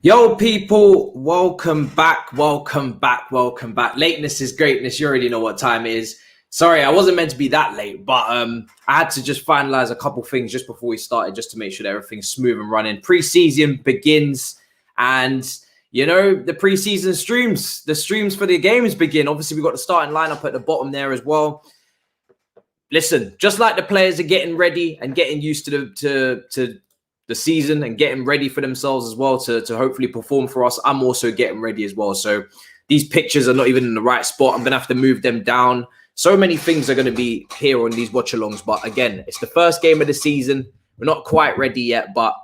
Yo, people, welcome back. Lateness is greatness. You already know what time it is. Sorry, I wasn't meant to be that late, but I had to just finalize a couple things just before we started, just to make sure that everything's smooth and running. Pre-season begins, and the pre-season the streams for the games begin. Obviously, we've got the starting lineup at the bottom there as well. Listen, just like the players are getting ready and getting used to the season and getting ready for themselves as well to hopefully perform for us, I'm also getting ready as well. So these pictures are not even in the right spot. I'm going to have to move them down. So many things are going to be here on these watch-alongs. But again, it's the first game of the season. We're not quite ready yet, but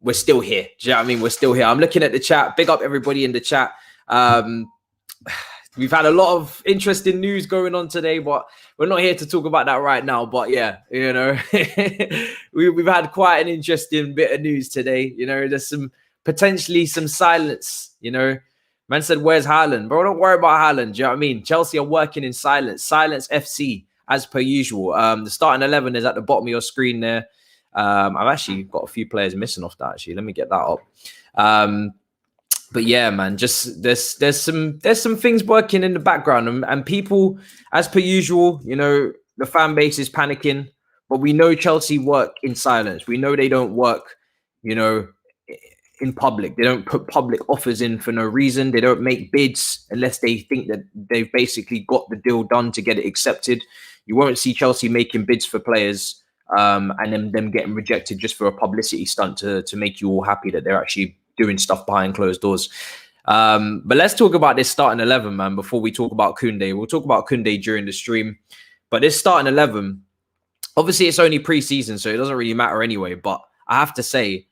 we're still here. Do you know what I mean? We're still here. I'm looking at the chat. Big up everybody in the chat. We've had a lot of interesting news going on today, but we're not here to talk about that right now. But yeah, we've had quite an interesting bit of news today. There's potentially some silence. Man said, "Where's Haaland?" Bro, don't worry about Haaland. Do you know what I mean? Chelsea are working in silence. Silence FC, as per usual. The starting 11 is at the bottom of your screen there. I've actually got a few players missing off that. Actually, let me get that up. But yeah, man, just there's some things working in the background, and people, as per usual, the fan base is panicking. But we know Chelsea work in silence. We know they don't work, in public. They don't put public offers in for no reason. They don't make bids unless they think that they've basically got the deal done to get it accepted. You won't see Chelsea making bids for players and then them getting rejected just for a publicity stunt to make you all happy that they're actually doing stuff behind closed doors. But let's talk about this starting 11, man, before we talk about Kounde. We'll talk about Kounde during the stream. But this starting 11, obviously it's only pre-season, so it doesn't really matter anyway. But I have to say,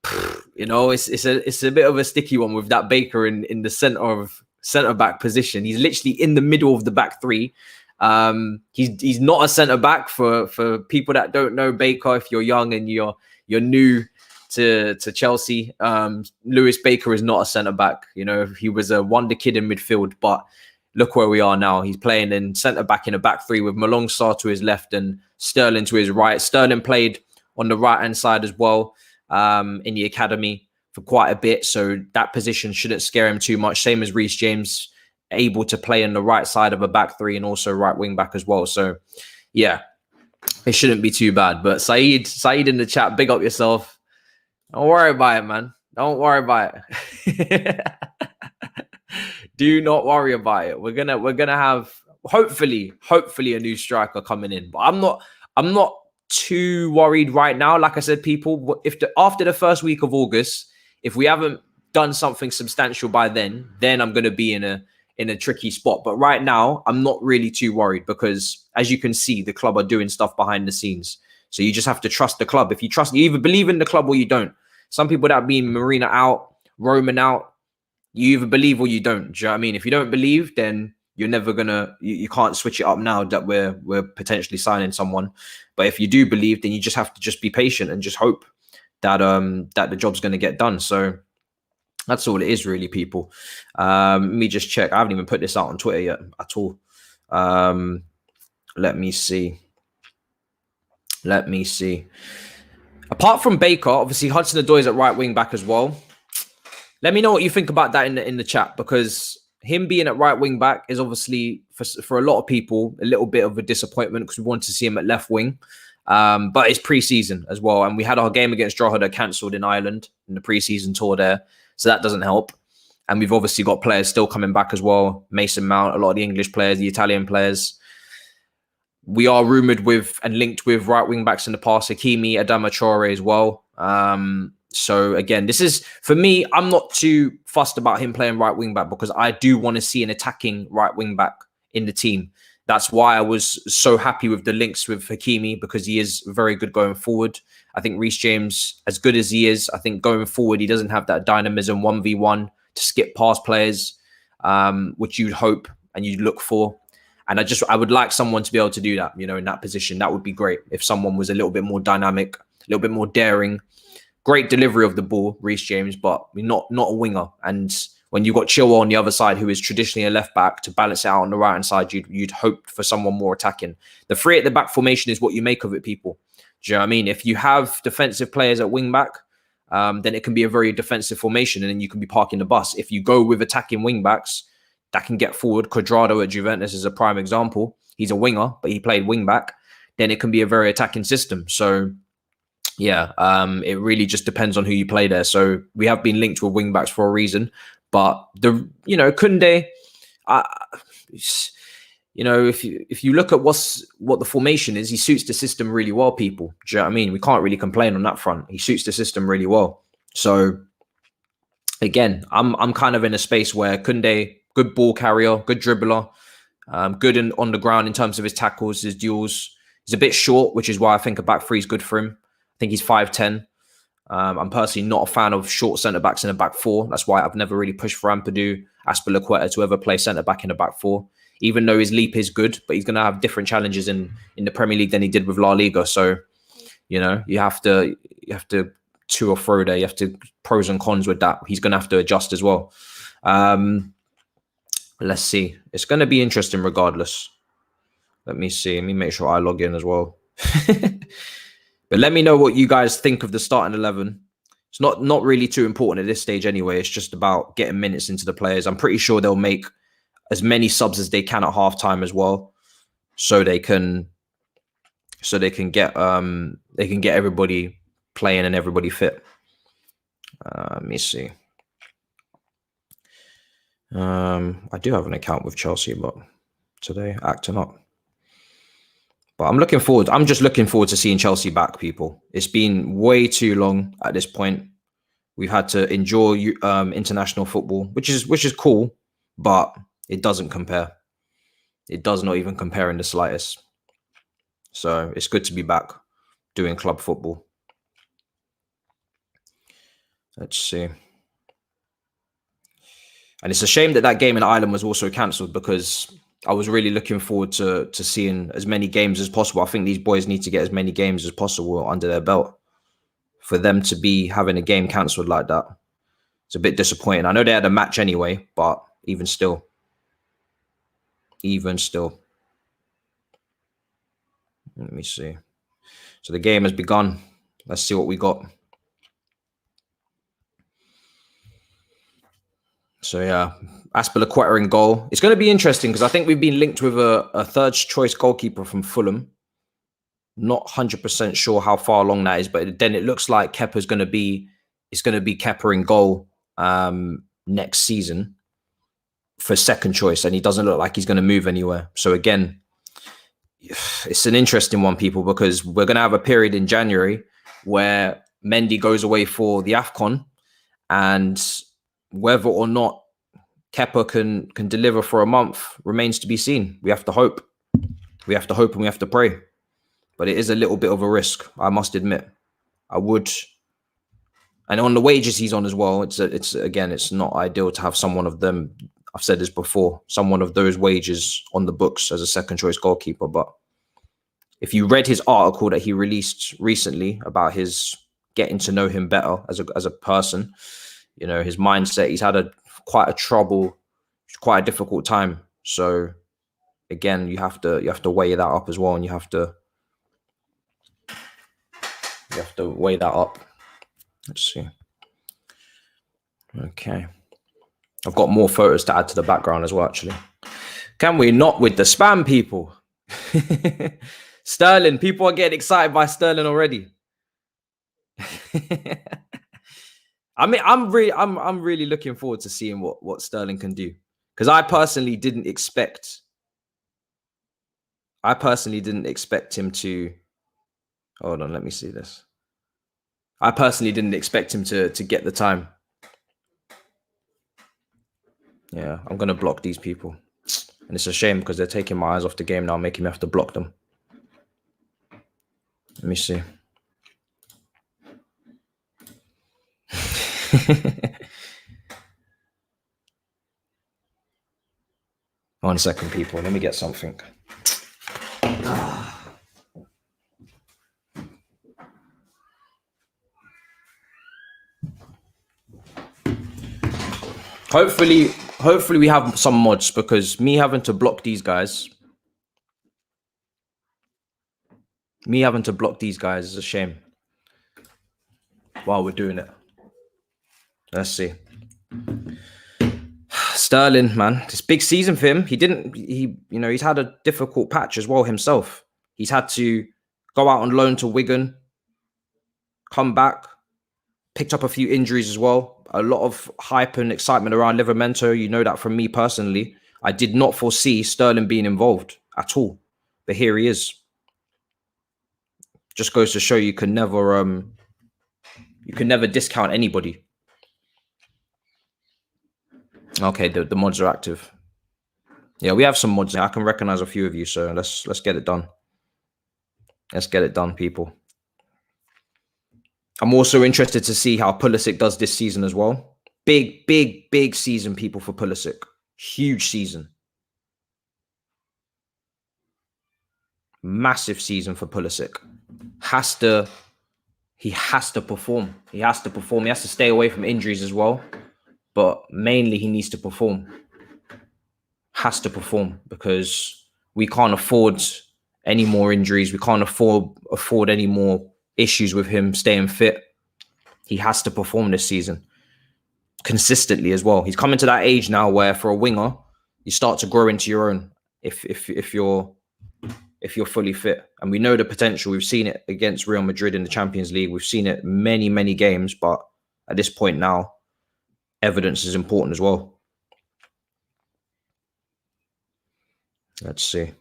it's a bit of a sticky one with that Baker in the centre-back position. He's literally in the middle of the back three. He's not a centre-back for people that don't know Baker. If you're young and you're new to Chelsea, Lewis Baker is not a centre-back. He was a wonder kid in midfield, but look where we are now. He's playing in centre-back in a back three with Malong Sarr to his left and Sterling to his right. Sterling played on the right-hand side as well in the academy for quite a bit, so that position shouldn't scare him too much. Same as Reece James, able to play on the right side of a back three and also right wing back as well. So yeah, it shouldn't be too bad. But Saeed in the chat, big up yourself. Don't worry about it, man. Don't worry about it. Do not worry about it. We're gonna have hopefully a new striker coming in. But I'm not too worried right now. Like I said, people, after the first week of August, if we haven't done something substantial by then I'm gonna be in a tricky spot. But right now, I'm not really too worried because, as you can see, the club are doing stuff behind the scenes. So you just have to trust the club. If you either believe in the club or you don't. Some people that mean Marina out, Roman out, you either believe or you don't. Do you know what I mean? If you don't believe, then you're never you can't switch it up now that we're potentially signing someone. But if you do believe, then you just have to just be patient and just hope that that the job's going to get done. So that's all it is, really, people. Let me just check. I haven't even put this out on Twitter yet at all. Let me see. Apart from Baker, obviously Hudson-Odoi is at right wing back as well. Let me know what you think about that in the chat, because him being at right wing back is obviously for a lot of people a little bit of a disappointment because we wanted to see him at left wing. But it's pre-season as well, and we had our game against Drogheda cancelled in Ireland in the pre-season tour there, so that doesn't help. And we've obviously got players still coming back as well. Mason Mount, a lot of the English players, the Italian players. We are rumoured with and linked with right wing backs in the past, Hakimi, Adama Traore as well. So again, this is, for me, I'm not too fussed about him playing right wing back because I do want to see an attacking right wing back in the team. That's why I was so happy with the links with Hakimi, because he is very good going forward. I think Reece James, as good as he is, I think going forward, he doesn't have that dynamism 1v1 to skip past players, which you'd hope and you'd look for. And I would like someone to be able to do that, in that position. That would be great if someone was a little bit more dynamic, a little bit more daring. Great delivery of the ball, Reece James, but not a winger. And when you've got Chilwell on the other side, who is traditionally a left back, to balance it out on the right hand side, you'd hope for someone more attacking. The three at the back formation is what you make of it, people. Do you know what I mean? If you have defensive players at wing back, then it can be a very defensive formation, and then you can be parking the bus. If you go with attacking wing backs that can get forward, Cuadrado at Juventus is a prime example. He's a winger, but he played wing back. Then it can be a very attacking system. So yeah, it really just depends on who you play there. So we have been linked with wing backs for a reason, but Kounde, if you look at what the formation is, he suits the system really well, people. Do you know what I mean? We can't really complain on that front. He suits the system really well. So again, I'm kind of in a space where Kounde, good ball carrier, good dribbler, good on the ground in terms of his tackles, his duels. He's a bit short, which is why I think a back three is good for him. I think he's 5'10". I'm personally not a fan of short centre-backs in a back four. That's why I've never really pushed for Ampadu, Azpilicueta to ever play centre-back in a back four, even though his leap is good, but he's going to have different challenges in the Premier League than he did with La Liga. So, you have to to or fro there. You have to pros and cons with that. He's going to have to adjust as well. Let's see. It's going to be interesting regardless. Let me see. Let me make sure I log in as well. But let me know what you guys think of the starting 11. It's not really too important at this stage anyway. It's just about getting minutes into the players. I'm pretty sure they'll make as many subs as they can at halftime as well, so they can get everybody playing and everybody fit. Let me see. I do have an account with Chelsea, but today acting up. But I'm just looking forward to seeing Chelsea back, people. It's been way too long at this point. We've had to endure international football, which is cool, but it doesn't compare. It does not even compare in the slightest. So it's good to be back doing club football. Let's see. And it's a shame that game in Ireland was also cancelled, because I was really looking forward to seeing as many games as possible. I think these boys need to get as many games as possible under their belt. For them to be having a game cancelled like that, it's a bit disappointing. I know they had a match anyway, but even still. Let me see. So the game has begun. Let's see what we got. So yeah, Azpilicueta in goal. It's going to be interesting because I think we've been linked with a third choice goalkeeper from Fulham. Not 100% sure how far along that is, but then it looks like Kepa's going to be Kepa in goal next season for second choice, and he doesn't look like he's going to move anywhere. So again, it's an interesting one, people, because we're going to have a period in January where Mendy goes away for the AFCON, and whether or not Kepa can deliver for a month remains to be seen. We have to hope. We have to hope and we have to pray. But it is a little bit of a risk, I must admit. I would. And on the wages he's on as well, it's not ideal to have someone of them. I've said this before, someone of those wages on the books as a second choice goalkeeper. But if you read his article that he released recently about his getting to know him better as a person, his mindset, he's had quite a difficult time. So again, you have to weigh that up as well, and you have to weigh that up. Let's see. Okay. I've got more photos to add to the background as well, actually. Can we not with the spam, people? Sterling. People are getting excited by Sterling already. I mean, I'm really looking forward to seeing what Sterling can do. Because I personally didn't expect him to. Hold on, let me see this. I personally didn't expect him to get the time. Yeah, I'm going to block these people. And it's a shame because they're taking my eyes off the game now, making me have to block them. Let me see. One second, people. Let me get something. Hopefully we have some mods, because me having to block these guys is a shame while we're doing it. Let's see. Sterling, man, it's big season for him. He's had a difficult patch as well himself. He's had to go out on loan to Wigan, come back, picked up a few injuries as well. A lot of hype and excitement around Livramento. You know that from me personally. I did not foresee Sterling being involved at all. But here he is. Just goes to show you can never discount anybody. Okay, the mods are active. Yeah, we have some mods. I can recognize a few of you, so let's get it done. Let's get it done, people. I'm also interested to see how Pulisic does this season as well. Big season, people, for Pulisic. Huge season. Massive season for Pulisic. He has to perform. He has to perform. He has to stay away from injuries as well. But mainly he needs to perform. Has to perform, because we can't afford any more injuries. We can't afford any more issues with him staying fit. He has to perform this season consistently as well. He's coming to that age now where, for a winger, you start to grow into your own if you're fully fit. And we know the potential. We've seen it against Real Madrid in the Champions League. We've seen it many games, but at this point now, evidence is important as well. Let's see.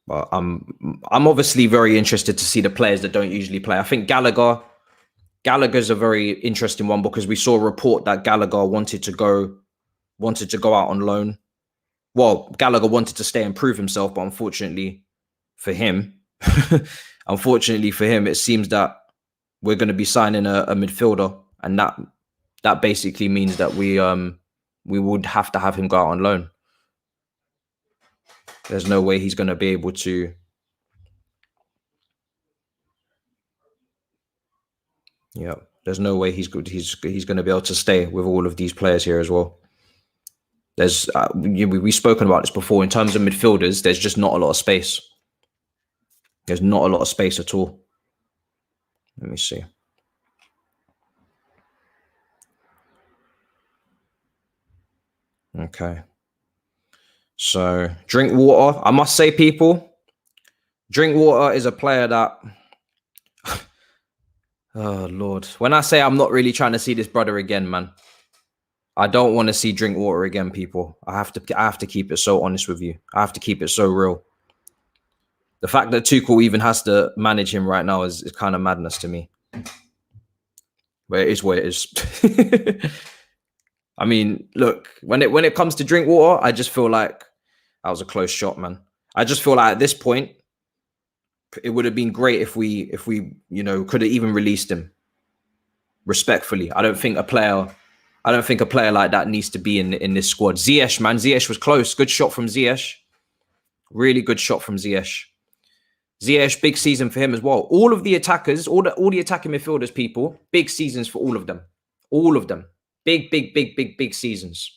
But I'm obviously very interested to see the players that don't usually play. I think Gallagher's a very interesting one, because we saw a report that Gallagher wanted to go out on loan. Well, Gallagher wanted to stay and prove himself, but unfortunately for him, it seems that we're going to be signing a midfielder, and that basically means that we would have to have him go out on loan. There's no way he's going to be able to. Yeah, there's no way he's going to be able to stay with all of these players here as well. There's we've spoken about this before. In terms of midfielders, there's just not a lot of space. There's not a lot of space at all. Let me see. Okay. So, Drinkwater, I must say, people, Drinkwater is a player that, oh Lord, when I say I'm not really trying to see this brother again, man, I don't want to see Drinkwater again, people. I have to keep it so honest with you. I have to keep it so real. The fact that Tuchel even has to manage him right now is kind of madness to me. But it is what it is. I mean, look, when it comes to Drinkwater, I just feel like that was a close shot, man. I just feel like at this point, it would have been great if we could have even released him. Respectfully, I don't think a player like that needs to be in this squad. Ziyech, man, Ziyech was close. Good shot from Ziyech. Really good shot from Ziyech. Ziyech, big season for him as well. All of the attackers, all the attacking midfielders, people, big seasons for all of them. All of them. Big seasons.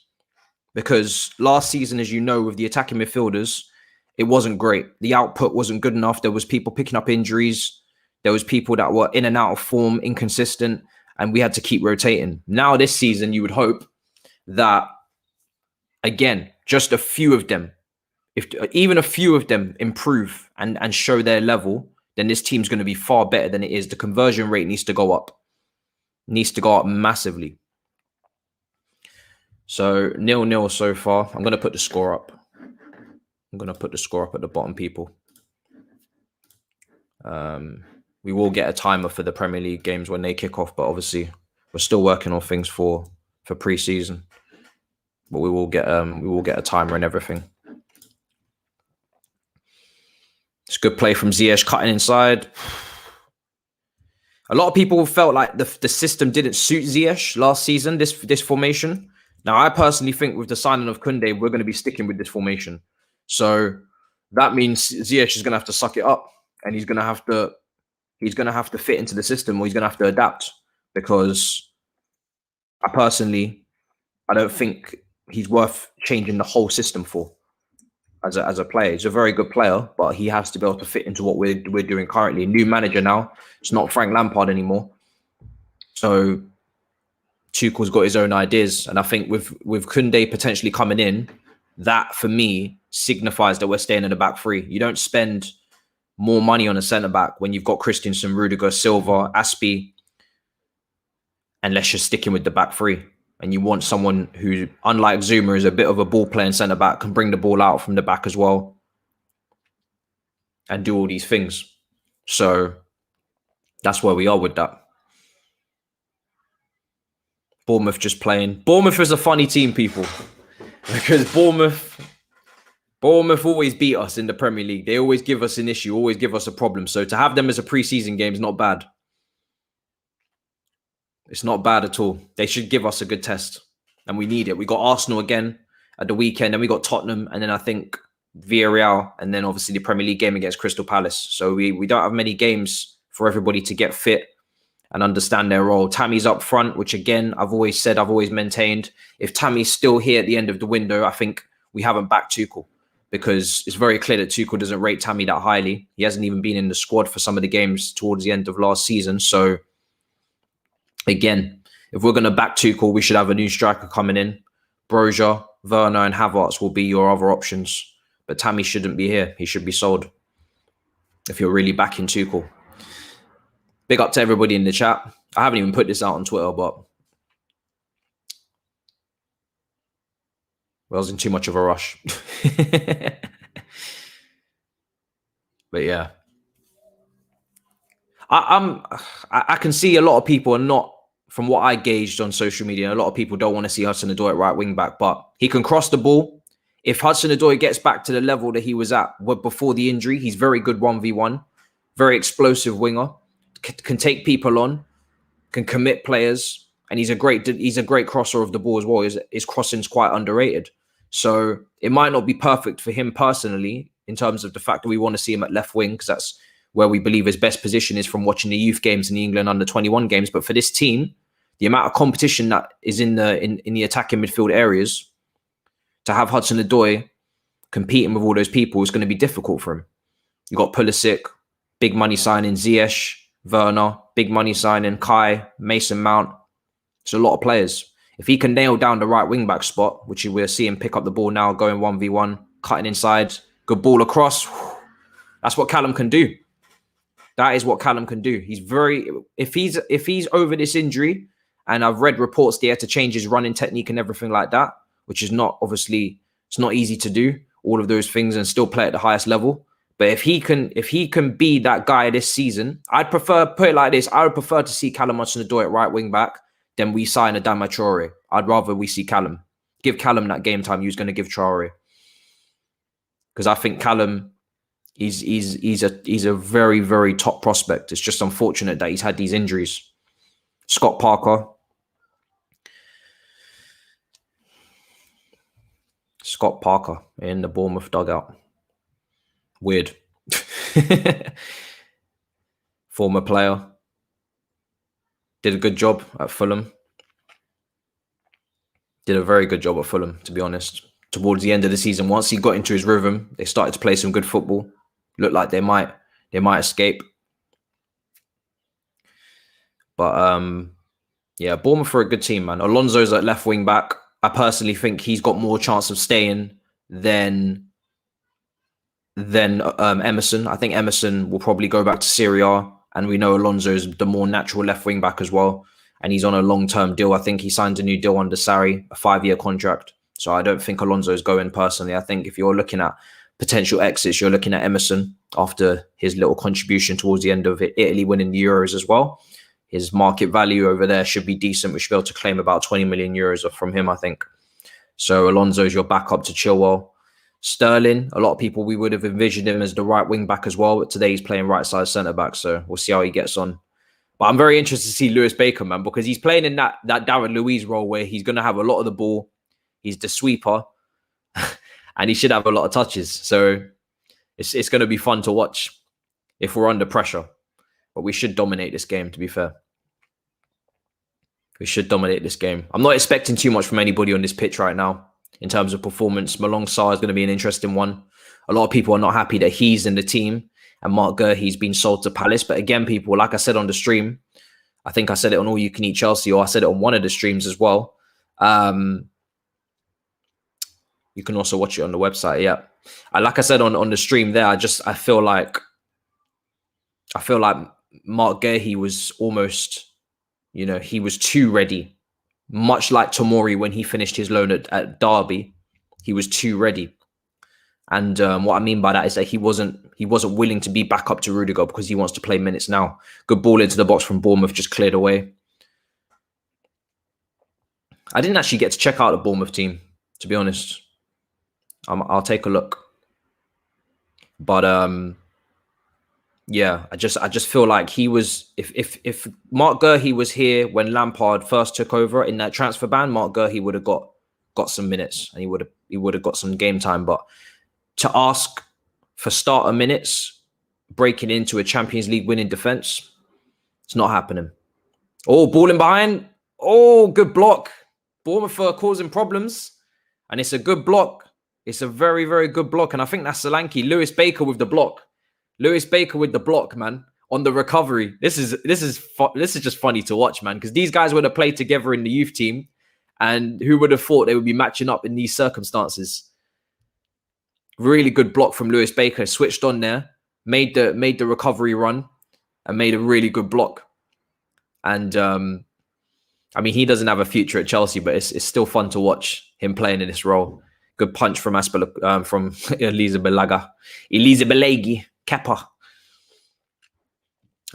Because last season, as you know, with the attacking midfielders, it wasn't great. The output wasn't good enough. There was people picking up injuries. There was people that were in and out of form, inconsistent, and we had to keep rotating. Now this season, you would hope that, again, just a few of them, if even a few of them improve and show their level, then this team's going to be far better than it is. The conversion rate needs to go up. Needs to go up massively. So 0-0 so far. I'm going to put the score up. I'm going to put the score up at the bottom, people. We will get a timer for the Premier League games when they kick off, but obviously we're still working on things for pre-season. But we will get a timer and everything. It's good play from Ziyech cutting inside. A lot of people felt like the system didn't suit Ziyech last season, this formation. Now, I personally think with the signing of Kounde, we're going to be sticking with this formation. So that means Ziyech is going to have to suck it up, and he's going to have to fit into the system, or he's going to have to adapt, because I don't think he's worth changing the whole system for. as a player. He's a very good player, but he has to be able to fit into what we're doing currently. New manager now. It's not Frank Lampard anymore. So Tuchel's got his own ideas, and I think with Kounde potentially coming in, that for me signifies that we're staying in the back three. You don't spend more money on a centre back when you've got Christensen, Rudiger, Silva, Aspie, unless you're sticking with the back three. And you want someone who, unlike Zuma, is a bit of a ball playing centre back, can bring the ball out from the back as well and do all these things. So that's where we are with that. Bournemouth just playing. Bournemouth is a funny team, people, because Bournemouth always beat us in the Premier League. They always give us an issue, always give us a problem. So to have them as a pre-season game is not bad. It's not bad at all. They should give us a good test, and we need it. We got Arsenal again at the weekend, and we got Tottenham, and then I think Villarreal, and then obviously the Premier League game against Crystal Palace. So we don't have many games for everybody to get fit and understand their role. Tammy's up front, which again, I've always maintained. If Tammy's still here at the end of the window, I think we haven't backed Tuchel, because it's very clear that Tuchel doesn't rate Tammy that highly. He hasn't even been in the squad for some of the games towards the end of last season. So again, if we're going to back Tuchel, we should have a new striker coming in. Broja, Werner and Havertz will be your other options. But Tammy shouldn't be here. He should be sold if you're really backing Tuchel. Big up to everybody in the chat. I haven't even put this out on Twitter, but I was in too much of a rush. But yeah. I can see a lot of people are not, from what I gauged on social media, a lot of people don't want to see Hudson-Odoi at right wing back, but he can cross the ball. If Hudson-Odoi gets back to the level that he was at before the injury, he's very good 1v1, very explosive winger, can take people on, can commit players, and he's a great crosser of the ball as well. His crossing's quite underrated. So it might not be perfect for him personally in terms of the fact that we want to see him at left wing, because that's where we believe his best position is from watching the youth games and the England under-21 games. But for this team, the amount of competition that is in the attacking midfield areas, to have Hudson-Odoi competing with all those people is going to be difficult for him. You got Pulisic, big money signing, Ziyech, Werner, big money signing, Kai, Mason Mount. It's a lot of players. If he can nail down the right wing-back spot, which we're seeing pick up the ball now, going 1v1, cutting inside, good ball across, that's what Callum can do. That is what Callum can do. If he's over this injury, and I've read reports that he had to change his running technique and everything like that, which is not, obviously, it's not easy to do all of those things and still play at the highest level. But if he can be that guy this season, I'd prefer, put it like this, I would prefer to see Callum Hudson-Odoi at right wing back than we sign a Adama Traore. I'd rather we see Callum. Give Callum that game time he was going to give Traore. Because I think Callum, he's a very, very top prospect. It's just unfortunate that he's had these injuries. Scott Parker. Scott Parker in the Bournemouth dugout. Weird. Former player. Did a good job at Fulham. Did a very good job at Fulham, to be honest. Towards the end of the season, once he got into his rhythm, they started to play some good football. Looked like they might escape. But yeah, Bournemouth are a good team, man. Alonso's at left wing back. I personally think he's got more chance of staying than Emerson. I think Emerson will probably go back to Serie A, and we know Alonso's the more natural left wing back as well. And he's on a long-term deal. I think he signed a new deal under Sarri, a 5-year contract. So I don't think Alonso's going personally. I think if you're looking at potential exits, you're looking at Emerson after his little contribution towards the end of it, Italy winning the Euros as well. His market value over there should be decent. We should be able to claim about 20 million euros from him, I think. So Alonso's your backup to Chilwell. Sterling, a lot of people, we would have envisioned him as the right wing back as well. But today he's playing right side centre back. So we'll see how he gets on. But I'm very interested to see Lewis Baker, man, because he's playing in that Darren Luiz role where he's going to have a lot of the ball. He's the sweeper. And he should have a lot of touches. So it's going to be fun to watch if we're under pressure. But we should dominate this game, to be fair. We should dominate this game. I'm not expecting too much from anybody on this pitch right now. in terms of performance. Malong Sarr is going to be an interesting one. A lot of people are not happy that he's in the team and Mark Gurley's been sold to Palace. But again, people, like I said on the stream, I think I said it on All You Can Eat Chelsea, or I said it on one of the streams as well. You can also watch it on the website. Yeah. Like I said on the stream there, I feel like Mark Gurley was almost, he was too ready. Much like Tomori when he finished his loan at Derby, he was too ready. And what I mean by that is that he wasn't willing to be back up to Rudiger because he wants to play minutes now. Good ball into the box from Bournemouth, just cleared away. I didn't actually get to check out the Bournemouth team, to be honest. I'll take a look. But yeah, I just feel like he was, if Mark Gurley was here when Lampard first took over in that transfer ban, Mark Gurley would have got some minutes and he would have got some game time. But to ask for starter minutes, breaking into a Champions League winning defense, it's not happening. Oh, balling behind. Oh, good block. Bournemouth are causing problems, and it's a good block. It's a very, very good block, and I think that's Solanke. Lewis Baker with the block. Lewis Baker with the block, man, on the recovery. This is just funny to watch, man, because these guys would have played together in the youth team, and who would have thought they would be matching up in these circumstances? Really good block from Lewis Baker. Switched on there, made the recovery run, and made a really good block. And I mean, he doesn't have a future at Chelsea, but it's still fun to watch him playing in this role. Good punch from from Elisa Belagi, Kepa.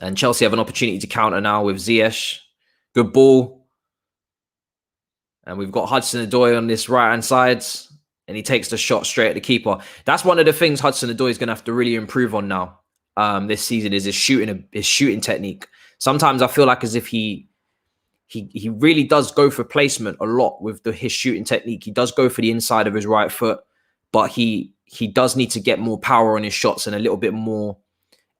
And Chelsea have an opportunity to counter now with Ziyech. Good ball. And we've got Hudson-Odoi on this right-hand side. And he takes the shot straight at the keeper. That's one of the things Hudson-Odoi is going to have to really improve on now this season, is his shooting technique. Sometimes I feel like as if he really does go for placement a lot with his shooting technique. He does go for the inside of his right foot, but he does need to get more power on his shots and a little bit more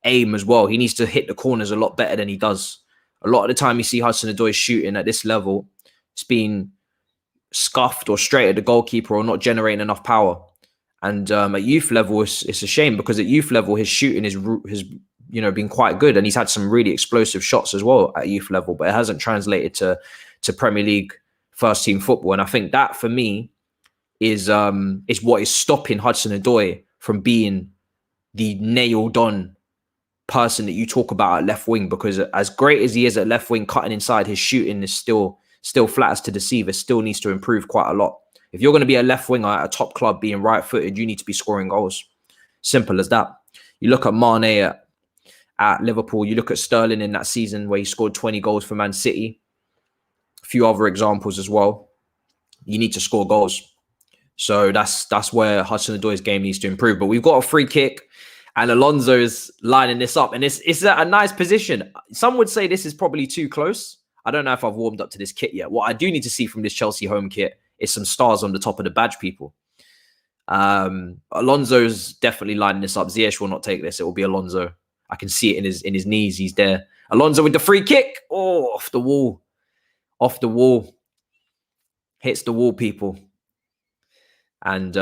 aim as well. He needs to hit the corners a lot better than he does. A lot of the time you see Hudson-Odoi shooting at this level, it's been scuffed or straight at the goalkeeper or not generating enough power. And at youth level, it's a shame, because at youth level, his shooting has been quite good, and he's had some really explosive shots as well at youth level, but it hasn't translated to Premier League first team football. And I think that for me is what is stopping Hudson-Odoi from being the nailed on person that you talk about at left wing, because as great as he is at left wing cutting inside, his shooting is still flat as to deceive. It still needs to improve quite a lot. If you're going to be a left winger at a top club being right footed, you need to be scoring goals. Simple as that. You look at Mane at Liverpool, you look at Sterling in that season where he scored 20 goals for Man City. A few other examples as well. You need to score goals. So that's where Hudson-Odoi's game needs to improve. But we've got a free kick and Alonso's lining this up. And it's at a nice position. Some would say this is probably too close. I don't know if I've warmed up to this kit yet. What I do need to see from this Chelsea home kit is some stars on the top of the badge, people. Alonso's definitely lining this up. Ziyech will not take this. It will be Alonso. I can see it in his knees. He's there. Alonso with the free kick. Oh, off the wall. Off the wall. Hits the wall, people. And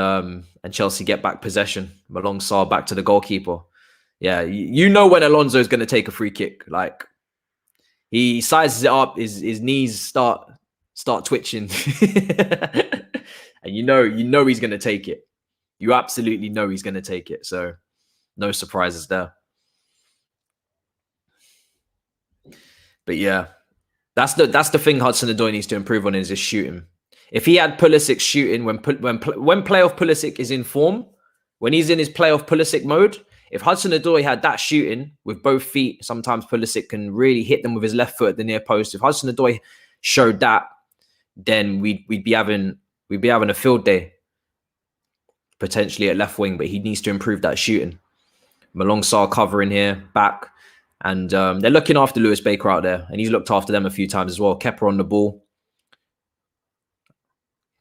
Chelsea get back possession. Malong Sarr back to the goalkeeper. Yeah, you know when Alonso is going to take a free kick. Like, he sizes it up. His knees start twitching. And you know he's going to take it. You absolutely know he's going to take it. So no surprises there. But yeah, that's the thing Hudson-Odoi needs to improve on, is his shooting. If he had Pulisic shooting when playoff Pulisic is in form, when he's in his playoff Pulisic mode, if Hudson-Odoi had that shooting with both feet, sometimes Pulisic can really hit them with his left foot at the near post. If Hudson-Odoi showed that, then we'd be having a field day potentially at left wing. But he needs to improve that shooting. Malong Sarr covering here, back. And they're looking after Lewis Baker out there. And he's looked after them a few times as well. Kepa on the ball.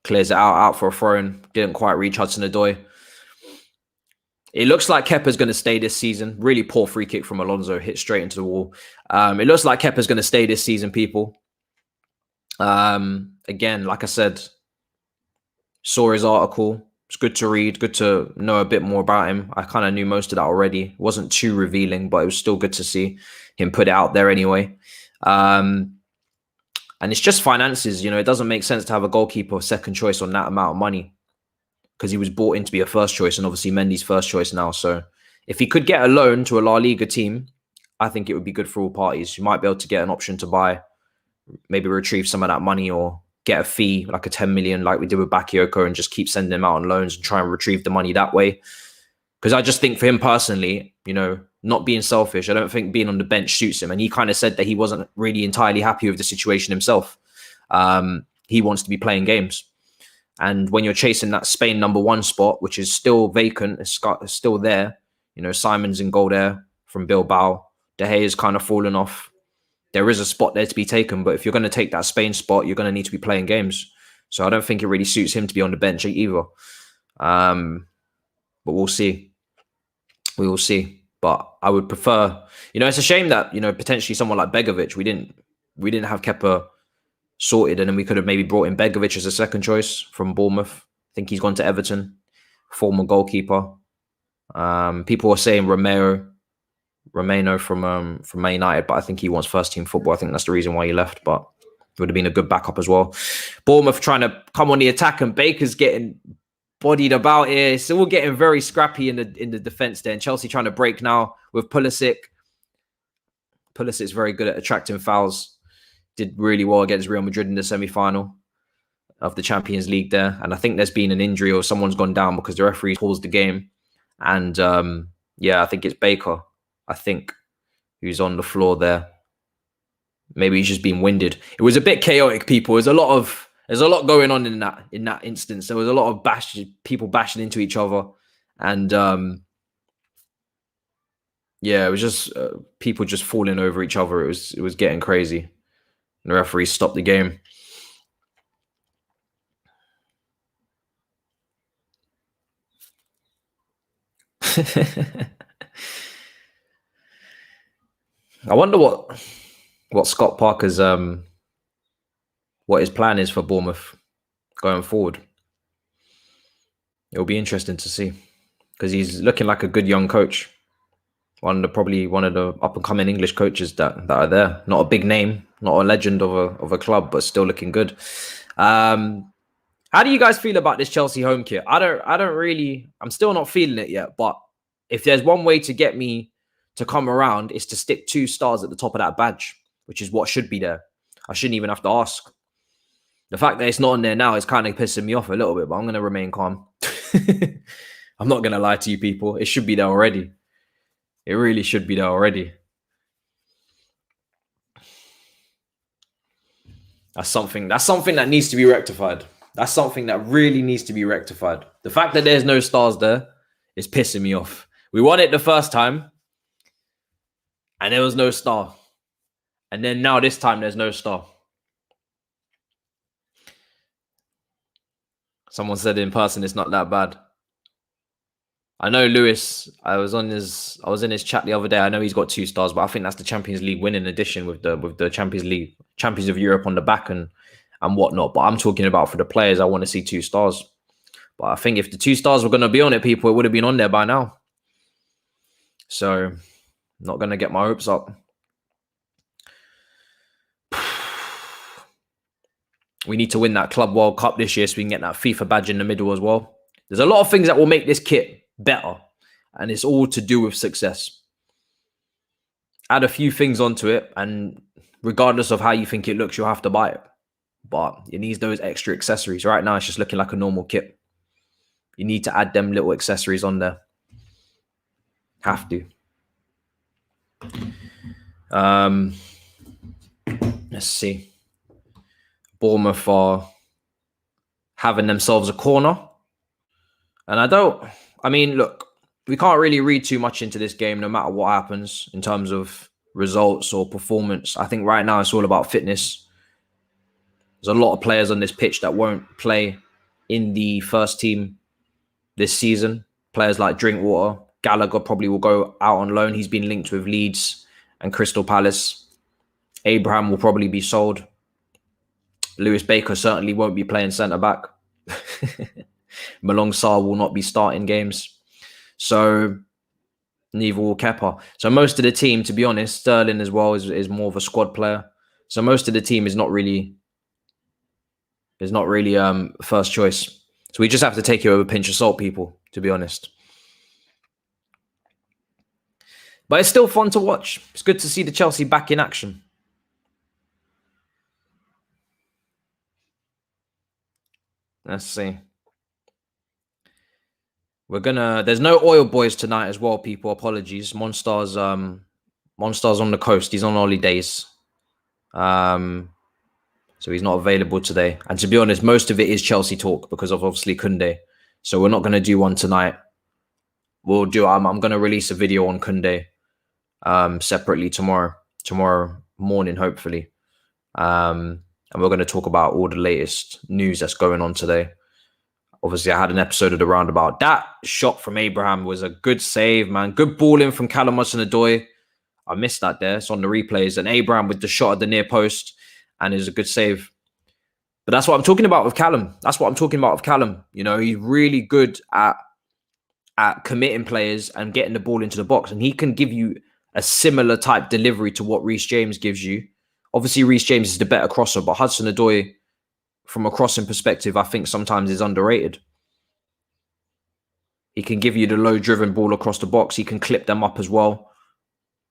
Clears it out for a throw-in. Didn't quite reach Hudson-Odoi. It looks like Kepa's going to stay this season. Really poor free kick from Alonso. Hit straight into the wall. It looks like Kepa's going to stay this season, people. Again, like I said, Saw his article. It's good to read, good to know a bit more about him. I kind of knew most of that already. It wasn't too revealing, but it was still good to see him put it out there anyway. And it's just finances. You know, it doesn't make sense to have a goalkeeper second choice on that amount of money, because he was brought in to be a first choice, and obviously Mendy's first choice now. So if he could get a loan to a La Liga team, I think it would be good for all parties. You might be able to get an option to buy, maybe retrieve some of that money, or get a fee, like a 10 million, like we did with Bakayoko, and just keep sending him out on loans and try and retrieve the money that way. Because I just think for him personally, you know, not being selfish, I don't think being on the bench suits him. And he kind of said that he wasn't really entirely happy with the situation himself. He wants to be playing games. And when you're chasing that Spain #1 spot, which is still vacant, it's still there, you know, Simon's in goal there from Bilbao. De Gea has kind of fallen off. There is a spot there to be taken, but if you're going to take that Spain spot, you're going to need to be playing games. So I don't think it really suits him to be on the bench either. But we'll see. We will see. But I would prefer, you know, it's a shame that, you know, potentially someone like Begovic, we didn't have Kepa sorted, and then we could have maybe brought in Begovic as a second choice from Bournemouth. I think he's gone to Everton, former goalkeeper. People are saying Romano from Man United, but I think he wants first team football. I think that's the reason why he left, but it would have been a good backup as well. Bournemouth trying to come on the attack, and Baker's getting bodied about here. It's all getting very scrappy in the defense there. And Chelsea trying to break now with Pulisic. Pulisic's very good at attracting fouls. Did really well against Real Madrid in the semi-final of the Champions League there. And I think there's been an injury or someone's gone down because the referee paused the game. And yeah, I think it's Baker, I think, who's on the floor there. Maybe he's just been winded. It was a bit chaotic, people. There's a lot going on in that instance. There was a lot of people bashing into each other. And yeah, it was just people just falling over each other. It was getting crazy. And the referee stopped the game. I wonder what Scott Parker's what his plan is for Bournemouth going forward. It'll be interesting to see, because he's looking like a good young coach. Probably one of the up and coming English coaches that are there. Not a big name, not a legend of a club, but still looking good. How do you guys feel about this Chelsea home kit? I'm still not feeling it yet, but if there's one way to get me to come around, is to stick 2 stars at the top of that badge, which is what should be there. I shouldn't even have to ask. The fact that it's not on there now is kind of pissing me off a little bit, but I'm going to remain calm. I'm not going to lie to you people. It should be there already. It really should be there already. That's something that needs to be rectified. That's something that really needs to be rectified. The fact that there's no stars there is pissing me off. We won it the first time, and there was no star. And then now this time there's no star. Someone said in person it's not that bad. I know Lewis, I was in his chat the other day. I know he's got 2 stars, but I think that's the Champions League winning edition with the Champions League, Champions of Europe on the back and whatnot. But I'm talking about for the players, I want to see 2 stars. But I think if the 2 stars were going to be on it, people, it would have been on there by now. So, not going to get my hopes up. We need to win that Club World Cup this year so we can get that FIFA badge in the middle as well. There's a lot of things that will make this kit better, and it's all to do with success. Add a few things onto it, and regardless of how you think it looks, you'll have to buy it. But it needs those extra accessories. Right now, it's just looking like a normal kit. You need to add them little accessories on there. Have to. Let's see. Bournemouth are having themselves a corner. And look, we can't really read too much into this game no matter what happens in terms of results or performance. I think right now it's all about fitness. There's a lot of players on this pitch that won't play in the first team this season. Players like Drinkwater. Gallagher probably will go out on loan. He's been linked with Leeds and Crystal Palace. Abraham will probably be sold. Lewis Baker certainly won't be playing centre-back. Malong Sarr will not be starting games. So neither will Kepa. So most of the team, to be honest, Sterling as well is more of a squad player. So most of the team is not really first choice. So we just have to take it with a pinch of salt, people, to be honest. But it's still fun to watch. It's good to see the Chelsea back in action. Let's see. There's no oil boys tonight as well, people. Apologies. Monster's on the coast. He's on holidays. So he's not available today. And to be honest, most of it is Chelsea talk because of obviously Kounde. So we're not going to do one tonight. I'm going to release a video on Kounde separately tomorrow morning, hopefully. And we're going to talk about all the latest news that's going on today. Obviously, I had an episode of The Roundabout. That shot from Abraham was a good save, man. Good ball in from Callum Hudson-Odoi. I missed that there. It's on the replays. And Abraham with the shot at the near post. And it was a good save. But that's what I'm talking about with Callum. You know, he's really good at committing players and getting the ball into the box. And he can give you a similar type delivery to what Reece James gives you. Obviously, Reece James is the better crosser, but Hudson-Odoi, from a crossing perspective, I think sometimes is underrated. He can give you the low-driven ball across the box. He can clip them up as well,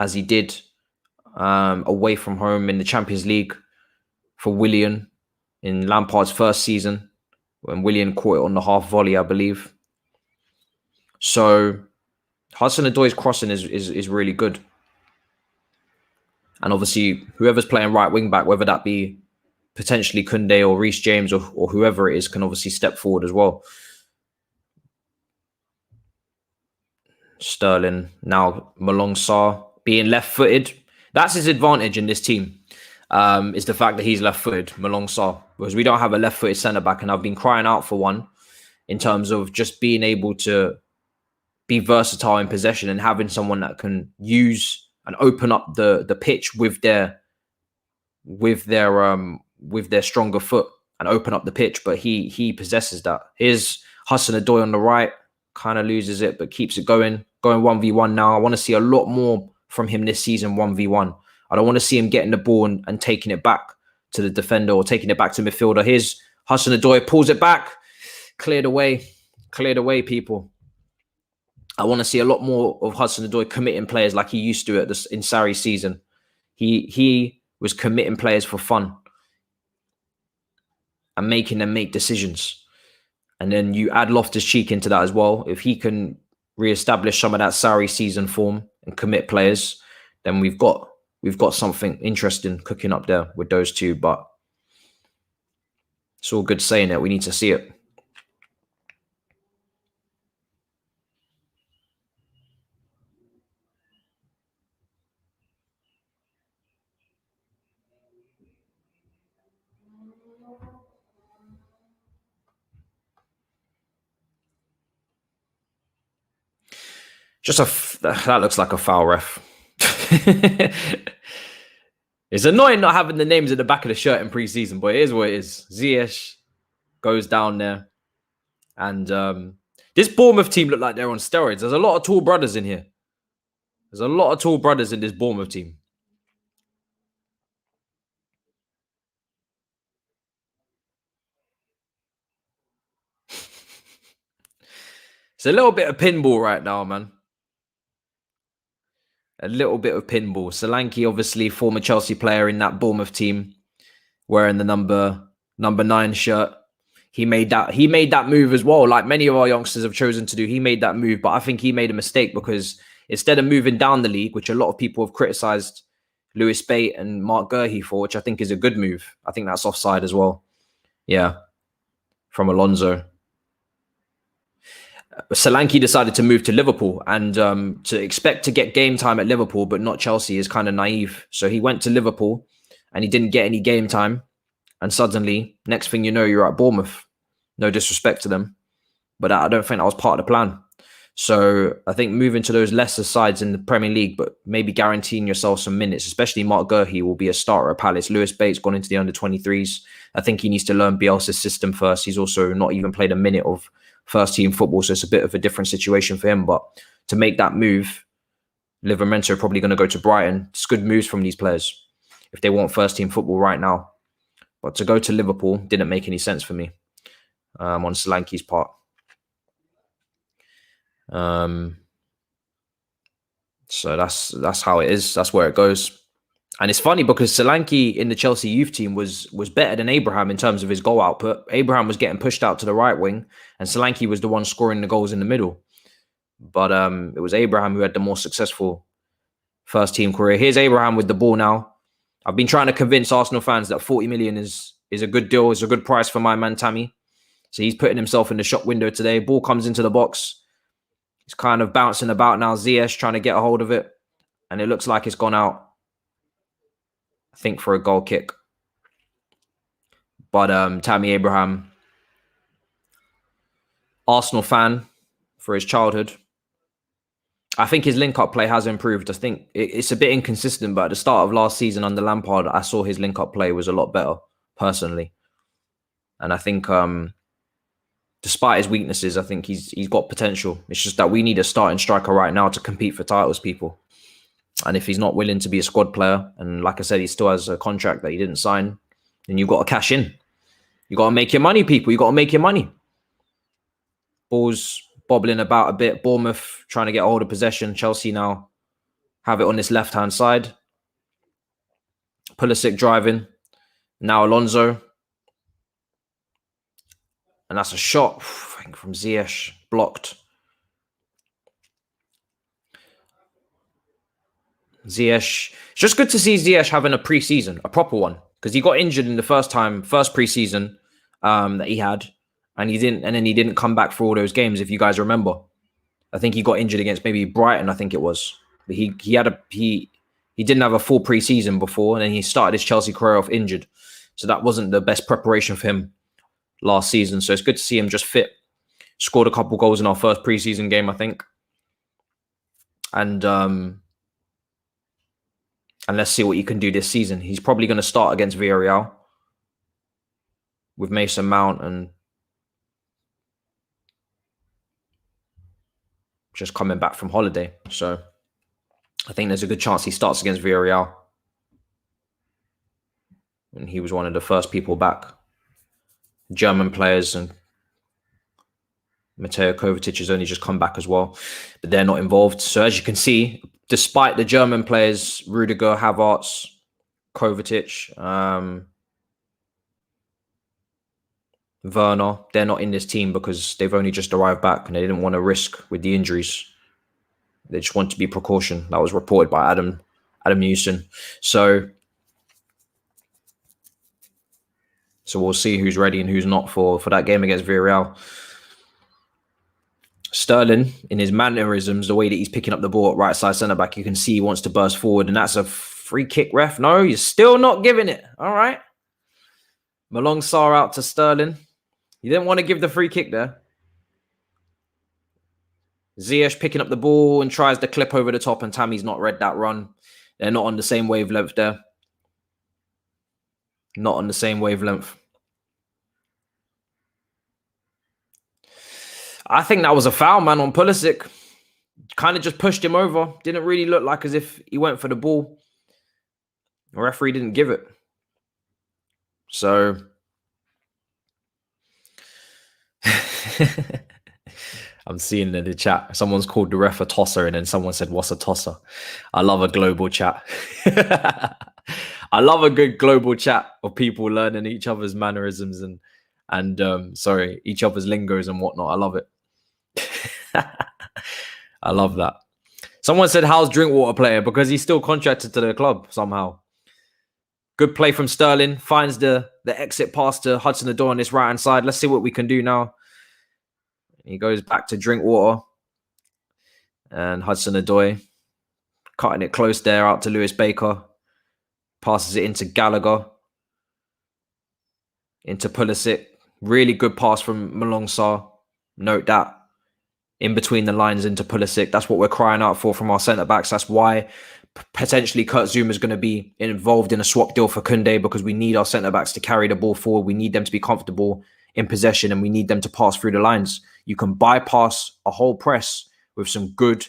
as he did away from home in the Champions League for Willian in Lampard's first season, when Willian caught it on the half volley, I believe. So Hudson-Odoi's crossing is really good. And obviously, whoever's playing right wing back, whether that be potentially Kounde or Reece James or whoever it is, can obviously step forward as well. Sterling, now Malong Sarr being left-footed. That's his advantage in this team, is the fact that he's left-footed, Malong Sarr, because we don't have a left-footed centre-back, and I've been crying out for one in terms of just being able to be versatile in possession and having someone that can use and open up the pitch with their stronger foot and open up the pitch. But he possesses that. Here's Hudson-Odoi on the right, kind of loses it, but keeps it going 1v1 now. I want to see a lot more from him this season, 1v1. I don't want to see him getting the ball and taking it back to the defender or taking it back to midfielder. Here's Hudson-Odoi, pulls it back, cleared away, people. I want to see a lot more of Hudson-Odoi committing players like he used to in Sarri's season. He was committing players for fun and making them make decisions. And then you add Loftus-Cheek into that as well. If he can reestablish some of that Sarri season form and commit players, then we've got something interesting cooking up there with those two. But it's all good saying it. We need to see it. That looks like a foul, ref. It's annoying not having the names at the back of the shirt in pre-season, but it is what it is. Ziyech goes down there. And this Bournemouth team look like they're on steroids. There's a lot of tall brothers in here. There's a lot of tall brothers in this Bournemouth team. It's a little bit of pinball right now, man. A little bit of pinball. Solanke, obviously, former Chelsea player in that Bournemouth team, wearing the number 9 shirt. He made that move as well. Like many of our youngsters have chosen to do, he made that move. But I think he made a mistake because instead of moving down the league, which a lot of people have criticised Lewis Bate and Mark Gurhey for, which I think is a good move. I think that's offside as well. Yeah, from Alonso. Solanke decided to move to Liverpool, and to expect to get game time at Liverpool but not Chelsea is kind of naive. So he went to Liverpool and he didn't get any game time, and suddenly next thing you know, you're at Bournemouth. No disrespect to them, but I don't think that was part of the plan. So I think moving to those lesser sides in the Premier League, but maybe guaranteeing yourself some minutes, especially Mark Gurhey will be a starter at Palace. Lewis Bates gone into the under-23s. I think he needs to learn Bielsa's system first. He's also not even played a minute of first team football, so it's a bit of a different situation for him. But to make that move, Livramento are probably going to go to Brighton. It's good moves from these players if they want first team football right now. But to go to Liverpool didn't make any sense for me on Solanke's part. So that's how it is. That's where it goes. And it's funny because Solanke in the Chelsea youth team was better than Abraham in terms of his goal output. Abraham was getting pushed out to the right wing, and Solanke was the one scoring the goals in the middle. But it was Abraham who had the more successful first team career. Here's Abraham with the ball now. I've been trying to convince Arsenal fans that 40 million is a good deal, is a good price for my man Tammy. So he's putting himself in the shop window today. Ball comes into the box. He's kind of bouncing about now. Ziyech trying to get a hold of it. And it looks like it's gone out, I think, for a goal kick. But Tammy Abraham, Arsenal fan for his childhood. I think his link-up play has improved. I think it's a bit inconsistent, but at the start of last season under Lampard, I saw his link-up play was a lot better, personally. And I think despite his weaknesses, I think he's got potential. It's just that we need a starting striker right now to compete for titles, people. And if he's not willing to be a squad player, and like I said, he still has a contract that he didn't sign, then you've got to cash in. You got to make your money, people. You got to make your money. Ball's bobbling about a bit. Bournemouth trying to get a hold of possession. Chelsea now have it on this left-hand side. Pulisic driving. Now Alonso. And that's a shot, I think, from Ziyech. Blocked. Ziyech. It's just good to see Ziyech having a pre-season, a proper one. Because he got injured in the first pre-season that he had. And he didn't come back for all those games, if you guys remember. I think he got injured against maybe Brighton, I think it was. But he didn't have a full pre-season before, and then he started his Chelsea career off injured. So that wasn't the best preparation for him last season. So it's good to see him just fit. Scored a couple goals in our first pre-season game, I think. And let's see what he can do this season. He's probably going to start against Villarreal with Mason Mount and just coming back from holiday. So I think there's a good chance he starts against Villarreal. And he was one of the first people back. German players, and Mateo Kovacic has only just come back as well. But they're not involved. So as you can see, despite the German players, Rudiger, Havertz, Kovacic, Werner, they're not in this team because they've only just arrived back and they didn't want to risk with the injuries. They just want to be precaution. That was reported by Adam Newson. So we'll see who's ready and who's not for that game against Villarreal. Sterling, in his mannerisms, the way that he's picking up the ball at right side centre-back, you can see he wants to burst forward, and that's a free kick, ref. No, you're still not giving it. All right. Malong Sarr out to Sterling. You didn't want to give the free kick there. Ziyech picking up the ball and tries to clip over the top, and Tammy's not read that run. They're not on the same wavelength there. Not on the same wavelength. I think that was a foul, man, on Pulisic. Kind of just pushed him over. Didn't really look like as if he went for the ball. The referee didn't give it. So I'm seeing in the chat, someone's called the ref a tosser, and then someone said, what's a tosser? I love a global chat. I love a good global chat of people learning each other's mannerisms and each other's lingos and whatnot. I love it. I love that. Someone said, how's Drinkwater playing? Because he's still contracted to the club somehow. Good play from Sterling. Finds the exit pass to Hudson-Odoi on this right-hand side. Let's see what we can do now. He goes back to Drinkwater. And Hudson-Odoi cutting it close there out to Lewis Baker. Passes it into Gallagher. Into Pulisic. Really good pass from Malong Sarr. Note that. in between the lines into Pulisic. That's what we're crying out for from our centre-backs. That's why potentially Kurt Zouma is going to be involved in a swap deal for Kounde, because we need our centre-backs to carry the ball forward. We need them to be comfortable in possession, and we need them to pass through the lines. You can bypass a whole press with some good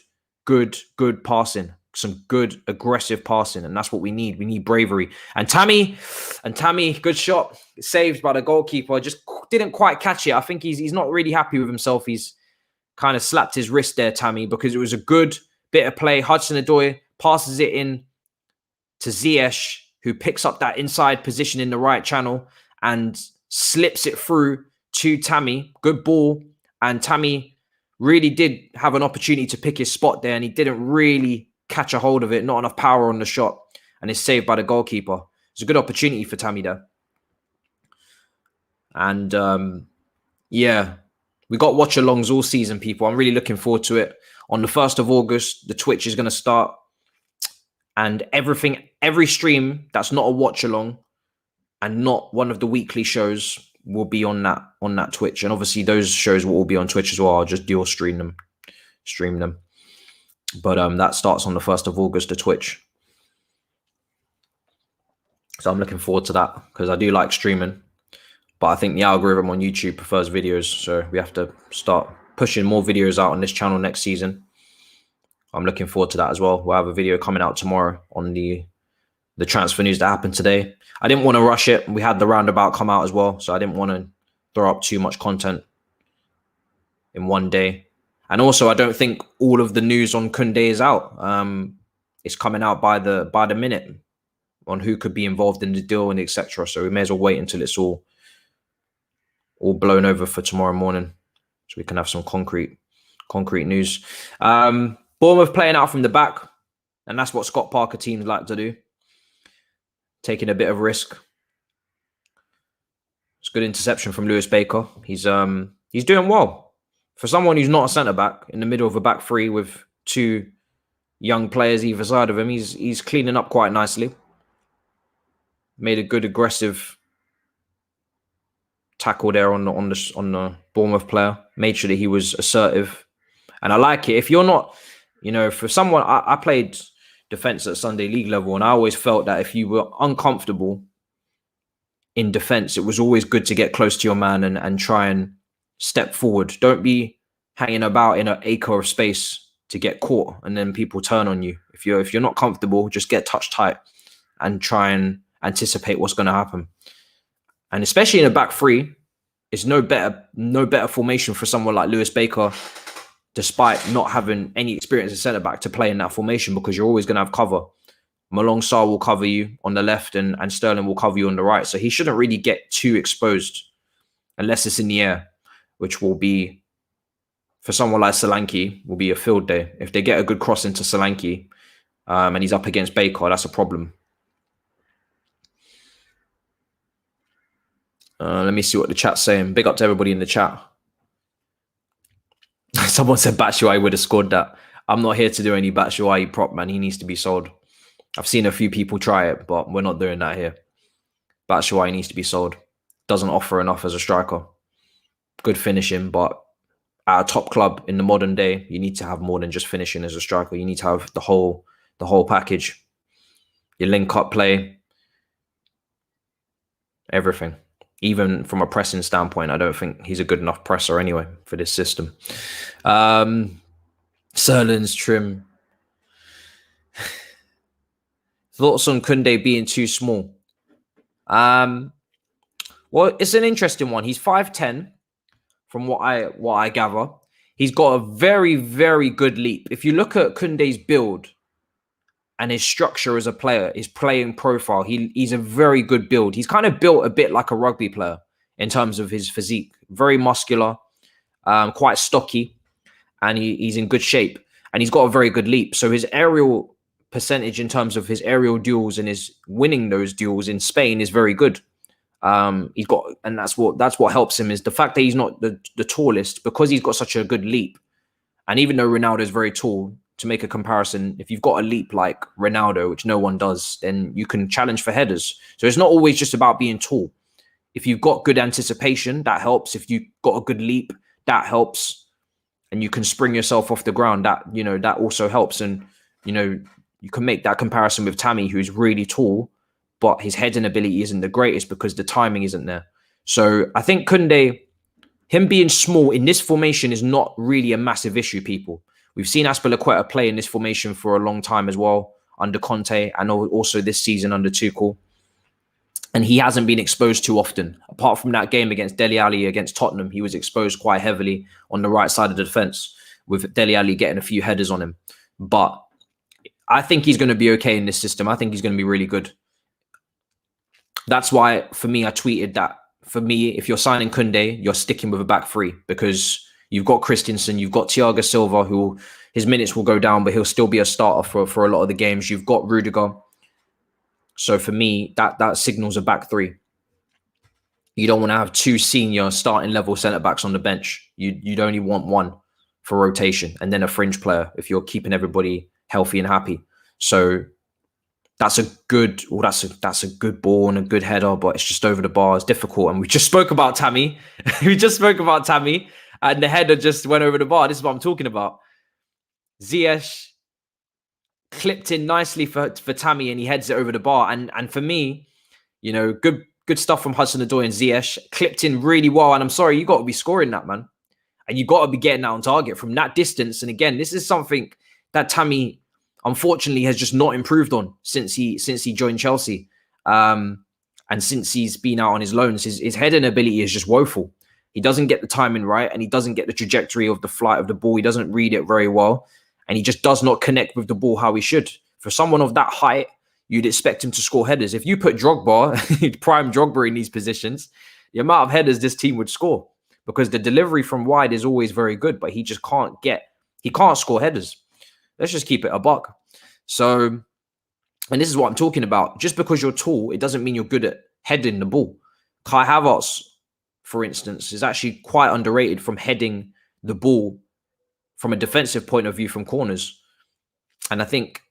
passing, some good aggressive passing, and that's what we need. We need bravery. And Tammy, good shot, saved by the goalkeeper. Just didn't quite catch it. I think he's not really happy with himself. He's kind of slapped his wrist there, Tammy, because it was a good bit of play. Hudson-Odoi passes it in to Ziyech, who picks up that inside position in the right channel and slips it through to Tammy. Good ball. And Tammy really did have an opportunity to pick his spot there, and he didn't really catch a hold of it. Not enough power on the shot, and it's saved by the goalkeeper. It's a good opportunity for Tammy there. And yeah, we got watch-alongs all season, people. I'm really looking forward to it. On the 1st of August, the Twitch is going to start. And every stream that's not a watch-along and not one of the weekly shows will be on that Twitch. And obviously those shows will all be on Twitch as well. I'll just dual stream them. But that starts on the 1st of August, the Twitch. So I'm looking forward to that, because I do like streaming. But I think the algorithm on YouTube prefers videos. So we have to start pushing more videos out on this channel next season. I'm looking forward to that as well. We'll have a video coming out tomorrow on the transfer news that happened today. I didn't want to rush it. We had the roundabout come out as well, so I didn't want to throw up too much content in one day. And also, I don't think all of the news on Kounde is out. It's coming out by the minute on who could be involved in the deal and etc. So we may as well wait until it's all blown over for tomorrow morning, so we can have some concrete news. Bournemouth playing out from the back, and that's what Scott Parker teams like to do. Taking a bit of risk. It's good interception from Lewis Baker. He's doing well. For someone who's not a centre-back in the middle of a back three with two young players either side of him, he's cleaning up quite nicely. Made a good aggressive tackle there on the Bournemouth player. Made sure that he was assertive. And I like it. If you're not, for someone, I played defence at Sunday League level, and I always felt that if you were uncomfortable in defence, it was always good to get close to your man and try and step forward. Don't be hanging about in an acre of space to get caught and then people turn on you. If you're not comfortable, just get touch tight and try and anticipate what's going to happen. And especially in a back three, it's no better formation for someone like Lewis Baker, despite not having any experience as centre-back, to play in that formation, because you're always going to have cover. Malong Sarr will cover you on the left and Sterling will cover you on the right. So he shouldn't really get too exposed unless it's in the air, which will be, for someone like Solanke, will be a field day. If they get a good cross into Solanke and he's up against Baker, that's a problem. Let me see what the chat's saying. Big up to everybody in the chat. Someone said Batshuayi would have scored that. I'm not here to do any Batshuayi prop, man. He needs to be sold. I've seen a few people try it, but we're not doing that here. Batshuayi needs to be sold. Doesn't offer enough as a striker. Good finishing, but at a top club in the modern day, you need to have more than just finishing as a striker. You need to have the whole package. Your link-up play. Everything. Even from a pressing standpoint, I don't think he's a good enough presser anyway for this system. Serlin's trim. Thoughts on Kounde being too small? Well, it's an interesting one. He's 5'10", from what I gather. He's got a very, very good leap. If you look at Kounde's build and his structure as a player, his playing profile, he's a very good build. He's kind of built a bit like a rugby player in terms of his physique. Very muscular, quite stocky, and he's in good shape. And he's got a very good leap. So his aerial percentage in terms of his aerial duels and his winning those duels in Spain is very good. He's got, and that's what helps him, is the fact that he's not the tallest, because he's got such a good leap. And even though Ronaldo is very tall, to make a comparison, if you've got a leap like Ronaldo, which no one does, then you can challenge for headers. So it's not always just about being tall. If you've got good anticipation, that helps. If you've got a good leap, that helps. and you can spring yourself off the ground, that, you know, that also helps. And, you know, you can make that comparison with Tammy, who's really tall, but his heading ability isn't the greatest because the timing isn't there. So I think Kounde, him being small in this formation is not really a massive issue, people. We've seen Azpilicueta play in this formation for a long time as well, under Conte, and also this season under Tuchel. And he hasn't been exposed too often. Apart from that game against Dele Alli against Tottenham, he was exposed quite heavily on the right side of the defence, with Dele Alli getting a few headers on him. But I think he's going to be okay in this system. I think he's going to be really good. That's why, for me, I tweeted that, for me, if you're signing Kounde, you're sticking with a back three, because you've got Christensen, you've got Thiago Silva, who his minutes will go down, but he'll still be a starter for a lot of the games. You've got Rudiger. So for me, that signals a back three. You don't want to have two senior starting level centre-backs on the bench. You'd only want one for rotation, and then a fringe player if you're keeping everybody healthy and happy. So that's a good ball and a good header, but it's just over the bar. It's difficult. And we just spoke about Tammy. And the header just went over the bar. This is what I'm talking about. Ziyech clipped in nicely for Tammy, and he heads it over the bar. And for me, you know, good stuff from Hudson-Odoi and Ziyech. Clipped in really well. And I'm sorry, you got to be scoring that, man. And you got to be getting that on target from that distance. And again, this is something that Tammy, unfortunately, has just not improved on since he joined Chelsea. And since he's been out on his loans, his heading ability is just woeful. He doesn't get the timing right, and he doesn't get the trajectory of the flight of the ball. He doesn't read it very well, and he just does not connect with the ball how he should. For someone of that height, you'd expect him to score headers. If you put Drogba, prime Drogba in these positions, the amount of headers this team would score, because the delivery from wide is always very good, but he just can't score headers. Let's just keep it a buck. So, and this is what I'm talking about. Just because you're tall, it doesn't mean you're good at heading the ball. Kai Havertz, for instance, is actually quite underrated from heading the ball from a defensive point of view from corners. And I think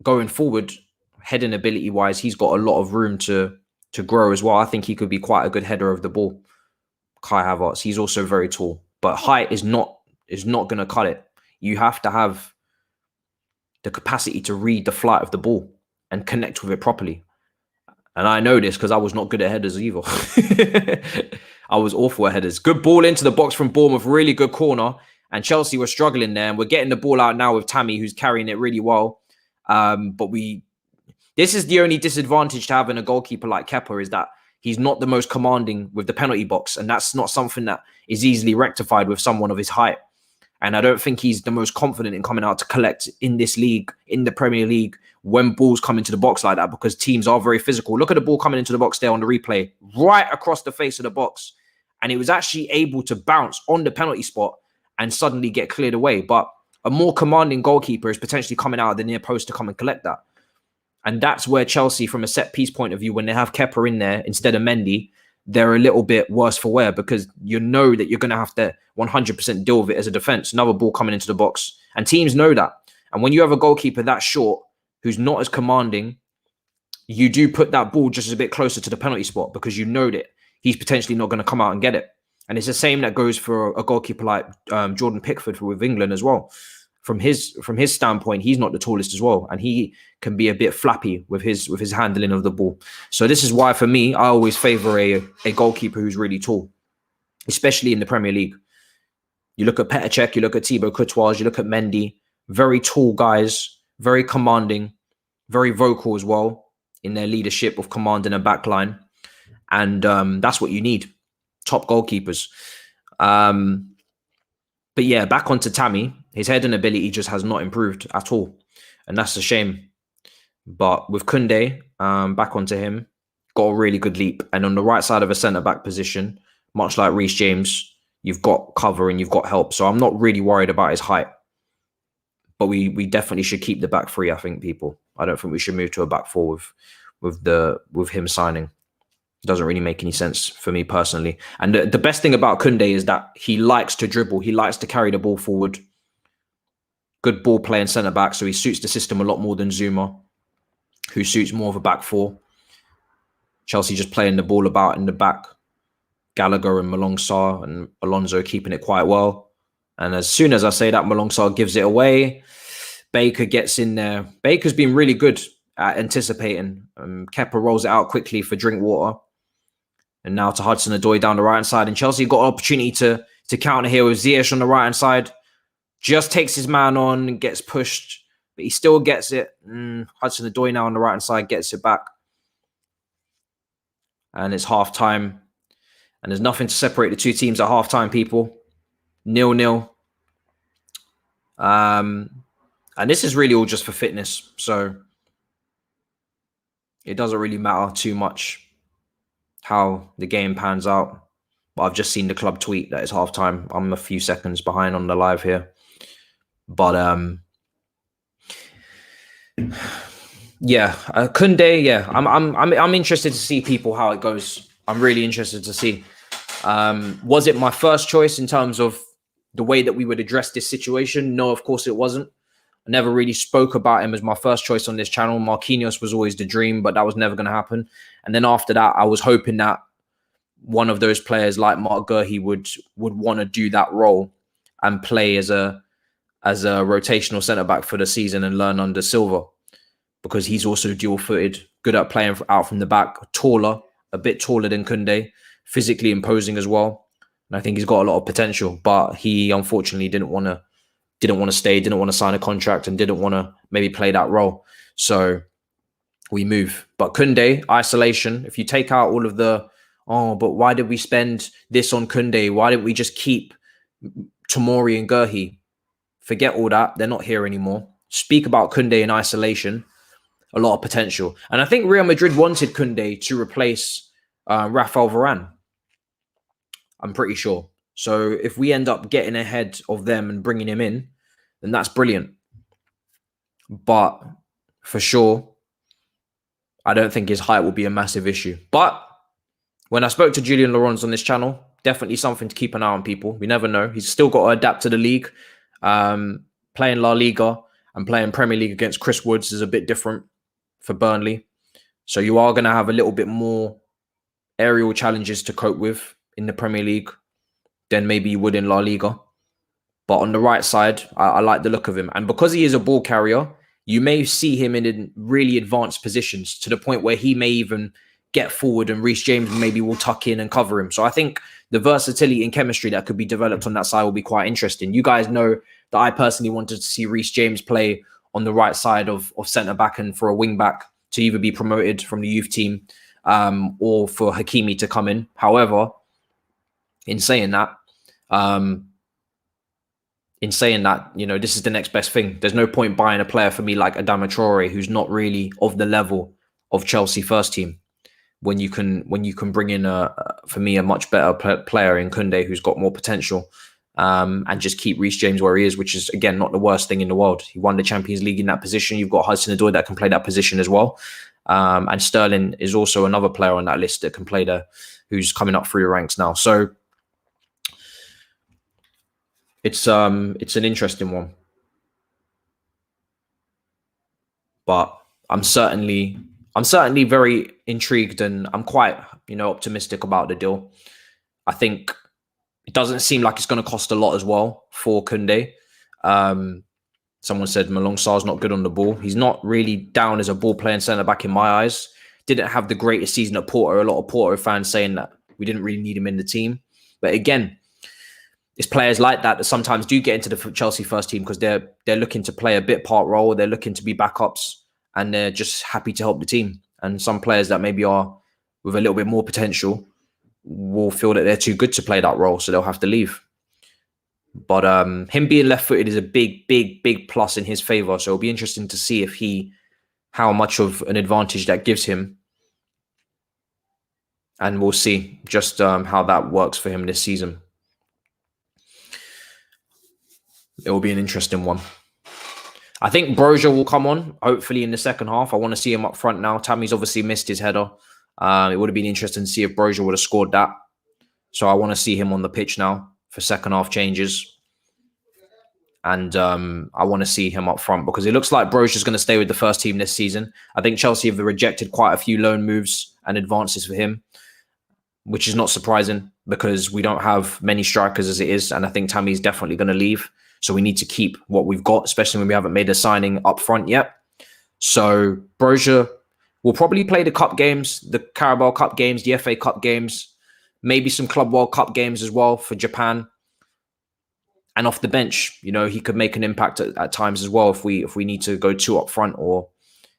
going forward, heading ability-wise, he's got a lot of room to grow as well. I think he could be quite a good header of the ball. Kai Havertz, he's also very tall, but height is not going to cut it. You have to have the capacity to read the flight of the ball and connect with it properly. And I know this because I was not good at headers either. I was awful at headers. Good ball into the box from Bournemouth, really good corner. And Chelsea were struggling there. And we're getting the ball out now with Tammy, who's carrying it really well. But this is the only disadvantage to having a goalkeeper like Kepa, is that he's not the most commanding with the penalty box. And that's not something that is easily rectified with someone of his height. And I don't think he's the most confident in coming out to collect in this league, in the Premier League, when balls come into the box like that, because teams are very physical. Look at the ball coming into the box there on the replay, right across the face of the box. And it was actually able to bounce on the penalty spot and suddenly get cleared away. But a more commanding goalkeeper is potentially coming out of the near post to come and collect that. And that's where Chelsea, from a set piece point of view, when they have Kepa in there instead of Mendy, they're a little bit worse for wear, because you know that you're going to have to 100% deal with it as a defense. Another ball coming into the box. And teams know that. And when you have a goalkeeper that short, who's not as commanding, you do put that ball just a bit closer to the penalty spot, because you know that he's potentially not going to come out and get it. And it's the same that goes for a goalkeeper like Jordan Pickford with England as well. From his standpoint, he's not the tallest as well, and he can be a bit flappy with his handling of the ball. So this is why, for me, I always favour a goalkeeper who's really tall, especially in the Premier League. You look at Petr Cech, you look at Thibaut Courtois, you look at Mendy, very tall guys, very commanding, very vocal as well in their leadership of commanding a backline, and that's what you need. Top goalkeepers. But yeah, back onto Tammy. His heading ability just has not improved at all. And that's a shame. But with Kounde, back onto him, got a really good leap. And on the right side of a centre-back position, much like Reece James, you've got cover and you've got help. So I'm not really worried about his height. But we definitely should keep the back three, I think, people. I don't think we should move to a back four with him signing. Doesn't really make any sense for me personally. And the best thing about Kounde is that he likes to dribble. He likes to carry the ball forward. Good ball playing centre back, so he suits the system a lot more than Zuma, who suits more of a back four. Chelsea just playing the ball about in the back. Gallagher and Malong Sarr and Alonso keeping it quite well. And as soon as I say that, Malong gives it away. Baker gets in there. Baker's been really good at anticipating. Kepa rolls it out quickly for Drinkwater. And now to Hudson-Odoi down the right-hand side. And Chelsea got an opportunity to counter here with Ziyech on the right-hand side. Just takes his man on and gets pushed. But he still gets it. Hudson-Odoi now on the right-hand side gets it back. And it's half-time. And there's nothing to separate the two teams at half-time, people. 0-0. And this is really all just for fitness. So it doesn't really matter too much how the game pans out. But I've just seen the club tweet that it's half-time. I'm a few seconds behind on the live here. But Kounde, yeah. I'm interested to see people how it goes. I'm really interested to see. Was it my first choice in terms of the way that we would address this situation? No, of course it wasn't. I never really spoke about him as my first choice on this channel. Marquinhos was always the dream, but that was never going to happen. And then after that, I was hoping that one of those players like Mark Guehi would want to do that role and play as a rotational centre-back for the season and learn under Silva, because he's also dual-footed, good at playing out from the back, taller, a bit taller than Kounde, physically imposing as well. And I think he's got a lot of potential, but he unfortunately didn't want to stay, didn't want to sign a contract, and didn't want to maybe play that role. So we move. But Kounde, isolation, if you take out all of the, but why did we spend this on Kounde? Why didn't we just keep Tomori and Guehi? Forget all that. They're not here anymore. Speak about Kounde in isolation. A lot of potential. And I think Real Madrid wanted Kounde to replace Rafael Varane. I'm pretty sure. So if we end up getting ahead of them and bringing him in, then that's brilliant. But for sure, I don't think his height will be a massive issue. But when I spoke to Julian Laurens on this channel, definitely something to keep an eye on, people. We never know. He's still got to adapt to the league. Playing La Liga and playing Premier League against Chris Woods is a bit different for Burnley. So you are going to have a little bit more aerial challenges to cope with in the Premier League than maybe you would in La Liga. But on the right side, I like the look of him. And because he is a ball carrier, you may see him in really advanced positions to the point where he may even get forward and Reece James maybe will tuck in and cover him. So I think the versatility and chemistry that could be developed on that side will be quite interesting. You guys know that I personally wanted to see Reece James play on the right side of centre-back and for a wing-back to either be promoted from the youth team or for Hakimi to come in. However, in saying that, you know, this is the next best thing. There's no point buying a player for me like Adama Traore, who's not really of the level of Chelsea first team, when you can bring in for me a much better player in Kounde who's got more potential, and just keep Reece James where he is, which is again not the worst thing in the world. He won the Champions League in that position. You've got Hudson-Odoi that can play that position as well, and Sterling is also another player on that list that can play there, who's coming up through the ranks now. So it's an interesting one, but I'm certainly very intrigued, and I'm quite, optimistic about the deal. I think it doesn't seem like it's going to cost a lot as well for Kounde. Someone said Malong Sarr's not good on the ball. He's not really down as a ball playing centre back in my eyes. Didn't have the greatest season at Porto. A lot of Porto fans saying that we didn't really need him in the team. But again, it's players like that sometimes do get into the Chelsea first team because they're looking to play a bit part role. They're looking to be backups, and they're just happy to help the team. And some players that maybe are with a little bit more potential will feel that they're too good to play that role, so they'll have to leave. But him being left-footed is a big, big, big plus in his favour. So it'll be interesting to see how much of an advantage that gives him. And we'll see just how that works for him this season. It will be an interesting one. I think Broja will come on, hopefully in the second half. I want to see him up front now. Tammy's obviously missed his header. It would have been interesting to see if Broja would have scored that. So I want to see him on the pitch now for second half changes. And I want to see him up front because it looks like Broja's going to stay with the first team this season. I think Chelsea have rejected quite a few loan moves and advances for him. which is not surprising because we don't have many strikers as it is. And I think Tammy's definitely going to leave. So we need to keep what we've got, especially when we haven't made a signing up front yet. So Broja will probably play the cup games, the Carabao Cup games, the FA Cup games, maybe some Club World Cup games as well for Japan. And off the bench, you know, he could make an impact at times as well if we need to go 2 up front or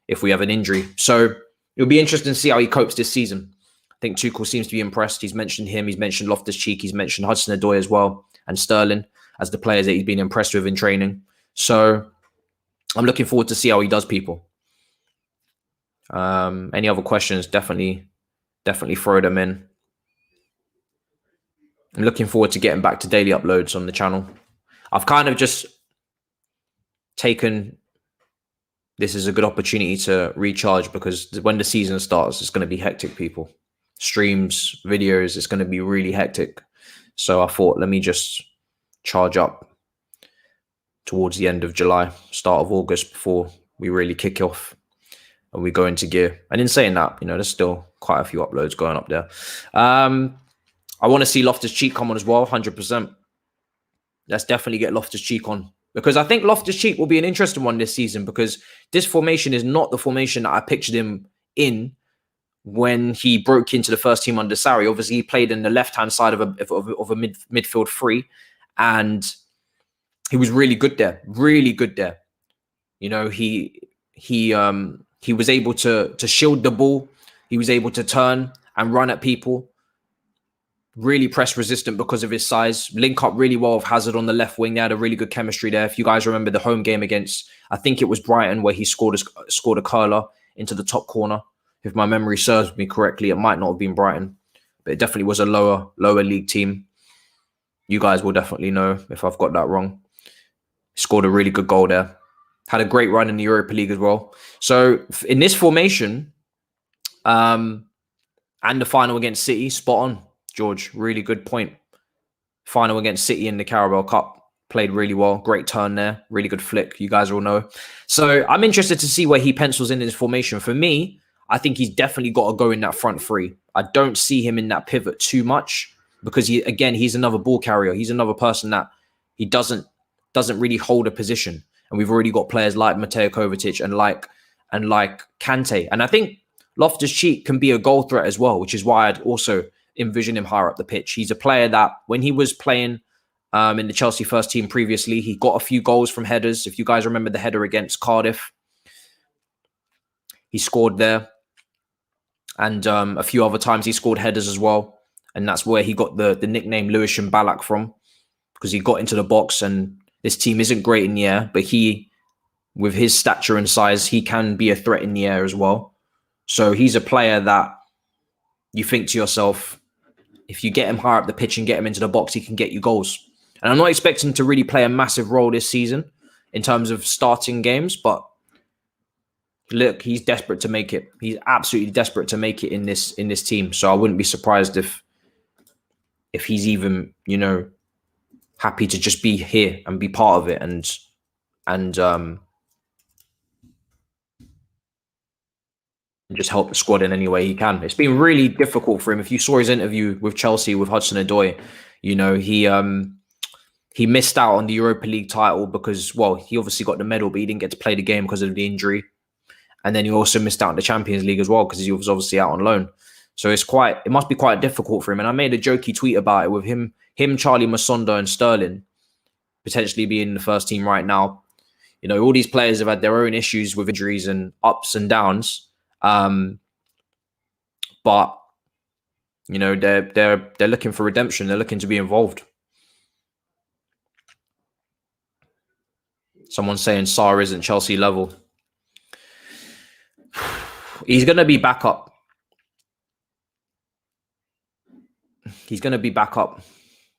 if we have an injury. So it'll be interesting to see how he copes this season. I think Tuchel seems to be impressed. He's mentioned him. He's mentioned Loftus-Cheek. He's mentioned Hudson-Odoi as well and Sterling as the players that he's been impressed with in training. So I'm looking forward to see how he does people. Any other questions? Definitely throw them in. I'm looking forward to getting back to daily uploads on the channel. I've kind of just taken this as a good opportunity to recharge because when the season starts, it's going to be hectic, people. Streams, videos, it's going to be really hectic. So I thought, let me just charge up towards the end of July, start of August before we really kick off and we go into gear. And in saying that, you know, there's still quite a few uploads going up there. I want to see Loftus-Cheek come on as well, 100%. Let's definitely get Loftus-Cheek on because I think Loftus-Cheek will be an interesting one this season because this formation is not the formation that I pictured him in when he broke into the first team under Sarri. Obviously, he played in the left-hand side of a midfield three, and he was really good there. Really good there. You know, he was able to shield the ball. He was able to turn and run at people. Really press resistant because of his size. Link up really well with Hazard on the left wing. They had a really good chemistry there. If you guys remember the home game against, I think it was Brighton, where he scored a curler into the top corner. If my memory serves me correctly, it might not have been Brighton, but it definitely was a lower league team. You guys will definitely know if I've got that wrong. He scored a really good goal there. Had a great run in the Europa League as well. So in this formation, and the final against City, spot on, George. Really good point. Final against City in the Carabao Cup. Played really well. Great turn there. Really good flick. You guys all know. So I'm interested to see where he pencils in his formation. For me, I think he's definitely got to go in that front three. I don't see him in that pivot too much because he's another ball carrier. He's another person that he doesn't really hold a position. And we've already got players like Mateo Kovacic and like Kante. And I think Loftus-Cheek can be a goal threat as well, which is why I'd also envision him higher up the pitch. He's a player that when he was playing in the Chelsea first team previously, he got a few goals from headers. If you guys remember the header against Cardiff, he scored there. And a few other times he scored headers as well. And that's where he got the nickname Lewis and Ballack from, because he got into the box and this team isn't great in the air, but he, with his stature and size, he can be a threat in the air as well. So he's a player that you think to yourself, if you get him higher up the pitch and get him into the box, he can get you goals. And I'm not expecting to really play a massive role this season in terms of starting games, but look, he's desperate to make it. He's absolutely desperate to make it in this team. So I wouldn't be surprised if he's even, you know, happy to just be here and be part of it and just help the squad in any way he can. It's been really difficult for him. If you saw his interview with Chelsea with Hudson-Odoi, you know, he missed out on the Europa League title because, well, he obviously got the medal, but he didn't get to play the game because of the injury. And then he also missed out on the Champions League as well because he was obviously out on loan. So it must be quite difficult for him. And I made a jokey tweet about it with him, Charlie Masonda and Sterling potentially being in the first team right now. You know, all these players have had their own issues with injuries and ups and downs. But you know, they're looking for redemption. They're looking to be involved. Someone's saying Sarr isn't Chelsea level. He's going to be back up. He's going to be back up.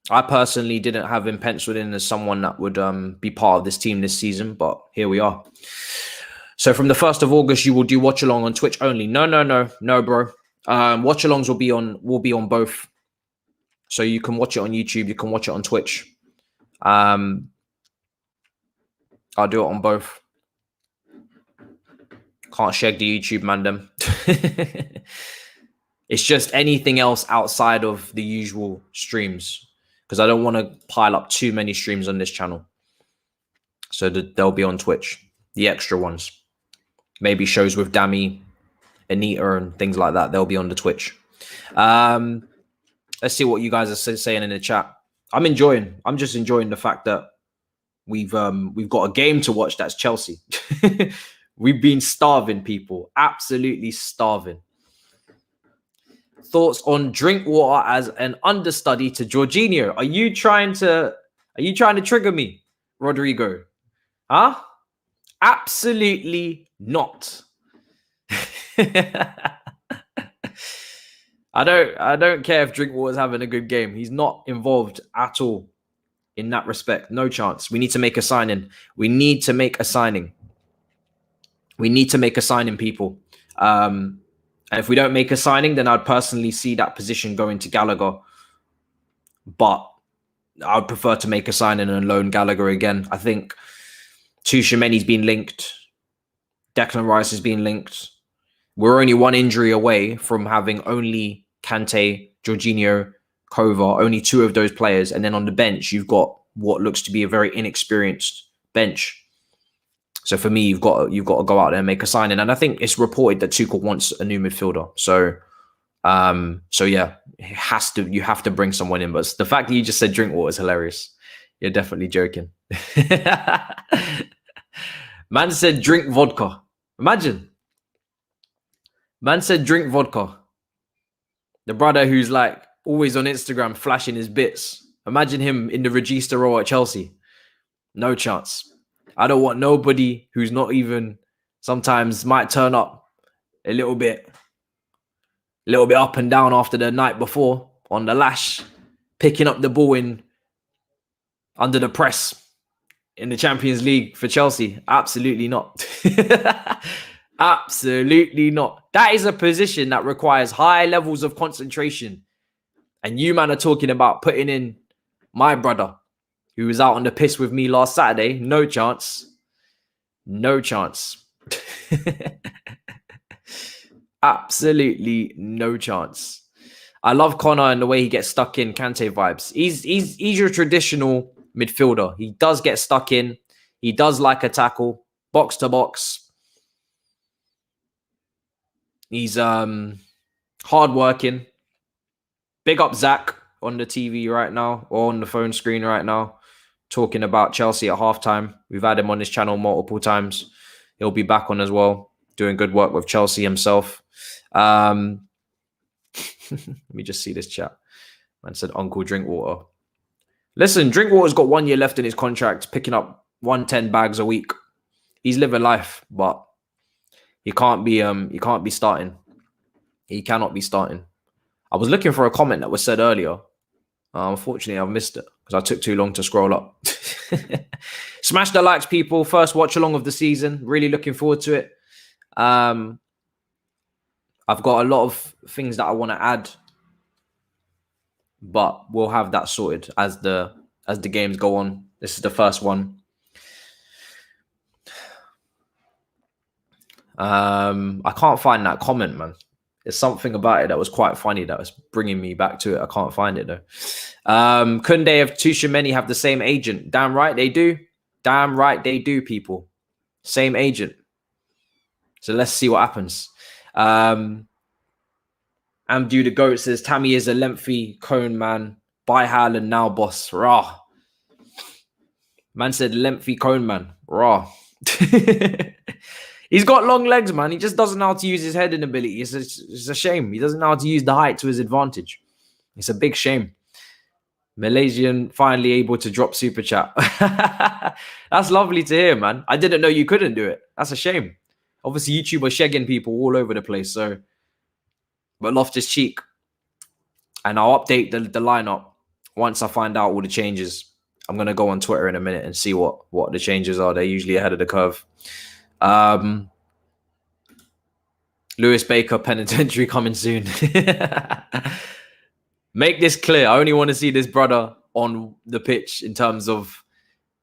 I personally didn't have him penciled in as someone that would be part of this team this season, but here we are. So from the 1st of August, you will do Watchalong on Twitch only. No, bro. Watchalongs will be on both. So you can watch it on YouTube. You can watch it on Twitch. I'll do it on both. Can't shag the YouTube man them. It's just anything else outside of the usual streams, because I don't want to pile up too many streams on this channel. So they'll be on Twitch, the extra ones. Maybe shows with Dammy, Anita, and things like that. They'll be on the Twitch. Let's see what you guys are saying in the chat. I'm just enjoying the fact that we've got a game to watch. That's Chelsea. We've been starving, people. Absolutely starving. Thoughts on Drinkwater as an understudy to Jorginho? Are you trying to trigger me, Rodrigo? Huh? Absolutely not. I don't care if Drinkwater's having a good game. He's not involved at all in that respect. No chance. We need to make a signing. We need to make a signing, people. And if we don't make a signing, then I'd personally see that position going to Gallagher. But I would prefer to make a signing and loan Gallagher again. I think Tchouaméni's been linked. Declan Rice has been linked. We're only one injury away from having only Kante, Jorginho, Kova, only two of those players. And then on the bench, you've got what looks to be a very inexperienced bench. So for me, you've got to go out there and make a signing. And I think it's reported that Tuchel wants a new midfielder. So yeah, you have to bring someone in. But the fact that you just said Drinkwater is hilarious. You're definitely joking. Man said drink vodka. Imagine. Man said drink vodka. The brother who's like always on Instagram flashing his bits. Imagine him in the Regista role at Chelsea. No chance. I don't want nobody who's not even sometimes might turn up a little bit up and down after the night before on the lash, picking up the ball in under the press in the Champions League for Chelsea. Absolutely not. Absolutely not. That is a position that requires high levels of concentration. And you man are talking about putting in my brother who was out on the piss with me last Saturday. No chance. No chance. Absolutely no chance. I love Connor and the way he gets stuck in. Kante vibes. He's your traditional midfielder. He does get stuck in. He does like a tackle, box to box. He's hardworking. Big up Zach on the TV right now, or on the phone screen right now, talking about Chelsea at halftime. We've had him on this channel multiple times. He'll be back on as well, doing good work with Chelsea himself. Let me just see this chat. Man said, Uncle Drinkwater. Listen, Drinkwater's got 1 year left in his contract, picking up 110 bags a week. He's living life, but he can't be starting. He cannot be starting. I was looking for a comment that was said earlier. Unfortunately, I've missed it because I took too long to scroll up. Smash the likes, people. First watch along of the season. Really looking forward to it. I've got a lot of things that I want to add, but we'll have that sorted as the games go on. This is the first one. I can't find that comment, man. There's something about it that was quite funny that was bringing me back to it. I can't find it though. Kounde of Tchouaméni have the same agent. Damn right they do. Damn right they do, people. Same agent. So let's see what happens. Amdu the Goat says, Tammy is a lengthy cone man. Buy Haaland now, boss. Rah. Man said lengthy cone man. Rah. He's got long legs, man. He just doesn't know how to use his heading ability. It's a shame. He doesn't know how to use the height to his advantage. It's a big shame. Malaysian finally able to drop super chat. That's lovely to hear, man. I didn't know you couldn't do it. That's a shame. Obviously, YouTube are shagging people all over the place. So, but Loftus-Cheek. And I'll update the lineup once I find out all the changes. I'm going to go on Twitter in a minute and see what the changes are. They're usually ahead of the curve. Lewis Baker penitentiary coming soon. Make this clear. I only want to see this brother on the pitch in terms of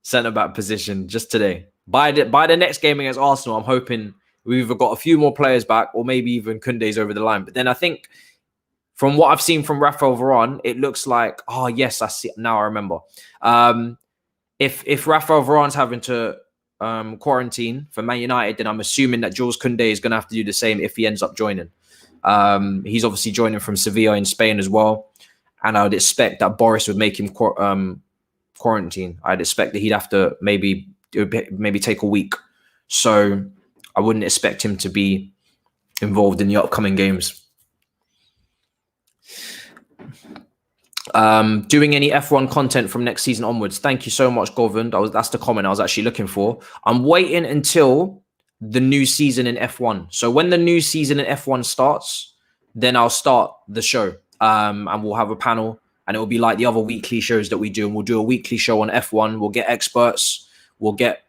centre-back position just today. By the next game against Arsenal, I'm hoping we've either got a few more players back or maybe even Kounde's over the line. But then I think from what I've seen from Rafael Varane, it looks like, oh yes, I see now. I remember. If Rafael Varane's having to quarantine for Man United, then I'm assuming that Jules Kounde is going to have to do the same if he ends up joining. He's obviously joining from Sevilla in Spain as well, and I would expect that Boris would make him quarantine. I'd expect that he'd have to maybe take a week. So I wouldn't expect him to be involved in the upcoming games. Doing any F1 content from next season onwards. Thank you so much, Govind. That's the comment I was actually looking for. I'm waiting until the new season in F1. So when the new season in F1 starts, then I'll start the show. And we'll have a panel, and it will be like the other weekly shows that we do. And we'll do a weekly show on F1. We'll get experts. We'll get,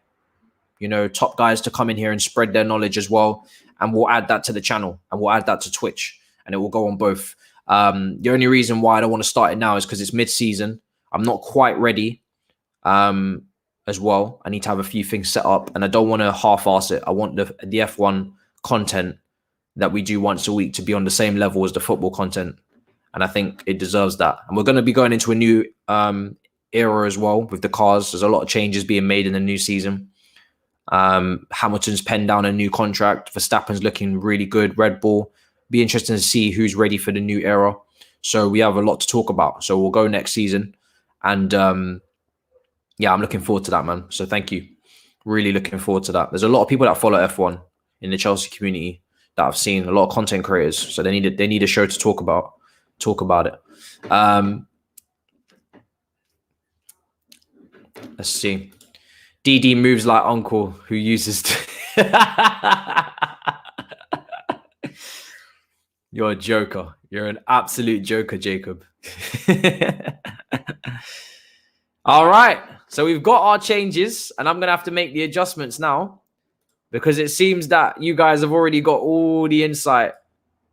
top guys to come in here and spread their knowledge as well. And we'll add that to the channel, and we'll add that to Twitch, and it will go on both. The only reason why I don't want to start it now is because it's mid-season. I'm not quite ready as well. I need to have a few things set up, and I don't want to half-ass it. I want the F1 content that we do once a week to be on the same level as the football content, and I think it deserves that. And we're going to be going into a new era as well with the cars. There's a lot of changes being made in the new season. Hamilton's penned down a new contract. Verstappen's looking really good. Red Bull. Be interesting to see who's ready for the new era. So we have a lot to talk about. So we'll go next season. And yeah, I'm looking forward to that, man. So thank you. Really looking forward to that. There's a lot of people that follow F1 in the Chelsea community that I've seen, a lot of content creators. So they need a show to talk about it. Let's see. DD moves like uncle who uses... You're a joker. You're an absolute joker, Jacob. All right. So we've got our changes, and I'm going to have to make the adjustments now because it seems that you guys have already got all the insight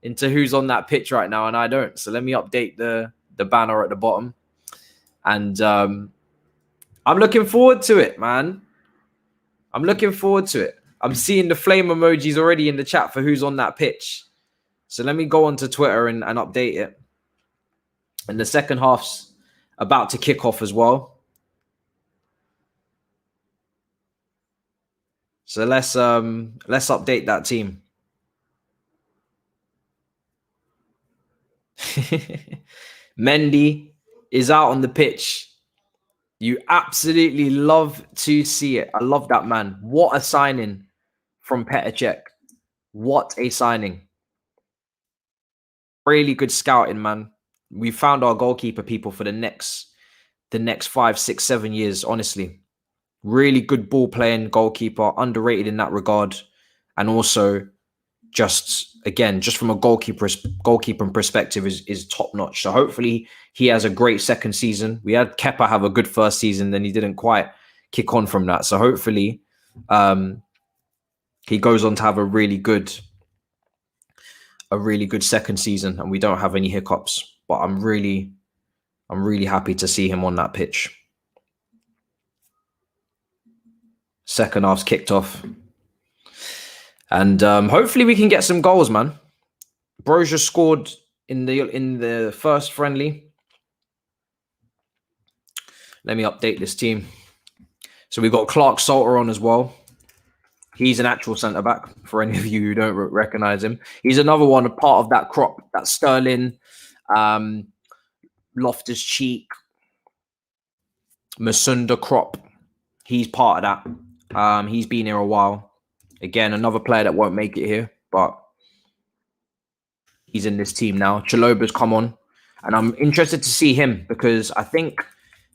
into who's on that pitch right now, and I don't. So let me update the banner at the bottom. And I'm looking forward to it, man. I'm looking forward to it. I'm seeing the flame emojis already in the chat for who's on that pitch. So let me go onto Twitter and update it. And the second half's about to kick off as well. So let's update that team. Mendy is out on the pitch. You absolutely love to see it. I love that, man. What a signing from Petr Cech. What a signing. Really good scouting, man. We found our goalkeeper people for the next 5, 6, 7 years, honestly. Really good ball playing goalkeeper, underrated in that regard. And also just from a goalkeeping perspective is top notch. So hopefully he has a great second season. We had Kepa have a good first season, then he didn't quite kick on from that. So hopefully he goes on to have a really good second season and we don't have any hiccups. But I'm really happy to see him on that pitch. Second half's kicked off. And hopefully we can get some goals, man. Broja scored in the first friendly. Let me update this team. So we've got Clark Salter on as well. He's an actual centre-back for any of you who don't recognise him. He's another one, a part of that crop, that Sterling, Loftus-Cheek, Masunda crop. He's part of that. He's been here a while. Again, another player that won't make it here, but he's in this team now. Chaloba's come on, and I'm interested to see him because I think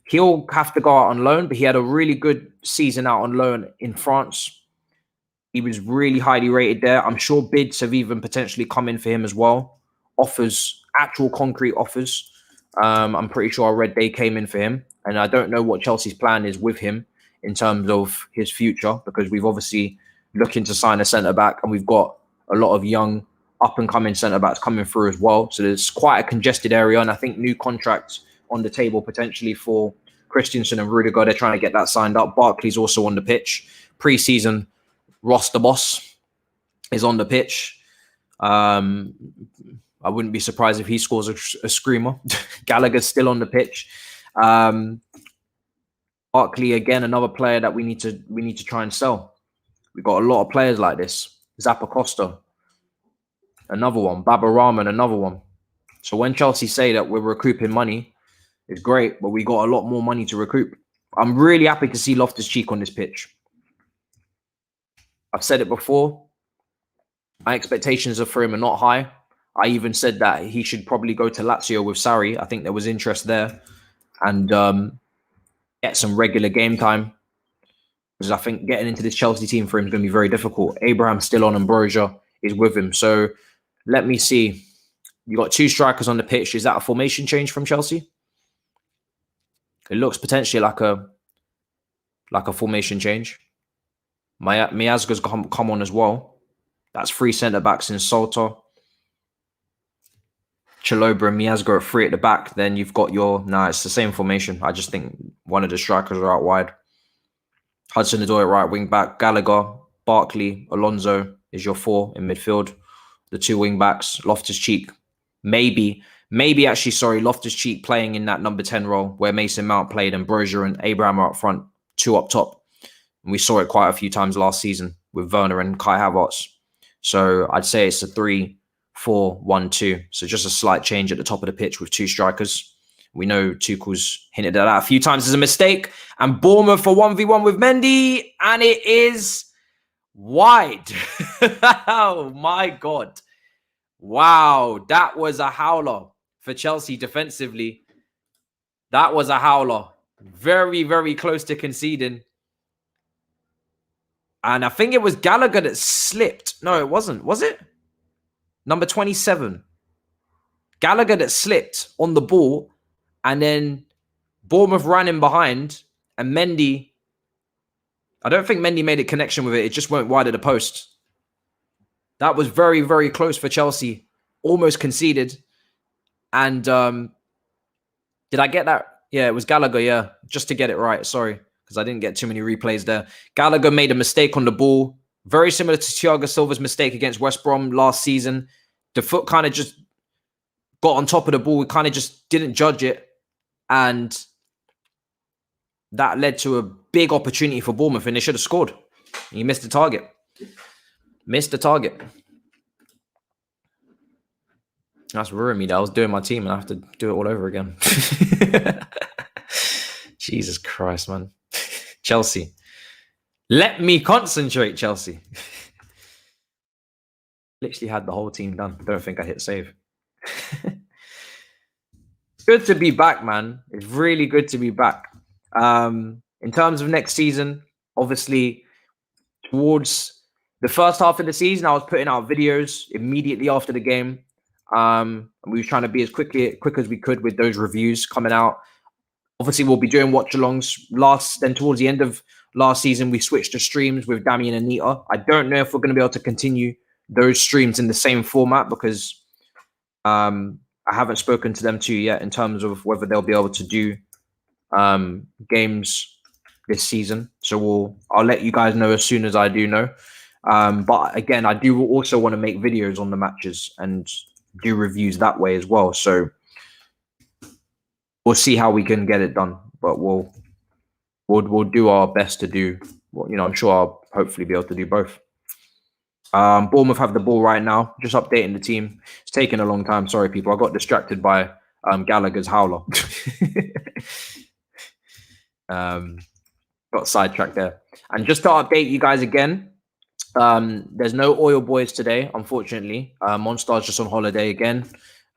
he'll have to go out on loan, but he had a really good season out on loan in France. He was really highly rated there. I'm sure bids have even potentially come in for him as well. Offers, actual concrete offers. I'm pretty sure I read they came in for him. And I don't know what Chelsea's plan is with him in terms of his future, because we've obviously looking to sign a centre-back and we've got a lot of young up-and-coming centre-backs coming through as well. So there's quite a congested area, and I think new contracts on the table potentially for Christensen and Rudiger. They're trying to get that signed up. Barkley's also on the pitch. Pre-season, Ross the boss is on the pitch. I wouldn't be surprised if he scores a screamer. Gallagher's still on the pitch. Barkley, again, another player that we need to try and sell. We've got a lot of players like this. Zappacosta, another one. Baba Rahman, another one. So when Chelsea say that we're recouping money, it's great, but we got a lot more money to recoup. I'm really happy to see Loftus-Cheek on this pitch. I've said it before. My expectations for him are not high. I even said that he should probably go to Lazio with Sarri. I think there was interest there. And get some regular game time. Because I think getting into this Chelsea team for him is going to be very difficult. Abraham's still on and Broja is with him. So let me see. You got 2 strikers on the pitch. Is that a formation change from Chelsea? It looks potentially like a formation change. Miazga's come on as well. That's 3 centre-backs in Salter. Chalobah and Miazga are 3 at the back. Then you've got it's the same formation. I just think one of the strikers are out wide. Hudson-Odoi at right wing back. Gallagher, Barkley, Alonso is your 4 in midfield. The 2 wing backs. Loftus-Cheek. Maybe Loftus-Cheek playing in that number 10 role where Mason Mount played and Broja and Abraham are up front, 2 up top. And we saw it quite a few times last season with Werner and Kai Havertz. So I'd say it's a 3-4-1-2. So just a slight change at the top of the pitch with 2 strikers. We know Tuchel's hinted at that a few times as a mistake. And Bournemouth for 1v1 with Mendy. And it is wide. Oh, my God. Wow. That was a howler for Chelsea defensively. That was a howler. Very, very close to conceding. And I think it was Gallagher that slipped. No, it wasn't. Was it? Number 27. Gallagher that slipped on the ball. And then Bournemouth ran in behind. And Mendy, I don't think Mendy made a connection with it. It just went wide of the post. That was very, very close for Chelsea. Almost conceded. And did I get that? Yeah, it was Gallagher, yeah. Just to get it right. Sorry, because I didn't get too many replays there. Gallagher made a mistake on the ball. Very similar to Thiago Silva's mistake against West Brom last season. The foot kind of just got on top of the ball. We kind of just didn't judge it. And that led to a big opportunity for Bournemouth, and they should have scored. He missed the target. Missed the target. That's ruining me that I was doing my team and I have to do it all over again. Jesus Christ, man. Chelsea. Let me concentrate, Chelsea. Literally had the whole team done. Don't think I hit save. Good to be back, man. It's really good to be back. In terms of next season, obviously, towards the first half of the season, I was putting out videos immediately after the game. And we were trying to be as quick as we could with those reviews coming out. Obviously, we'll be doing watch-alongs then towards the end of last season, we switched to streams with Damien and Anita. I don't know if we're going to be able to continue those streams in the same format because I haven't spoken to them too yet in terms of whether they'll be able to do games this season. So I'll let you guys know as soon as I do know. But again, I do also want to make videos on the matches and do reviews that way as well. So we'll see how we can get it done. But we'll do our best to do. Well, I'm sure I'll hopefully be able to do both. Bournemouth have the ball right now. Just updating the team. It's taking a long time. Sorry, people. I got distracted by Gallagher's howler. Got sidetracked there. And just to update you guys again, there's no Oil Boys today, unfortunately. Monstar's just on holiday again.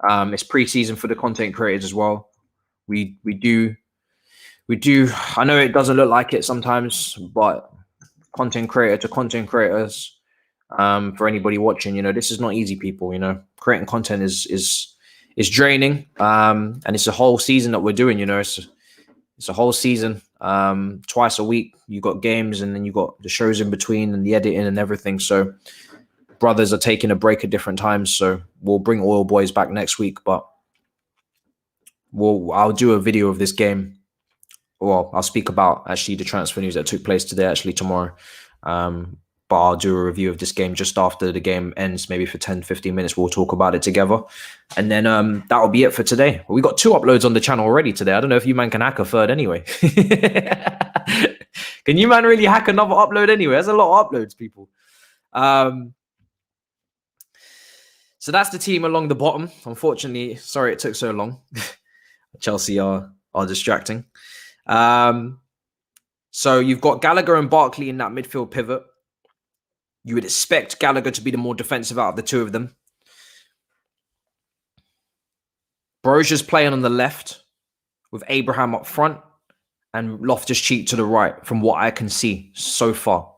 It's pre-season for the content creators as well. We do. I know it doesn't look like it sometimes, but content creator to content creators, for anybody watching, this is not easy, people. Creating content is draining, and it's a whole season that we're doing. It's a whole season, twice a week. You got games, and then you got the shows in between, and the editing and everything. So brothers are taking a break at different times. So we'll bring Oil Boys back next week, but I'll do a video of this game. Well, I'll speak about actually the transfer news that took place today, actually tomorrow. But but I'll do a review of this game just after the game ends, maybe for 10, 15 minutes. We'll talk about it together. And then that'll be it for today. We got 2 uploads on the channel already today. I don't know if you man can hack a third anyway. Can you man really hack another upload anyway? There's a lot of uploads, people. So that's the team along the bottom. Unfortunately, sorry it took so long. Chelsea are distracting. So you've got Gallagher and Barkley in that midfield pivot. You would expect Gallagher to be the more defensive out of the 2 of them. Broja's playing on the left with Abraham up front and Loftus-Cheek to the right from what I can see so far.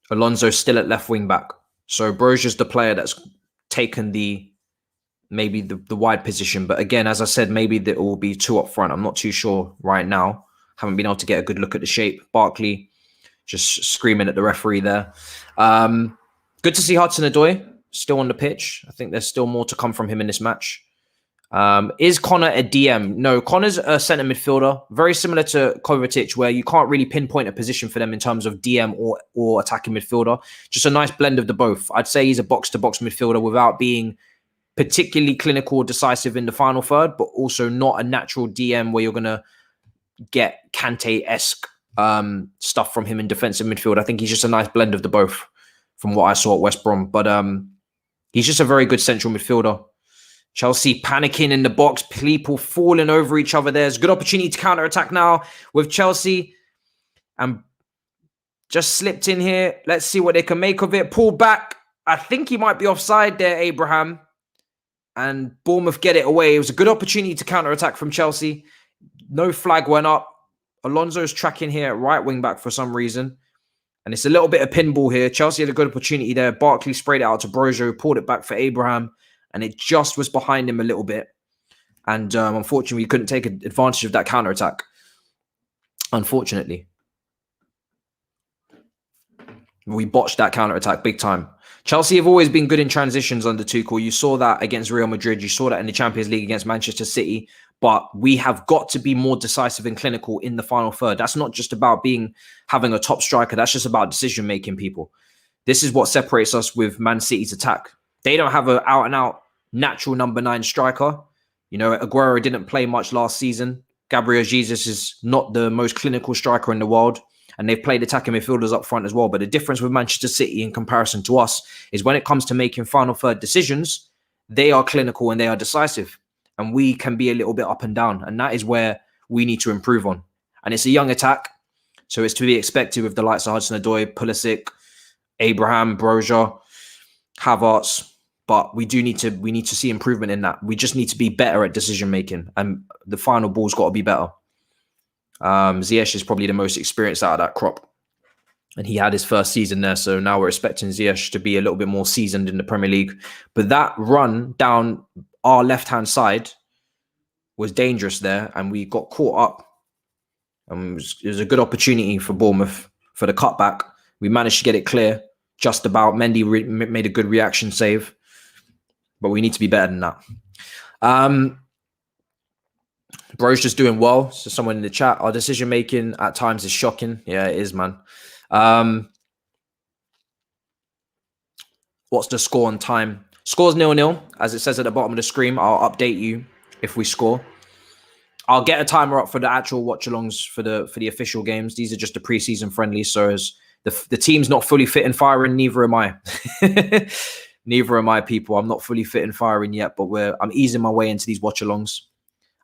Alonso's still at left wing back. So Broja's the player that's taken maybe the wide position. But again, as I said, maybe there will be 2 up front. I'm not too sure right now. Haven't been able to get a good look at the shape. Barkley just screaming at the referee there. Good to see Hudson-Odoi still on the pitch. I think there's still more to come from him in this match. Is Kounde a DM? No, Connor's a centre midfielder, very similar to Kovacic, where you can't really pinpoint a position for them in terms of DM or attacking midfielder. Just a nice blend of the both. I'd say he's a box-to-box midfielder without being particularly clinical or decisive in the final third, but also not a natural DM where you're going to get Kante-esque stuff from him in defensive midfield. I think he's just a nice blend of the both from what I saw at West Brom. But he's just a very good central midfielder. Chelsea panicking in the box, people falling over each other. There's a good opportunity to counter-attack now with Chelsea. And just slipped in here. Let's see what they can make of it. Pull back. I think he might be offside there, Abraham. And Bournemouth get it away. It was a good opportunity to counter-attack from Chelsea. No flag went up. Alonso's tracking here at right wing back for some reason. And it's a little bit of pinball here. Chelsea had a good opportunity there. Barkley sprayed it out to Broja, who pulled it back for Abraham. And it just was behind him a little bit. And unfortunately, we couldn't take advantage of that counter-attack. Unfortunately. We botched that counter-attack big time. Chelsea have always been good in transitions under Tuchel. You saw that against Real Madrid. You saw that in the Champions League against Manchester City. But we have got to be more decisive and clinical in the final third. That's not just about having a top striker. That's just about decision-making, people. This is what separates us with Man City's attack. They don't have an out-and-out natural number 9 striker. You know, Aguero didn't play much last season. Gabriel Jesus is not the most clinical striker in the world. And they've played attacking midfielders up front as well. But the difference with Manchester City in comparison to us is when it comes to making final third decisions, they are clinical and they are decisive. And we can be a little bit up and down. And that is where we need to improve on. And it's a young attack. So it's to be expected with the likes of Hudson-Odoi, Pulisic, Abraham, Broja, Havertz. But we need to see improvement in that. We just need to be better at decision making, and the final ball's got to be better. Ziyech is probably the most experienced out of that crop, and he had his first season there. So now we're expecting Ziyech to be a little bit more seasoned in the Premier League. But that run down our left-hand side was dangerous there, and we got caught up. It was a good opportunity for Bournemouth for the cutback. We managed to get it clear just about. Mendy made a good reaction save. But we need to be better than that. Bro's just doing well. So someone in the chat, our decision making at times is shocking. Yeah, it is, man. What's the score on time? Score's 0-0. As it says at the bottom of the screen, I'll update you if we score. I'll get a timer up for the actual watch-alongs for the official games. These are just the pre-season friendly. So as the team's not fully fit and firing, neither am I. Neither am I, people. I'm not fully fit and firing yet, but I'm easing my way into these watch-alongs.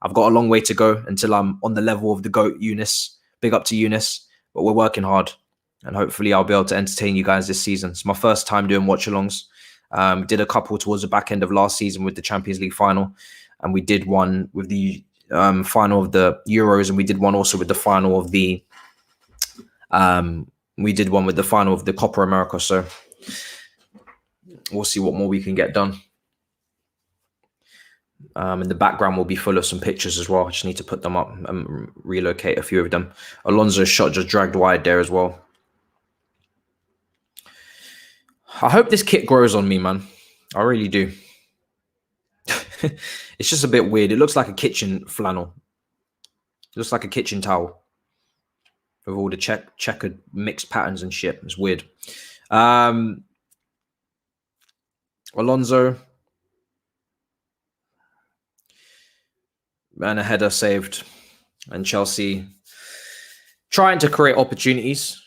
I've got a long way to go until I'm on the level of the GOAT, Eunice. Big up to Eunice. But we're working hard. And hopefully I'll be able to entertain you guys this season. It's my first time doing watch-alongs. Did a couple towards the back end of last season with the Champions League final. And we did one with the final of the Euros. And we did one also with the final of the... we did one with the final of the Copa America. So... we'll see what more we can get done. And the background will be full of some pictures as well. I just need to put them up and relocate a few of them. Alonso's shot just dragged wide there as well. I hope this kit grows on me, man. I really do. It's just a bit weird. It looks like a kitchen flannel. It looks like a kitchen towel. with all the checkered mixed patterns and shit. It's weird. Alonso. And a header saved. And Chelsea trying to create opportunities.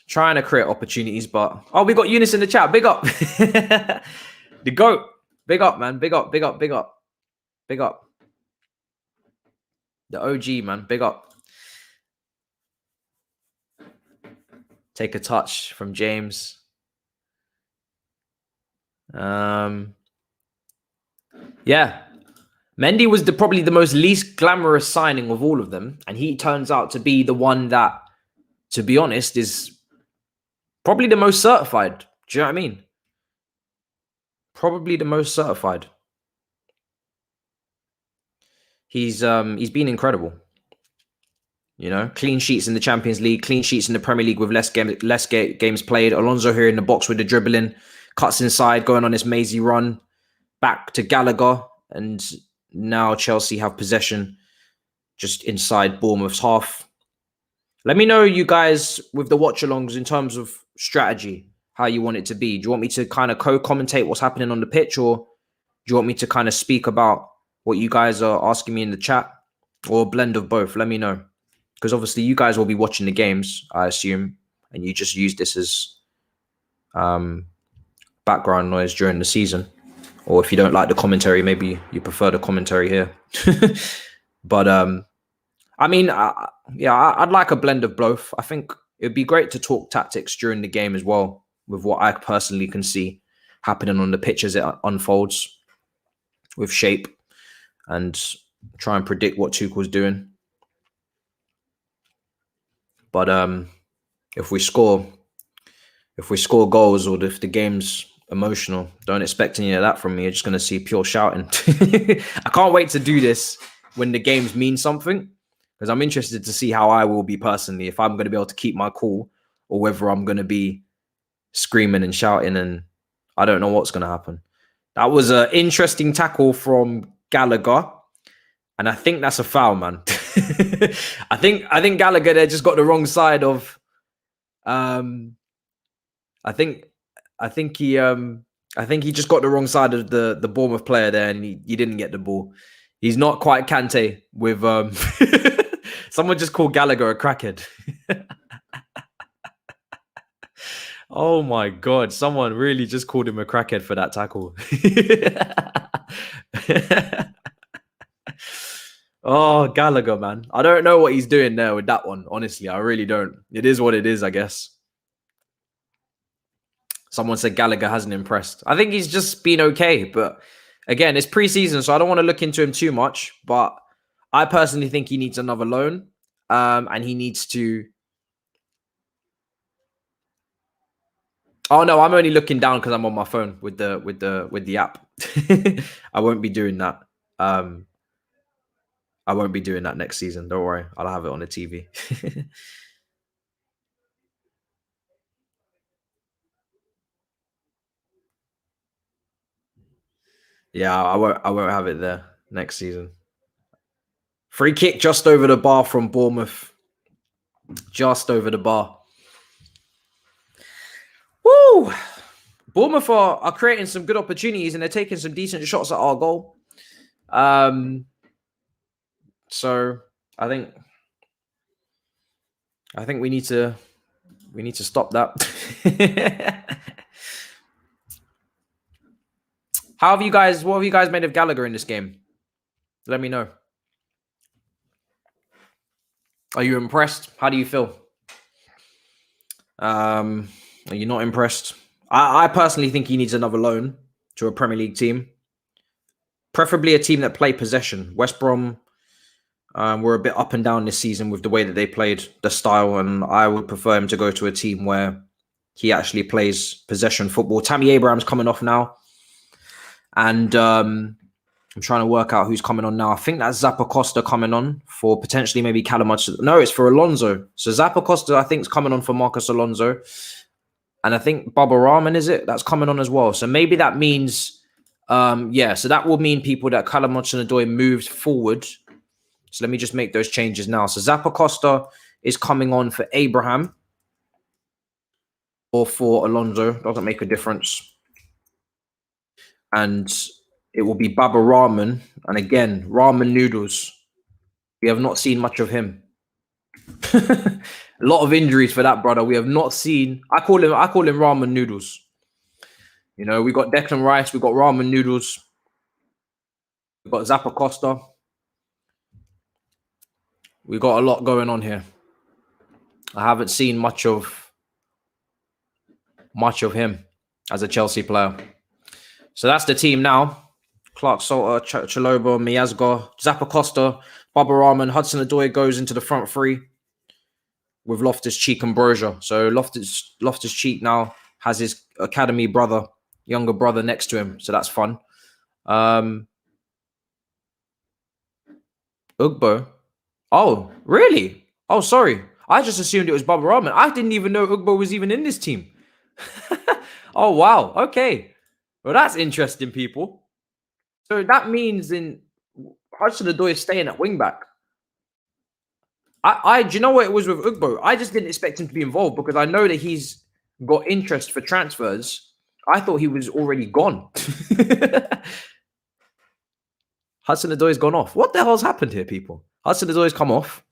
But... Oh, we got Eunice in the chat. Big up. The GOAT. Big up, man. Big up. The OG, man. Big up. Take a touch from James. Yeah. Mendy was probably the most least glamorous signing of all of them. And he turns out to be the one that, to be honest, is probably the most certified. Do you know what I mean? Probably the most certified. He's been incredible. You know, clean sheets in the Champions League, clean sheets in the Premier League with less games played. Alonso here in the box with the dribbling, cuts inside, going on this mazy run, back to Gallagher, and now Chelsea have possession just inside Bournemouth's half. Let me know, you guys, with the watch-alongs in terms of strategy, how you want it to be. Do you want me to kind of co-commentate what's happening on the pitch, or do you want me to kind of speak about what you guys are asking me in the chat, or a blend of both? Let me know. Because obviously you guys will be watching the games, I assume, and you just use this as background noise during the season. Or if you don't like the commentary, maybe you prefer the commentary here. But, I mean, I'd like a blend of both. I think it'd be great to talk tactics during the game as well, with what I personally can see happening on the pitch as it unfolds with shape, and try and predict what Tuchel's doing. But if we score goals, or if the game's emotional, don't expect any of that from me. You're just going to see pure shouting. I can't wait to do this when the games mean something, because I'm interested to see how I will be personally, if I'm going to be able to keep my cool, or whether I'm going to be screaming and shouting, and I don't know what's going to happen. That was an interesting tackle from Gallagher, and I think that's a foul, man. I think Gallagher there just got the wrong side of. I think he just got the wrong side of the Bournemouth player there, and he didn't get the ball. He's not quite Kante with. Someone just called Gallagher a crackhead. Oh my God! Someone really just called him a crackhead for that tackle. Oh, Gallagher, man. I don't know what he's doing there with that one. Honestly, I really don't. It is what it is, I guess. Someone said Gallagher hasn't impressed. I think he's just been okay. But again, it's pre-season, so I don't want to look into him too much. But I personally think he needs another loan. And he needs to... Oh, no, I'm only looking down because I'm on my phone with the app. I won't be doing that. I won't be doing that next season. Don't worry. I'll have it on the TV. Yeah, I won't have it there next season. Free kick just over the bar from Bournemouth. Just over the bar. Woo! Bournemouth are creating some good opportunities, and they're taking some decent shots at our goal. So I think we need to stop that. What have you guys made of Gallagher in this game? Let me know. Are you impressed? How do you feel? Are you not impressed? I personally think he needs another loan to a Premier League team. Preferably a team that play possession. West Brom were a bit up and down this season with the way that they played, the style, and I would prefer him to go to a team where he actually plays possession football. Tammy Abraham's coming off now. And I'm trying to work out who's coming on now. I think that's Zappacosta coming on for potentially maybe Callum Hudson. No, it's for Alonso. So Zappacosta, I think, is coming on for Marcus Alonso. And I think Baba Rahman, is it? That's coming on as well. So maybe that means, so that will mean people that Callum Hudson-Odoi moved forward. So let me just make those changes now. So Zappacosta is coming on for Abraham or for Alonso. Doesn't make a difference. And it will be Baba Rahman. And again, ramen noodles. We have not seen much of him. A lot of injuries for that brother. We have not seen. I call him ramen noodles. You know, we got Declan Rice, we got ramen noodles, we got Zappa Costa. We got a lot going on here. I haven't seen much of him as a Chelsea player. So that's the team now. Clark Salter, Chalobah, Miazga, Zappa Costa, Baba Rahman, Hudson-Odoi goes into the front three with Loftus-Cheek and Broja. So Loftus-Cheek now has his academy brother, younger brother next to him. So that's fun. Ugboh. Oh, really? Oh, sorry. I just assumed it was Baba Rahman. I didn't even know Ugboh was even in this team. Oh, wow. Okay. Well, that's interesting, people. So that means in Hudson-Odoi is staying at wing back. Do you know what it was with Ugboh? I just didn't expect him to be involved because I know that he's got interest for transfers. I thought he was already gone. Hudson-Odoi's gone off. What the hell's happened here, people? Hudson-Odoi's come off.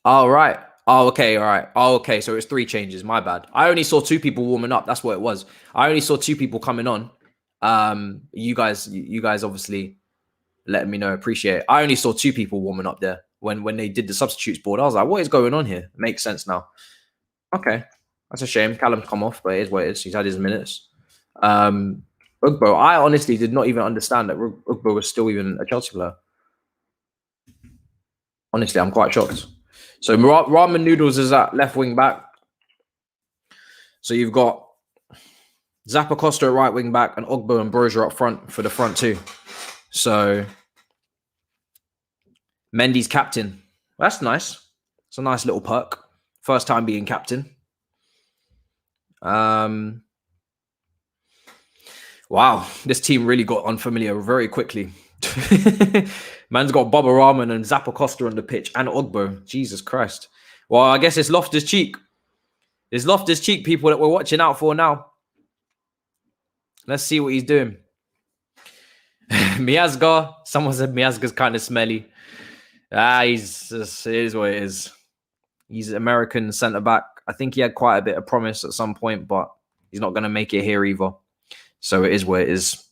Oh, right. Oh, okay. All right. Oh, okay. So it's 3 changes. My bad. I only saw 2 people warming up. That's what it was. I only saw 2 people coming on. You guys obviously let me know. Appreciate it. I only saw 2 people warming up there when they did the substitutes board. I was like, what is going on here? Makes sense now. Okay. That's a shame. Callum's come off, but it is what it is. He's had his minutes. Ugboh, I honestly did not even understand that Ugboh was still even a Chelsea player. Honestly, I'm quite shocked. So Ramen Noodles is at left wing back. So you've got Zappa Costa at right wing back and Ugboh and Broja up front for the front 2. So Mendy's captain. That's nice. It's a nice little perk. First time being captain. Wow, this team really got unfamiliar very quickly. Man's got Baba Rahman and Zappa Costa on the pitch and Ugboh. Jesus Christ. Well, I guess it's Loftus-Cheek. It's Loftus-Cheek people that we're watching out for now. Let's see what he's doing. Miazga. Someone said Miazga's kind of smelly. It is what it is. He's an American centre-back. I think he had quite a bit of promise at some point, but he's not going to make it here either. So it is what it is.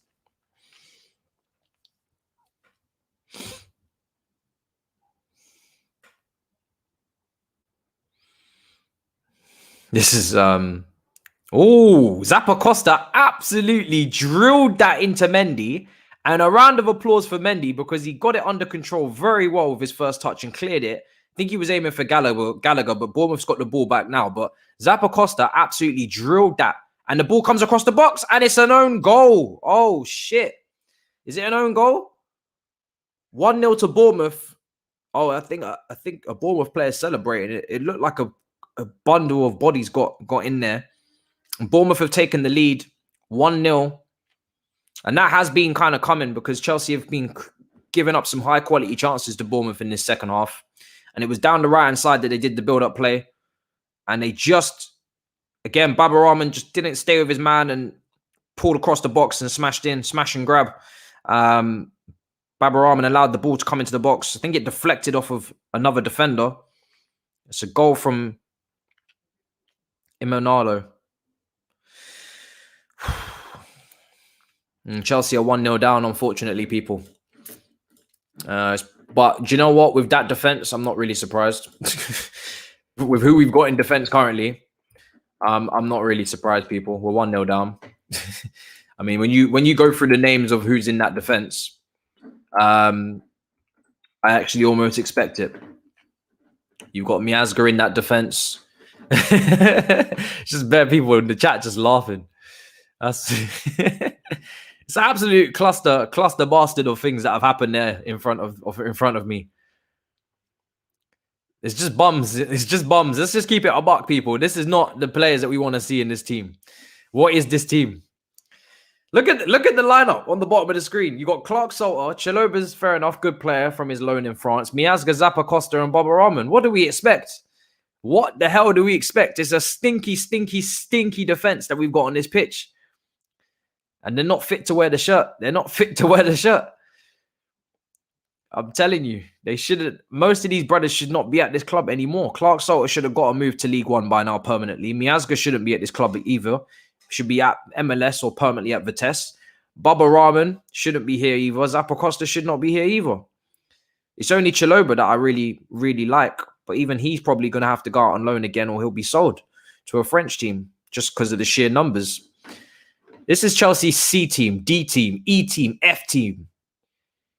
This is Zappa Costa absolutely drilled that into Mendy. And a round of applause for Mendy because he got it under control very well with his first touch and cleared it. I think he was aiming for Gallagher, but Bournemouth's got the ball back now. But Zappa Costa absolutely drilled that. And the ball comes across the box and it's an own goal. Oh, shit. Is it an own goal? 1-0 to Bournemouth. Oh, I think a Bournemouth player celebrated it. It looked like a bundle of bodies got in there. And Bournemouth have taken the lead 1-0. And that has been kind of coming because Chelsea have been giving up some high quality chances to Bournemouth in this second half. And it was down the right-hand side that they did the build-up play. And they just, again, Baba Rahman just didn't stay with his man and pulled across the box and smash and grab. Baba Rahman allowed the ball to come into the box. I think it deflected off of another defender. It's a goal from Imanalo. Chelsea are 1-0 down, unfortunately, people. But do you know what? With that defense, I'm not really surprised. With who we've got in defense currently, I'm not really surprised, people. We're 1-0 down. I mean, when you go through the names of who's in that defense, I actually almost expect it. You've got Miazga in that defense. Just better people in the chat just laughing. That's it's an absolute cluster bastard of things that have happened there in front of me. It's just bums. It's just bums. Let's just keep it a buck, people. This is not the players that we want to see in this team. What is this team? Look at the lineup on the bottom of the screen. You got Clark Salter, Chaloba's fair enough, good player from his loan in France. Miazga, Zappa, Costa, and Baba Rahman. What do we expect? What the hell do we expect? It's a stinky, stinky, stinky defense that we've got on this pitch. And they're not fit to wear the shirt. They're not fit to wear the shirt. I'm telling you, they shouldn't. Most of these brothers should not be at this club anymore. Clark Salter should have got a move to League One by now permanently. Miazga shouldn't be at this club either. Should be at MLS or permanently at Vitesse. Baba Rahman shouldn't be here either. Zappa Costa should not be here either. It's only Chaloba that I really, really like. But even he's probably going to have to go out on loan again or he'll be sold to a French team just because of the sheer numbers. This is Chelsea's C team, D team, E team, F team.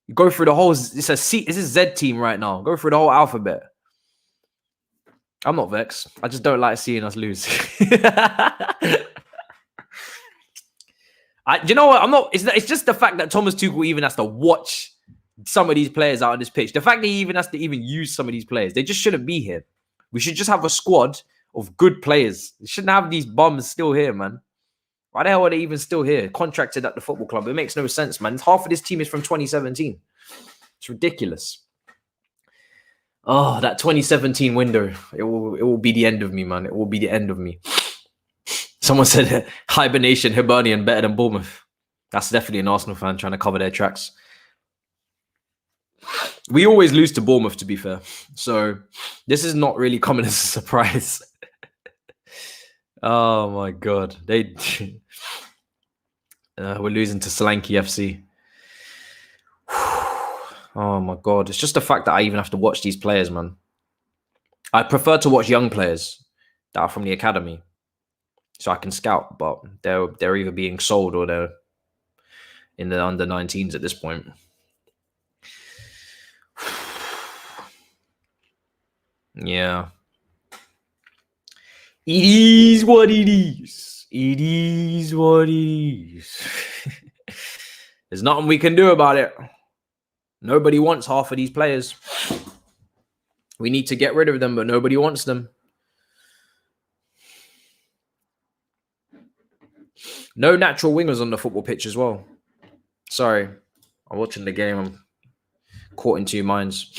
You go through the whole... It's a C. This is Z team right now. Go through the whole alphabet. I'm not vexed. I just don't like seeing us lose. You know what? I'm not. It's just the fact that Thomas Tuchel even has to watch some of these players out on this pitch. The fact that he even has to even use some of these players. They just shouldn't be here. We should just have a squad of good players. We shouldn't have these bums still here, man. Why the hell are they even still here? Contracted at the football club. It makes no sense, man. Half of this team is from 2017. It's ridiculous. Oh, that 2017 window. It will be the end of me, man. It will be the end of me. Someone said hibernation, Hibernian better than Bournemouth. That's definitely an Arsenal fan trying to cover their tracks. We always lose to Bournemouth, to be fair. So this is not really coming as a surprise. Oh, my God. We're losing to Solanke FC. Oh, my God. It's just the fact that I even have to watch these players, man. I prefer to watch young players that are from the academy so I can scout, but they're either being sold or they're in the under-19s at this point. Yeah. It is what it is. It is what it is. There's nothing we can do about it. Nobody wants half of these players. We need to get rid of them, but nobody wants them. No natural wingers on the football pitch as well. Sorry. I'm watching the game. I'm caught in two minds.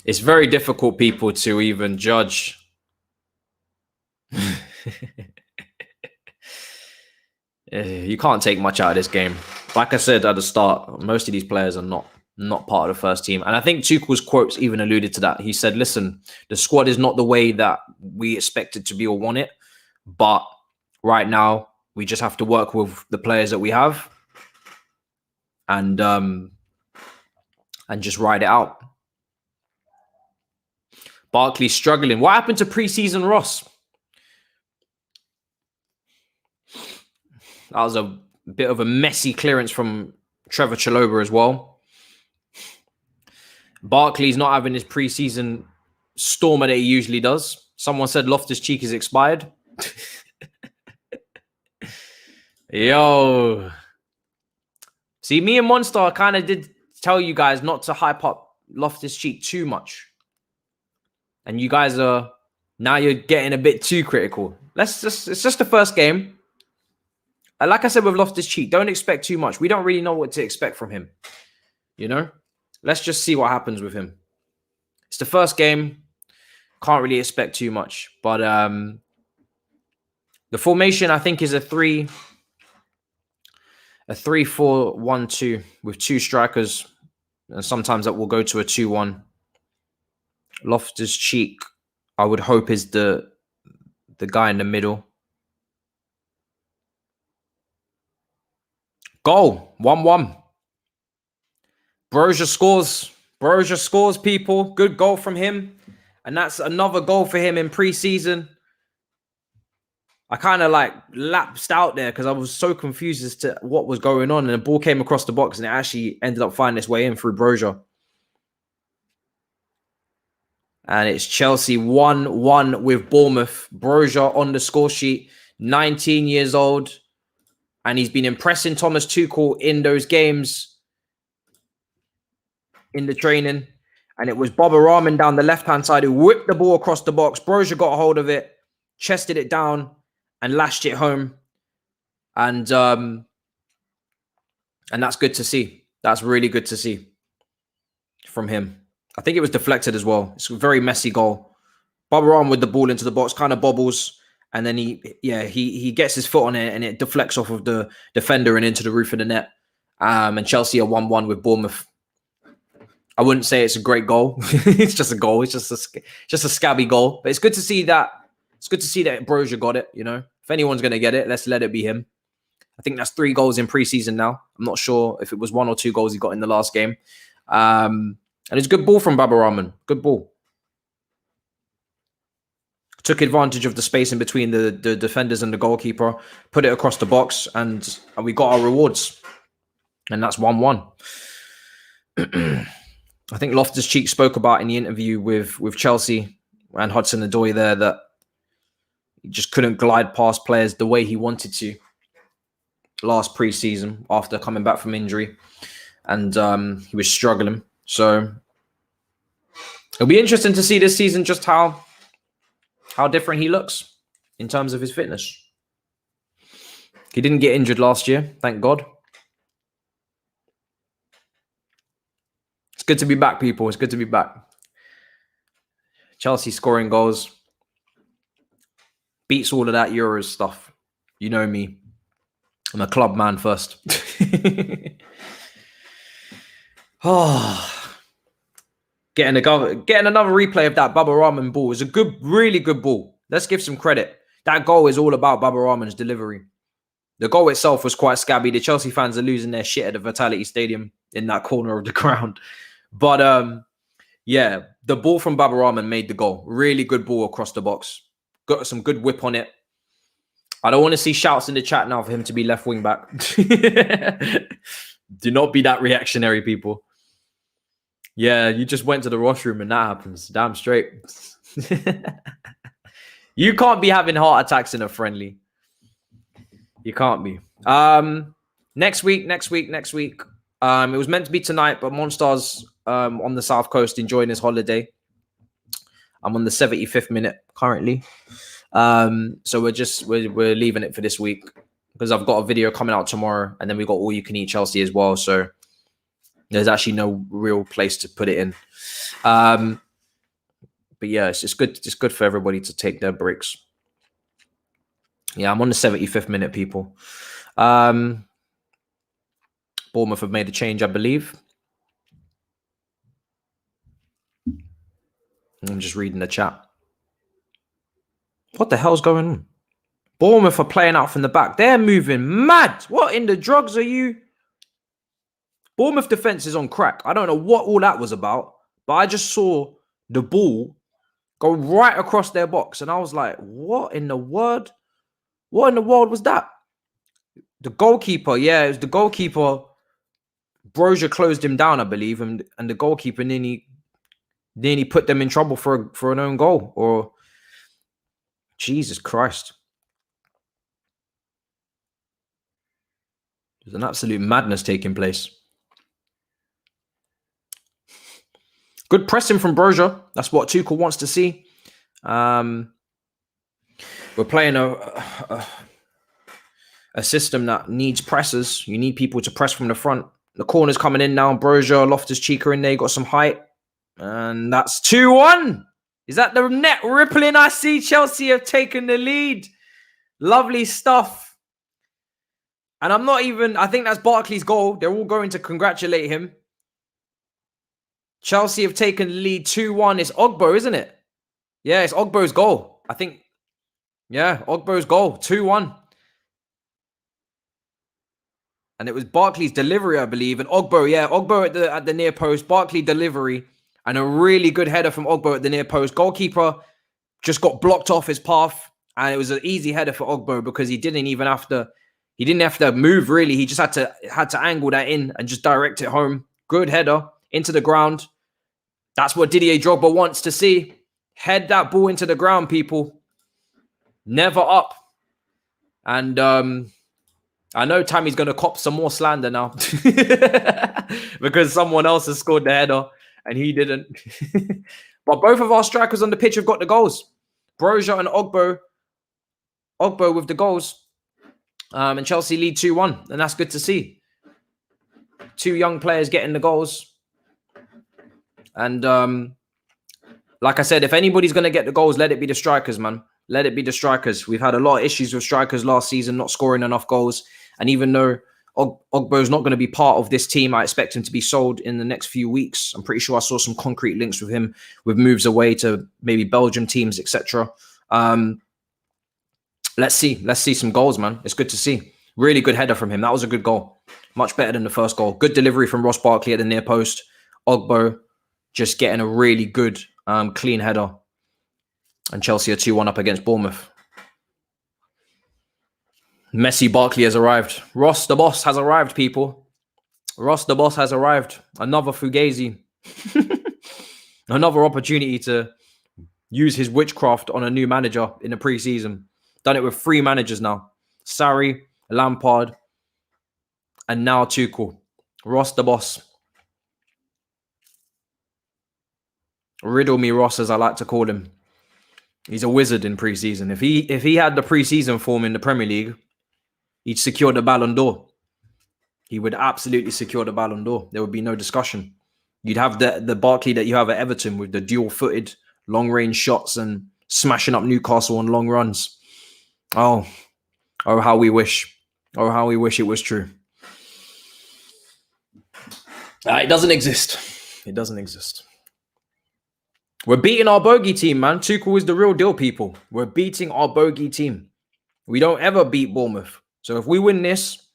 It's very difficult, people, to even judge. You can't take much out of this game. Like I said at the start, most of these players are not part of the first team. And I think Tuchel's quotes even alluded to that. He said, listen, the squad is not the way that we expect it to be or want it. But right now, we just have to work with the players that we have and just ride it out. Barkley struggling. What happened to preseason Ross? That was a bit of a messy clearance from Trevor Chalobah as well. Barkley's not having his preseason stormer that he usually does. Someone said Loftus-Cheek is expired. Yo. See, me and Monster kind of did tell you guys not to hype up Loftus-Cheek too much. And you guys are, now you're getting a bit too critical. It's just the first game. And like I said with Loftus-Cheek, don't expect too much. We don't really know what to expect from him. You know? Let's just see what happens with him. It's the first game. Can't really expect too much. But the formation, I think, is a 3-4-1-2 with two strikers. And sometimes that will go to a 2-1. Loftus-Cheek, I would hope, is the guy in the middle. Goal, 1-1. Broja scores. Broja scores, people. Good goal from him. And that's another goal for him in pre-season. I kind of lapsed out there because I was so confused as to what was going on. And the ball came across the box and it actually ended up finding its way in through Broja. And it's Chelsea 1-1 with Bournemouth. Broja on the score sheet, 19 years old. And he's been impressing Thomas Tuchel in those games in the training. And it was Baba Rahman down the left-hand side who whipped the ball across the box. Broja got a hold of it, chested it down, and lashed it home. And that's good to see. That's really good to see from him. I think it was deflected as well. It's a very messy goal. Baba Rahman with the ball into the box, kind of bobbles, and then he gets his foot on it, and it deflects off of the defender and into the roof of the net. And Chelsea are 1-1 with Bournemouth. I wouldn't say it's a great goal. It's just a goal. It's just a scabby goal. But it's good to see that. It's good to see that Broja got it. You know, if anyone's going to get it, let's let it be him. I think that's 3 goals in pre-season now. I'm not sure if it was 1 or 2 goals he got in the last game. And it's a good ball from Baba Rahman. Good ball. Took advantage of the space in between the defenders and the goalkeeper, put it across the box, and we got our rewards. And that's 1-1. I think Loftus-Cheek spoke about in the interview with Chelsea and Hudson-Odoi there that he just couldn't glide past players the way he wanted to last pre-season after coming back from injury. And he was struggling. So it'll be interesting to see this season just how different he looks in terms of his fitness. He didn't get injured last year, thank God. It's good to be back, people. It's good to be back. Chelsea scoring goals beats all of that Euros stuff. You know me. I'm a club man first. Getting another replay of that Baba Rahman ball is a really good ball. Let's give some credit. That goal is all about Baba Rahman's delivery. The goal itself was quite scabby. The Chelsea fans are losing their shit at the Vitality Stadium in that corner of the ground. But the ball from Baba Rahman made the goal. Really good ball across the box. Got some good whip on it. I don't want to see shouts in the chat now for him to be left wing back. Do not be that reactionary, people. Yeah, you just went to the washroom and that happens. Damn straight. You can't be having heart attacks in a friendly. You can't be. Next week. It was meant to be tonight, but Monstar's on the South Coast enjoying his holiday. I'm on the 75th minute currently. So we're leaving it for this week because I've got a video coming out tomorrow, and then we've got All You Can Eat Chelsea as well. So there's actually no real place to put it in. But yeah, it's good. It's good for everybody to take their breaks. Yeah, I'm on the 75th minute, people. Bournemouth have made a change, I believe. I'm just reading the chat. What the hell's going on? Bournemouth are playing out from the back. They're moving mad. What in the drugs are you? Bournemouth defense is on crack. I don't know what all that was about, but I just saw the ball go right across their box, and I was like, what in the world? What in the world was that? The goalkeeper, yeah, it was the goalkeeper. Broja closed him down, I believe, and the goalkeeper nearly put them in trouble for an own goal. Or Jesus Christ. There's an absolute madness taking place. Good pressing from Broja. That's what Tuchel wants to see. We're playing a system that needs pressers. You need people to press from the front. The corner's coming in now. Broja, Loftus-Cheek are in there. You got some height. And that's 2-1. Is that the net rippling? I see Chelsea have taken the lead. Lovely stuff. And I think that's Barkley's goal. They're all going to congratulate him. Chelsea have taken the lead 2-1. It's Ugboh, isn't it? Yeah, it's Ogbo's goal. I think. Yeah, Ogbo's goal. 2-1. And it was Barkley's delivery, I believe. And Ugboh, yeah, Ugboh at the near post. Barkley delivery. And a really good header from Ugboh at the near post. Goalkeeper just got blocked off his path. And it was an easy header for Ugboh because he didn't have to move, really. He just had to angle that in and just direct it home. Good header into the ground. That's what Didier Drogba wants to see. Head that ball into the ground, people. Never up. And I know Tammy's going to cop some more slander now. Because someone else has scored the header and he didn't. But both of our strikers on the pitch have got the goals. Broja and Ugboh Ugboh with the goals. And Chelsea lead 2-1. And that's good to see. 2 young players getting the goals. And like I said, if anybody's going to get the goals, let it be the strikers, man. Let it be the strikers. We've had a lot of issues with strikers last season, not scoring enough goals. And even though Ugboh is not going to be part of this team, I expect him to be sold in the next few weeks. I'm pretty sure I saw some concrete links with him with moves away to maybe Belgium teams, etc. Let's see some goals, man. It's good to see. Really good header from him. That was a good goal. Much better than the first goal. Good delivery from Ross Barkley at the near post. Ugboh just getting a really good clean header. And Chelsea are 2-1 up against Bournemouth. Messi Barkley has arrived. Ross the boss has arrived, people. Ross the boss has arrived. Another Fugazi. Another opportunity to use his witchcraft on a new manager in the pre-season. Done it with 3 managers now. Sarri, Lampard, and now Tuchel. Ross the boss. Riddle me Ross, as I like to call him. He's a wizard in pre-season. If he had the pre-season form in the Premier League, he'd secure the Ballon d'Or. He would absolutely secure the Ballon d'Or. There would be no discussion. You'd have the Barkley that you have at Everton with the dual-footed, long-range shots and smashing up Newcastle on long runs. Oh, how we wish. Oh, how we wish it was true. It doesn't exist. It doesn't exist. We're beating our bogey team, man. Tuchel is the real deal, people. We're beating our bogey team. We don't ever beat Bournemouth. So if we win this,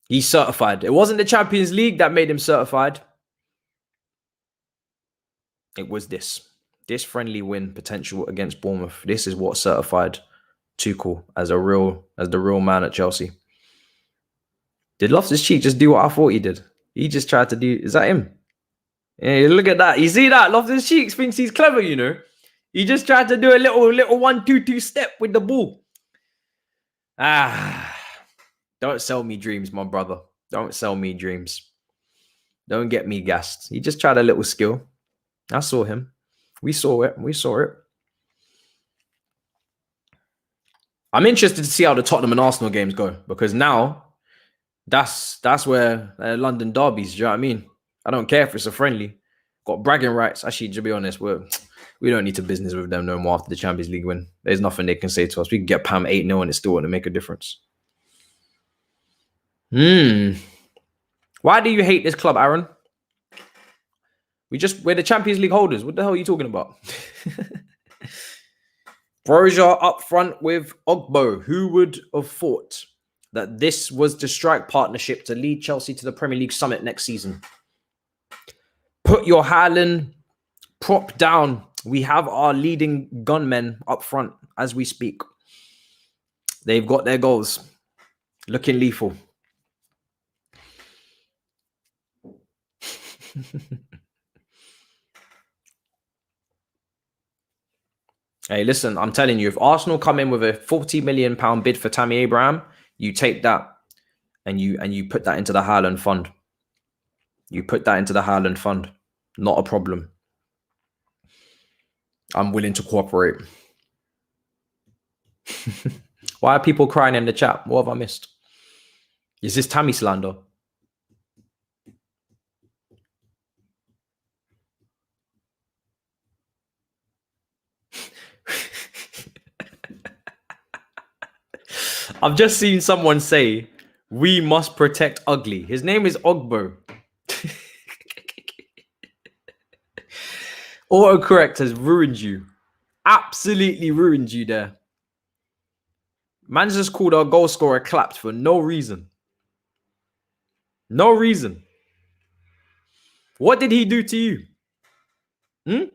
he's certified. It wasn't the Champions League that made him certified. It was this friendly win potential against Bournemouth. This is what certified Tuchel as the real man at Chelsea. Did Loftus-Cheek just do what I thought he did? He just tried to do. Is that him? Yeah, look at that. You see that? Loftus-Cheek thinks he's clever, you know. He just tried to do a little 1-2-2 step with the ball. Don't sell me dreams, my brother. Don't sell me dreams. Don't get me gassed. He just tried a little skill. I saw him. We saw it. I'm interested to see how the Tottenham and Arsenal games go, because now that's where London derbies, do you know what I mean? I don't care if it's a friendly. Got bragging rights. Actually, to be honest, we don't need to business with them no more after the Champions League win. There's nothing they can say to us. We can get Pam 8-0 and it still wouldn't make a difference. Why do you hate this club, Aaron? We're the Champions League holders. What the hell are you talking about? Broja up front with Ugboh. Who would have thought that this was the strike partnership to lead Chelsea to the Premier League summit next season? Put your Haaland prop down. We have our leading gunmen up front as we speak. They've got their goals. Looking lethal. Hey, listen, I'm telling you, if Arsenal come in with a £40 million bid for Tammy Abraham, you take that and you put that into the Haaland fund. You put that into the Haaland fund. Not a problem. I'm willing to cooperate. Why are people crying in the chat? What have I missed? Is this Tammy slander? I've just seen someone say, we must protect Ugly. His name is Ugboh. Autocorrect has ruined you. Absolutely ruined you there. Man's just called our goal scorer clapped for no reason. No reason. What did he do to you?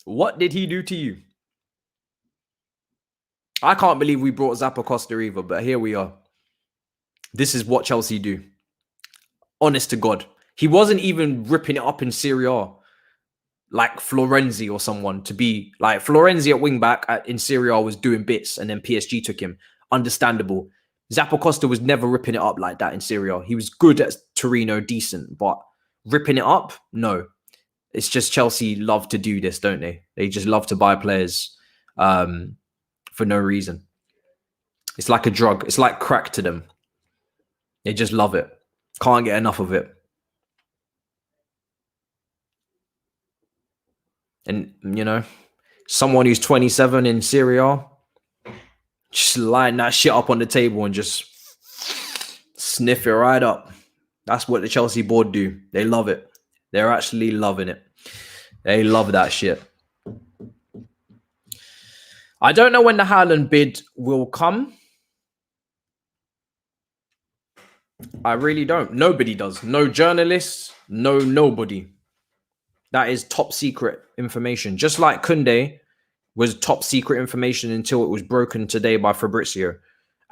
What did he do to you? I can't believe we brought Zappa Costa either, but here we are. This is what Chelsea do. Honest to God. He wasn't even ripping it up in Serie A like Florenzi or someone to be like Florenzi at wing back in Serie A was doing bits and then PSG took him. Understandable. Zappa Costa was never ripping it up like that in Serie A. He was good at Torino, decent, but ripping it up? No. It's just Chelsea love to do this, don't they? They just love to buy players for no reason. It's like a drug. It's like crack to them. They just love it. Can't get enough of it. And, you know, someone who's 27 in Serie A, just line that shit up on the table and just sniff it right up. That's what the Chelsea board do. They love it. They're actually loving it. They love that shit. I don't know when the Haaland bid will come. I really don't. Nobody does. No journalists. No nobody. That is top secret information. Just like Kounde was top secret information until it was broken today by Fabrizio.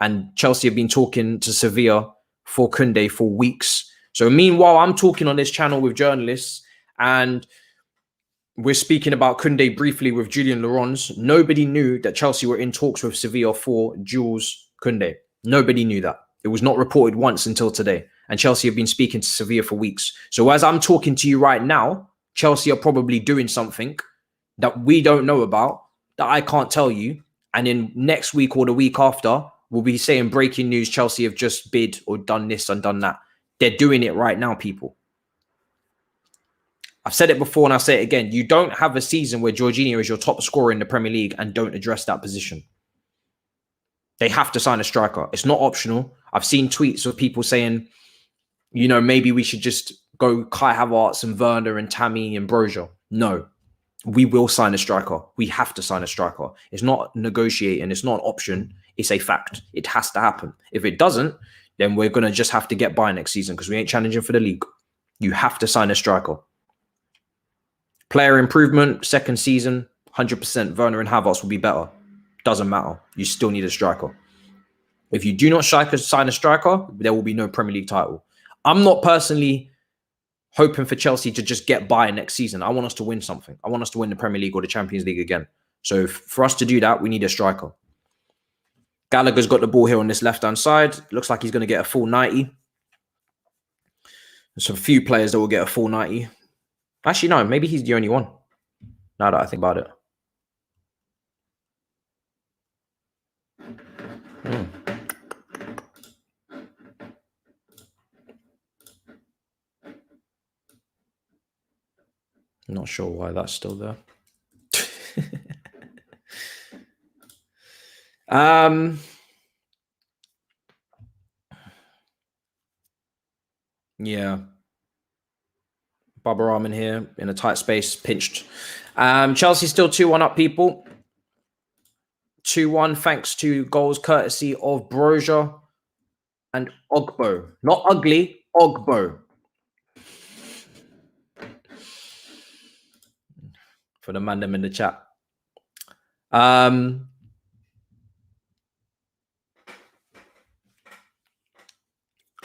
And Chelsea have been talking to Sevilla for Kounde for weeks. So meanwhile, I'm talking on this channel with journalists and we're speaking about Kounde briefly with Julian Laurens. Nobody knew that Chelsea were in talks with Sevilla for Jules Kounde. Nobody knew that. It was not reported once until today. And Chelsea have been speaking to Sevilla for weeks. So as I'm talking to you right now, Chelsea are probably doing something that we don't know about, that I can't tell you. And in next week or the week after, we'll be saying breaking news, Chelsea have just bid or done this and done that. They're doing it right now, people. I've said it before and I'll say it again. You don't have a season where Jorginho is your top scorer in the Premier League and don't address that position. They have to sign a striker. It's not optional. I've seen tweets of people saying, you know, maybe we should just go Kai Havertz and Werner and Tammy and Broja. No, we will sign a striker. We have to sign a striker. It's not negotiating. It's not an option. It's a fact. It has to happen. If it doesn't, then we're going to just have to get by next season because we ain't challenging for the league. You have to sign a striker. Player improvement, second season, 100%. Werner and Havertz will be better. Doesn't matter. You still need a striker. If you do not sign a striker, there will be no Premier League title. I'm not personally hoping for Chelsea to just get by next season. I want us to win something. I want us to win the Premier League or the Champions League again. So for us to do that, we need a striker. Gallagher's got the ball here on this left-hand side. Looks like he's going to get a full 90. There's a few players that will get a full 90. Actually, no, maybe he's the only one. Now that I think about it. Not sure why that's still there. Yeah. Baba Rahman here in a tight space, pinched. Chelsea still 2-1 up, people. 2-1 thanks to goals courtesy of Broja and Ugboh. Not ugly, Ugboh. For the man them in the chat. Why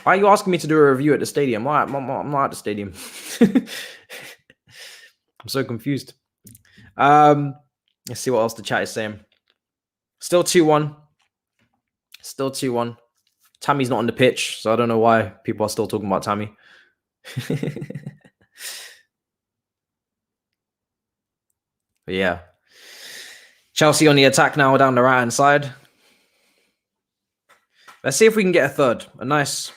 are you asking me to do a review at the stadium? I'm not at the stadium. I'm so confused. Let's see what else the chat is saying. Still 2-1. Still 2-1. Tammy's not on the pitch, so I don't know why people are still talking about Tammy. But yeah. Chelsea on the attack now down the right-hand side. Let's see if we can get a third. A nice,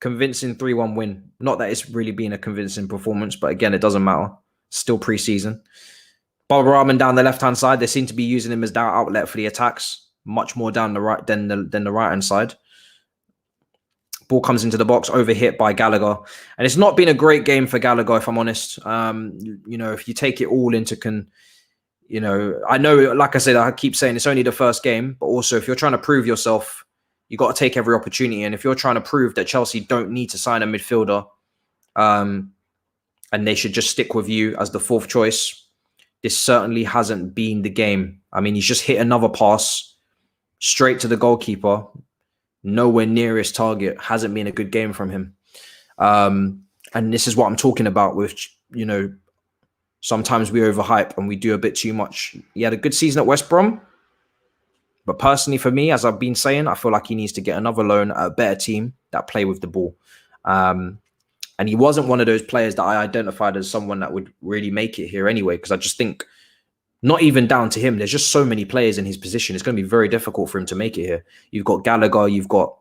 convincing 3-1 win. Not that it's really been a convincing performance, but again, it doesn't matter. Still pre-season. Baba Rahman down the left-hand side. They seem to be using him as that outlet for the attacks. Much more down the right than the right-hand side. Ball comes into the box, overhit by Gallagher. And it's not been a great game for Gallagher, if I'm honest. You know, if you take it all into I know, like I said, I keep saying it's only the first game, but also if you're trying to prove yourself, you got to take every opportunity. And if you're trying to prove that Chelsea don't need to sign a midfielder, and they should just stick with you as the fourth choice, this certainly hasn't been the game. I mean, he's just hit another pass straight to the goalkeeper, nowhere near his target. Hasn't been a good game from him. And this is what I'm talking about with, sometimes we overhype and we do a bit too much. He had a good season at West Brom. But personally, for me, as I've been saying, I feel like he needs to get another loan at a better team that play with the ball. And he wasn't one of those players that I identified as someone that would really make it here anyway, because I just think Not even down to him. There's just so many players in his position. It's going to be very difficult for him to make it here. You've got Gallagher. You've got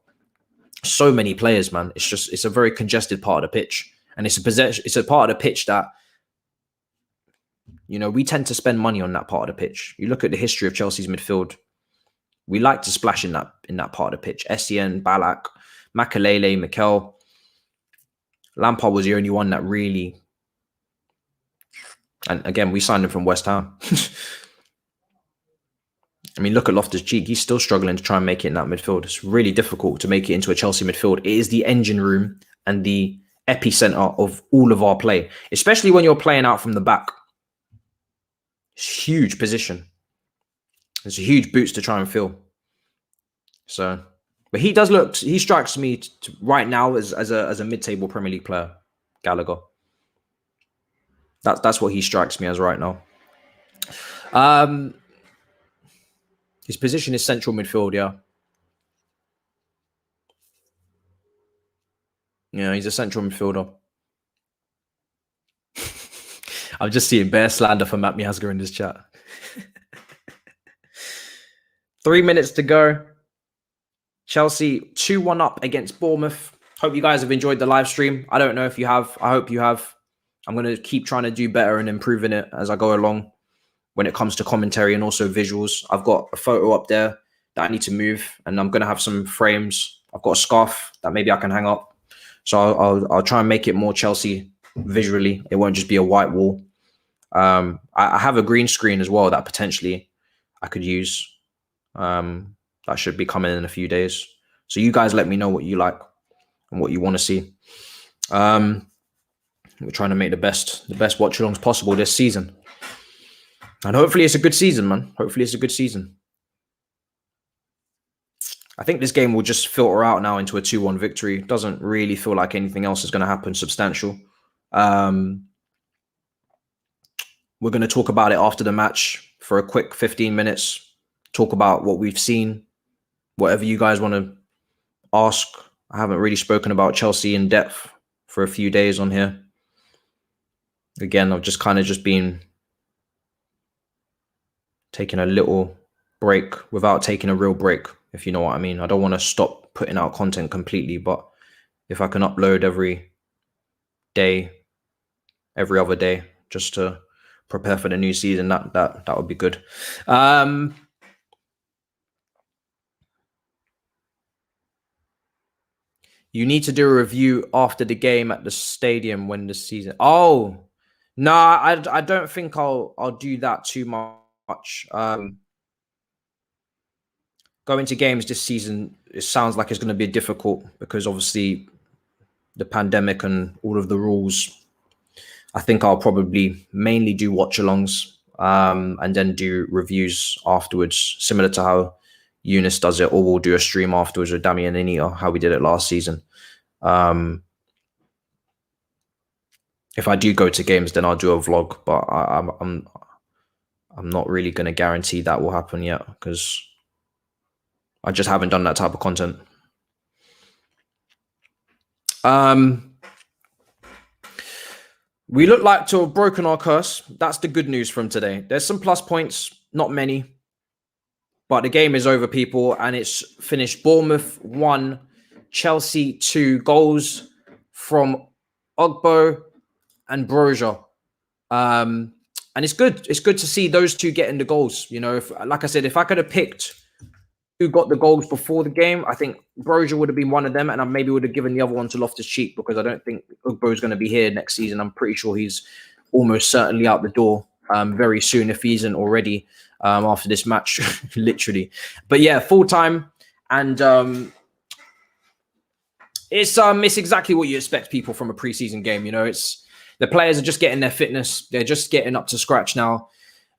so many players, man. It's a very congested part of the pitch. And it's a part of the pitch that, you know, we tend to spend money on that part of the pitch. You look at the history of Chelsea's midfield. We like to splash in that part of the pitch. Essien, Ballack, Makelele, Mikel. Lampard was the only one that really... And again, we signed him from West Ham. I mean, look at Loftus-Cheek. He's still struggling to try and make it in that midfield. It's really difficult to make it into a Chelsea midfield. It is the engine room and the epicenter of all of our play, especially when you're playing out from the back. It's a huge position. It's a huge boots to try and fill. So, but he strikes me right now as a mid-table Premier League player, Gallagher. That's what he strikes me as right now. His position is central midfield, yeah. Yeah, he's a central midfielder. I'm just seeing bare slander for Matt Miazga in this chat. 3 minutes to go. Chelsea 2-1 up against Bournemouth. Hope you guys have enjoyed the live stream. I don't know if you have. I hope you have. I'm going to keep trying to do better and improving it as I go along when it comes to commentary and also visuals. I've got a photo up there that I need to move, and I'm going to have some frames. I've got a scarf that maybe I can hang up. So I'll try and make it more Chelsea visually. It won't just be a white wall. I have a green screen as well that potentially I could use. That should be coming in a few days. So you guys let me know what you like and what you want to see. We're trying to make the best watch-alongs possible this season. And hopefully it's a good season, man. Hopefully it's a good season. I think this game will just filter out now into a 2-1 victory. Doesn't really feel like anything else is going to happen substantial. We're going to talk about it after the match for a quick 15 minutes. Talk about what we've seen. Whatever you guys want to ask. I haven't really spoken about Chelsea in depth for a few days on here. Again, I've just been taking a little break without taking a real break, if you know what I mean. I don't want to stop putting out content completely, but if I can upload every day, every other day, just to prepare for the new season, that would be good. You need to do a review after the game at the stadium when the season... Oh, no, I don't think I'll do that too much. Going to games this season, it sounds like it's going to be difficult because obviously the pandemic and all of the rules. I think I'll probably mainly do watch-alongs and then do reviews afterwards, similar to how Eunice does it, or we'll do a stream afterwards with Damian and Anita, how we did it last season. If I do go to games, then I'll do a vlog, but I'm not really going to guarantee that will happen yet because I just haven't done that type of content. We look like to have broken our curse. That's the good news from today. There's some plus points, not many, but the game is over, people, and it's finished. Bournemouth 1, Chelsea 2, goals from Ugboh and Broja. And it's good. It's good to see those two getting the goals. You know, like I said, if I could have picked who got the goals before the game, I think Broja would have been one of them, and I maybe would have given the other one to Loftus-Cheek because I don't think Ugboh is going to be here next season. I'm pretty sure he's almost certainly out the door very soon if he isn't already after this match, literally. But yeah, full time, and it's exactly what you expect, people, from a preseason game. You know, it's the players are just getting their fitness, they're just getting up to scratch now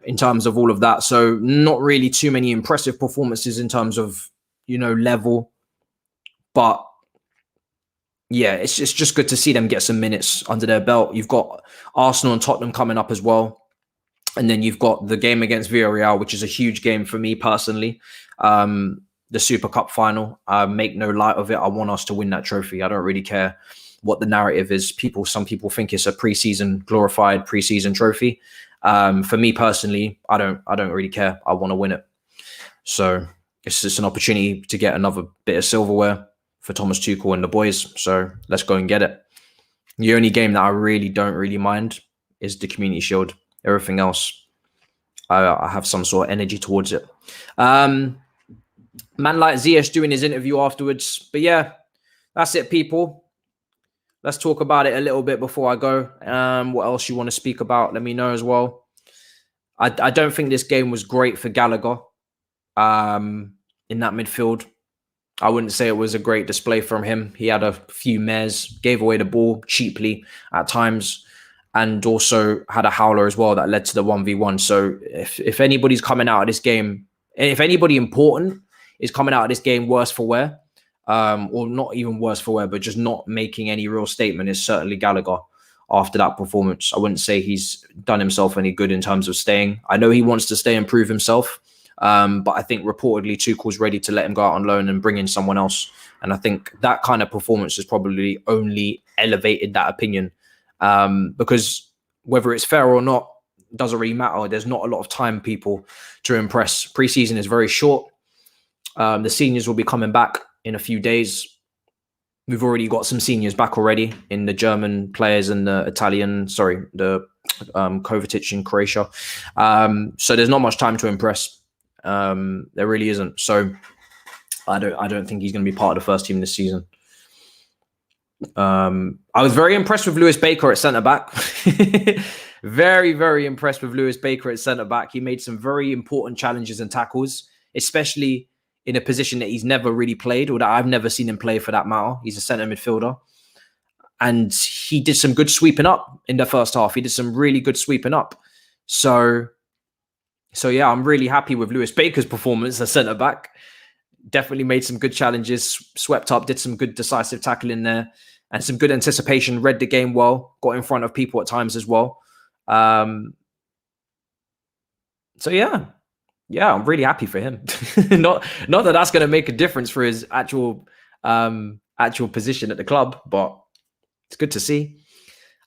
in terms of all of that. So not really too many impressive performances in terms of, you know, level. But yeah, it's just good to see them get some minutes under their belt. You've got Arsenal and Tottenham coming up as well. And then you've got the game against Villarreal, which is a huge game for me personally. The Super Cup final. I make no light of it. I want us to win that trophy. I don't really care what the narrative is. Some people think it's a glorified preseason trophy. For me personally, I don't really care. I want to win it. So it's just an opportunity to get another bit of silverware for Thomas Tuchel and the boys. So let's go and get it. The only game that I really don't really mind is the Community Shield. Everything else, I have some sort of energy towards it. Man like Ziyech doing his interview afterwards. But yeah, that's it, people. Let's talk about it a little bit before I go. What else you want to speak about? Let me know as well. I don't think this game was great for Gallagher in that midfield. I wouldn't say it was a great display from him. He had a few mares, gave away the ball cheaply at times, and also had a howler as well that led to the 1v1. So if anybody's coming out of this game, if anybody important is coming out of this game worse for wear, or not even worse for wear, but just not making any real statement, is certainly Gallagher after that performance. I wouldn't say he's done himself any good in terms of staying. I know he wants to stay and prove himself. But I think reportedly Tuchel's ready to let him go out on loan and bring in someone else. And I think that kind of performance has probably only elevated that opinion. Because whether it's fair or not, doesn't really matter. There's not a lot of time, people, to impress. Pre-season is very short. The seniors will be coming back in a few days. We've already got some seniors back already in the German players and the Kovacic in Croatia. So there's not much time to impress. There really isn't. So I don't think he's going to be part of the first team this season. I was very impressed with Lewis Baker at centre back. Very, very impressed with Lewis Baker at centre back. He made some very important challenges and tackles, especially in a position that he's never really played, or that I've never seen him play for that matter. He's a centre midfielder. And he did some good sweeping up in the first half. He did some really good sweeping up. So yeah, I'm really happy with Lewis Baker's performance as centre back. Definitely made some good challenges, swept up, did some good decisive tackling there, and some good anticipation, read the game well, got in front of people at times as well. So yeah, I'm really happy for him. not that that's going to make a difference for his actual position at the club, but it's good to see.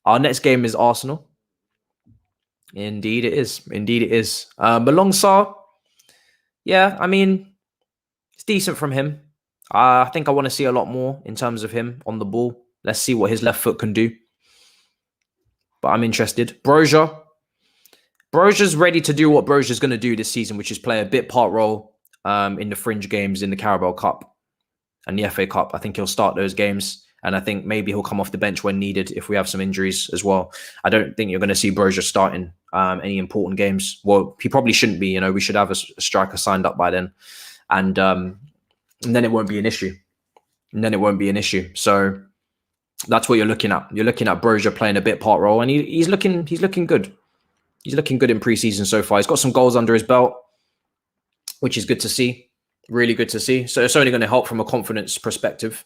Our next game is Arsenal. Indeed it is. Malong Sarr, yeah, I mean, it's decent from him. I think I want to see a lot more in terms of him on the ball. Let's see what his left foot can do. But I'm interested. Broja's ready to do what Broja's going to do this season, which is play a bit part role in the fringe games in the Carabao Cup and the FA Cup. I think he'll start those games. And I think maybe he'll come off the bench when needed if we have some injuries as well. I don't think you're going to see Broja starting any important games. Well, he probably shouldn't be. We should have a striker signed up by then. And then it won't be an issue. So that's what you're looking at. You're looking at Broja playing a bit part role, and he's looking good. He's looking good in pre-season so far. He's got some goals under his belt, which is good to see. Really good to see. So it's only going to help from a confidence perspective.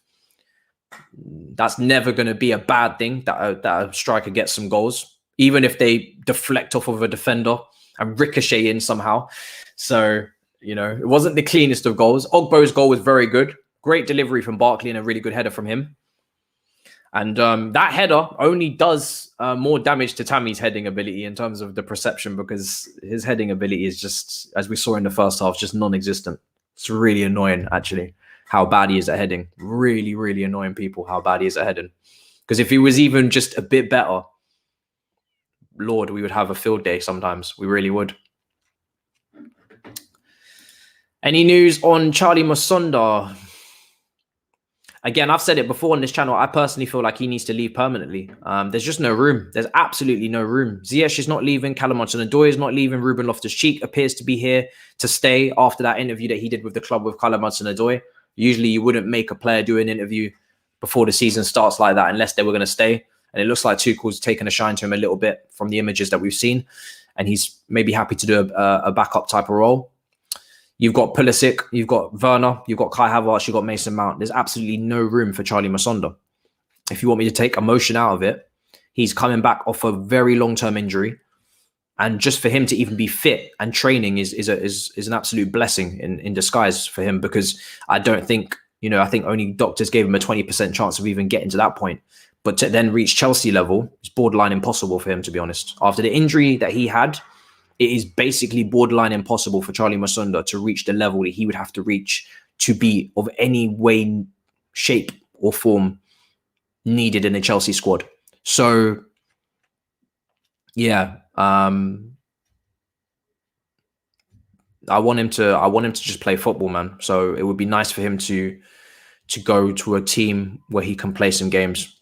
That's never going to be a bad thing that a striker gets some goals, even if they deflect off of a defender and ricochet in somehow. So, it wasn't the cleanest of goals. Ugboh's goal was very good. Great delivery from Barkley and a really good header from him. And that header only does more damage to Tammy's heading ability in terms of the perception, because his heading ability is just, as we saw in the first half, just non-existent. It's really annoying, actually, how bad he is at heading. Really, really annoying, people, how bad he is at heading. Because if he was even just a bit better, Lord, we would have a field day sometimes. We really would. Any news on Charlie Musonda? Again, I've said it before on this channel. I personally feel like he needs to leave permanently. There's just no room. There's absolutely no room. Ziyech is not leaving. Hudson-Odoi is not leaving. Ruben Loftus-Cheek appears to be here to stay after that interview that he did with the club with Hudson-Odoi. Usually you wouldn't make a player do an interview before the season starts like that unless they were going to stay. And it looks like Tuchel's taken a shine to him a little bit from the images that we've seen. And he's maybe happy to do a backup type of role. You've got Pulisic, you've got Werner, you've got Kai Havertz, you've got Mason Mount. There's absolutely no room for Charlie Musonda. If you want me to take emotion out of it, he's coming back off a very long-term injury. And just for him to even be fit and training is an absolute blessing in disguise for him, because I don't think, I think only doctors gave him a 20% chance of even getting to that point. But to then reach Chelsea level, it's borderline impossible for him, to be honest. After the injury that he had, it is basically borderline impossible for Charlie Musonda to reach the level that he would have to reach to be of any way, shape, or form needed in the Chelsea squad. So, yeah, I want him to just play football, man. So it would be nice for him to go to a team where he can play some games.